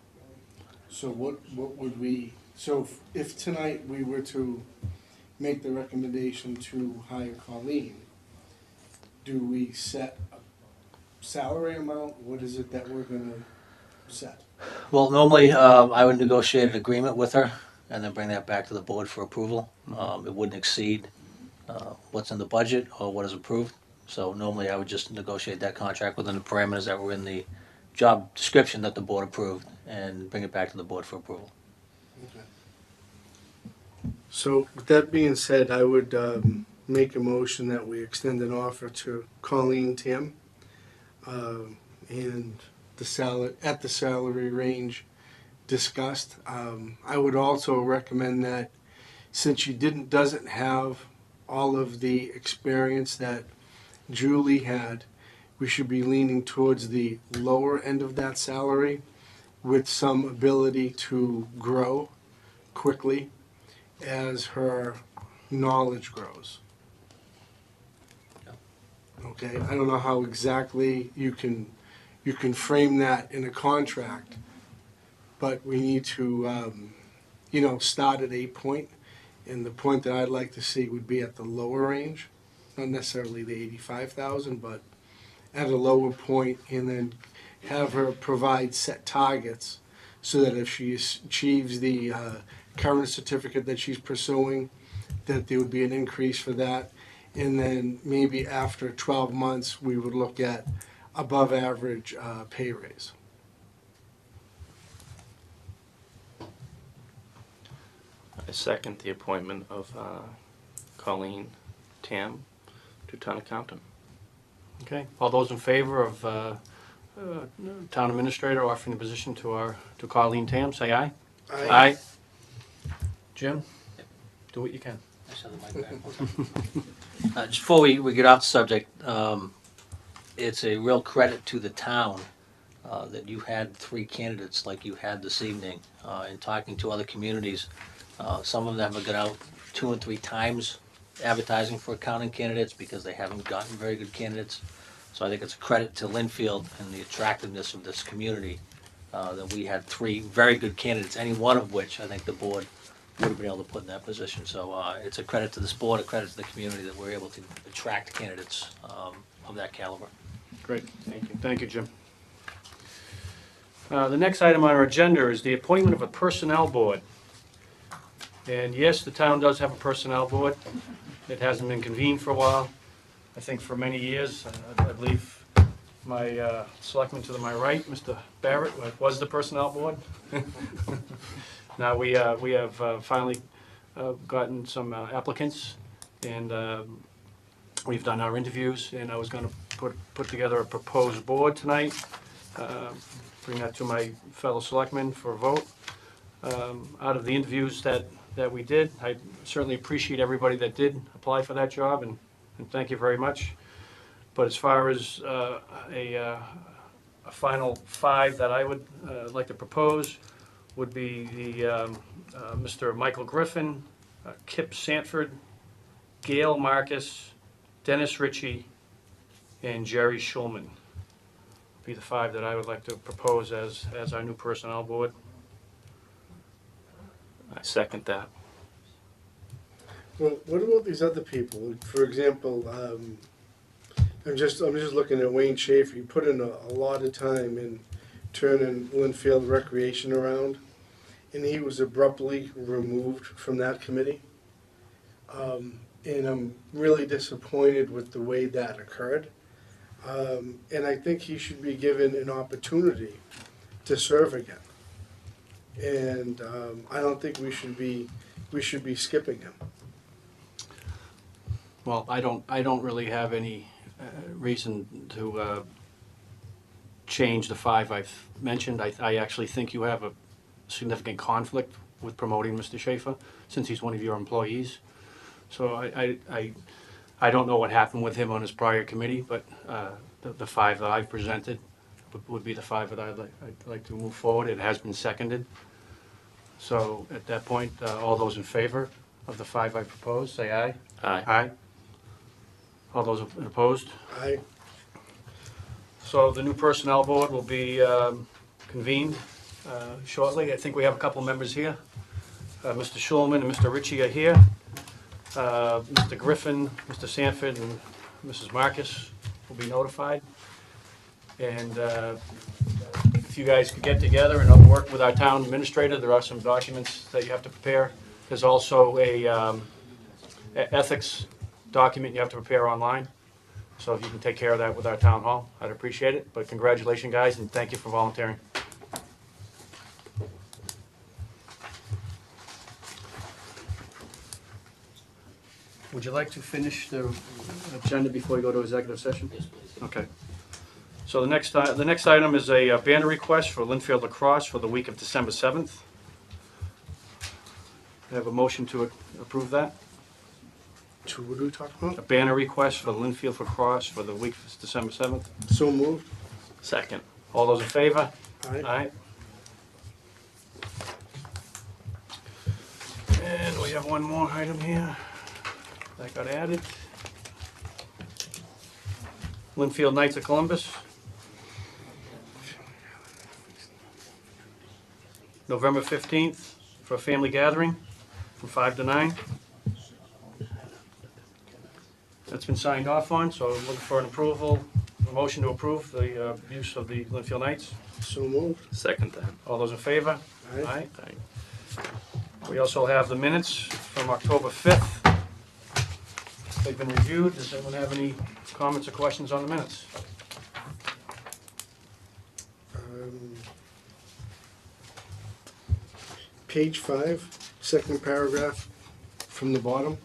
So what would we? So if tonight we were to make the recommendation to hire Colleen, do we set a salary amount? What is it that we're going to set? Well, normally I would negotiate an agreement with her and then bring that back to the board for approval. It wouldn't exceed what's in the budget or what is approved. So normally I would just negotiate that contract within the parameters that were in the job description that the board approved and bring it back to the board for approval. Okay. So with that being said, I would make a motion that we extend an offer to Colleen Tim and at the salary range discussed. I would also recommend that since she doesn't have all of the experience that Julie had, we should be leaning towards the lower end of that salary with some ability to grow quickly as her knowledge grows. Okay, I don't know how exactly you can frame that in a contract, but we need to, start at a point, and the point that I'd like to see would be at the lower range, not necessarily the 85,000, but at a lower point, and then have her provide set targets so that if she achieves the current certificate that she's pursuing, that there would be an increase for that. And then maybe after 12 months, we would look at above average pay raise. I second the appointment of Colleen Tam to town accountant. Okay, all those in favor of town administrator offering the position to Colleen Tam, say aye. Aye. Jim, do what you can. I just have the mic back. Just before we get off the subject, it's a real credit to the town that you had 3 candidates like you had this evening. In talking to other communities, some of them have got out 2 and 3 times advertising for accounting candidates because they haven't gotten very good candidates. So I think it's a credit to Linfield and the attractiveness of this community that we had 3 very good candidates, any one of which I think the board would have been able to put in that position. So it's a credit to this board, a credit to the community that we're able to attract candidates of that caliber. Great, thank you. Thank you, Jim. The next item on our agenda is the appointment of a personnel board. And yes, the town does have a personnel board. It hasn't been convened for a while. I think for many years, I believe my selectman to my right, Mr. Barrett, was the personnel board. Now we have finally gotten some applicants, and we've done our interviews, and I was going to put together a proposed board tonight, bring that to my fellow selectmen for a vote. Out of the interviews that we did, I certainly appreciate everybody that did apply for that job, and thank you very much. But as far as a final 5 that I would like to propose would be the Mr. Michael Griffin, Kip Sanford, Gail Marcus, Dennis Ritchie, and Jerry Schulman. Be the 5 that I would like to propose as our new personnel board. I second that. Well, what about these other people? For example, I'm just looking at Wayne Schaefer. He put in a lot of time in turning Linfield Recreation around, and he was abruptly removed from that committee. And I'm really disappointed with the way that occurred. And I think he should be given an opportunity to serve again. And I don't think we should be skipping him. Well, I don't really have any reason to change the 5 I've mentioned. I actually think you have a significant conflict with promoting Mr. Schaefer, since he's one of your employees. So I don't know what happened with him on his prior committee, but the 5 that I've presented would be the 5 that I'd like to move forward. It has been seconded. So at that point, all those in favor of the 5 I proposed, say aye. Aye. Aye. All those opposed? Aye. So the new personnel board will be convened shortly. I think we have a couple members here. Mr. Schulman and Mr. Ritchie are here. Mr. Griffin, Mr. Sanford, and Mrs. Marcus will be notified. And if you guys could get together and work with our town administrator, there are some documents that you have to prepare. There's also a ethics document you have to prepare online. So if you can take care of that with our town hall, I'd appreciate it. But congratulations, guys, and thank you for volunteering. Would you like to finish the agenda before we go to executive session? Yes, please. Okay. So the next item is a banner request for Linfield Lacrosse for the week of December 7th. I have a motion to approve that. So what are we talking A about? banner request for Linfield Lacrosse for the week of December 7th. So moved. Second. All those in favor? Aye. Aye. And we have one more item here that got added. Linfield Knights of Columbus. November 15th for a family gathering from 5 to 9. That's been signed off on, so looking for an approval, a motion to approve the use of the Linfield Knights. So moved. Second that. All those in favor? Aye. We also have the minutes from October 5th. They've been reviewed. Does anyone have any comments or questions on the minutes? Page 5, second paragraph from the bottom.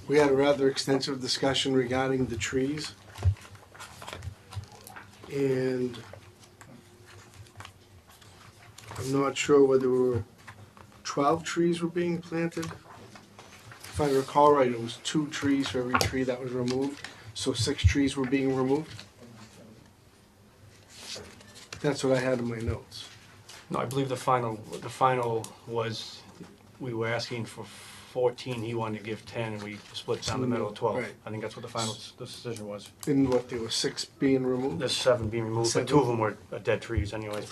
We had a rather extensive discussion regarding the trees. And I'm not sure whether 12 trees were being planted. If I recall right, it was 2 trees for every tree that was removed, so 6 trees were being removed. That's what I had in my notes. No, I believe the final was, we were asking for 14, he wanted to give 10, and we split down the middle of 12. Right. I think that's what the final decision was. And what, there were 6 being removed? There's 7 being removed, but 7. 2 of them were dead trees anyways,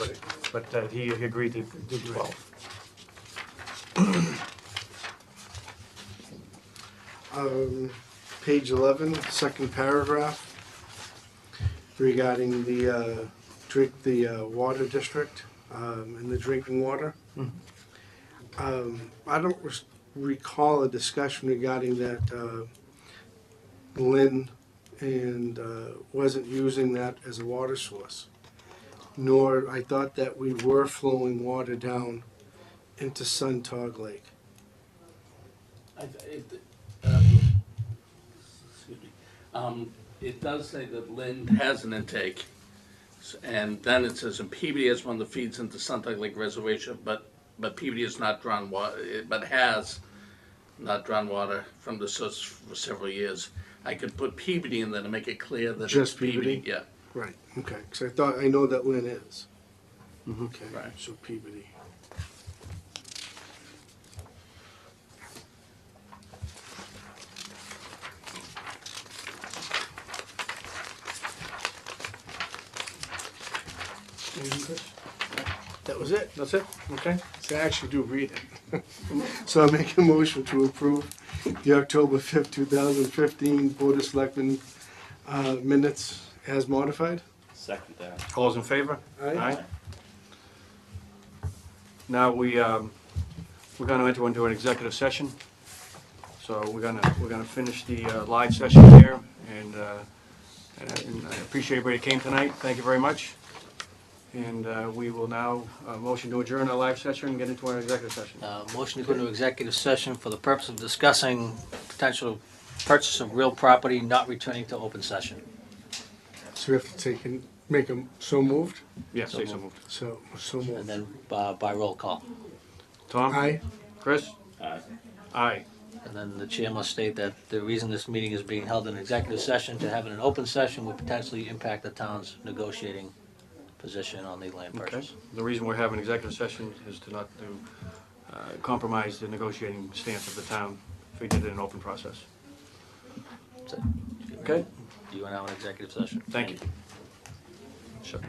but he agreed to do 12. Page 11, second paragraph, regarding the water district and the drinking water. I don't recall a discussion regarding that Lynn and wasn't using that as a water source. Nor I thought that we were flowing water down into Suntog Lake. It does say that Lynn has an intake, and then it says, and Peabody is one that feeds into Suntog Lake Reservation, but Peabody has not drawn water, but has not drawn water from the source for several years. I could put Peabody in there to make it clear that Just it's Peabody. Peabody? Yeah. Right, okay, because I know that Lynn is. Okay, Right. so Peabody. That was it. That's it? Okay. So I actually do read it. So I make a motion to approve the October 5th, 2015 Board of Selectmen minutes as modified. Second that. All those in favor? Aye. Now we're going to enter into an executive session. So we're gonna finish the live session here, and I appreciate everybody that came tonight. Thank you very much. And we will now motion to adjourn our live session and get into our executive session. Motion to go into executive session for the purpose of discussing potential purchase of real property not returning to open session. So we have to make them so moved? Yes, say so moved. So And moved. then by roll call. Tom? Aye. Chris? Aye. Aye. And then the chair must state that the reason this meeting is being held in executive session, to have it in open session would potentially impact the town's negotiating position on the land Okay. purchase. The reason we're having executive session is to not to compromise the negotiating stance of the town if we did it in an open process. That's it. Okay? You are now in executive session. Thank you. Sure.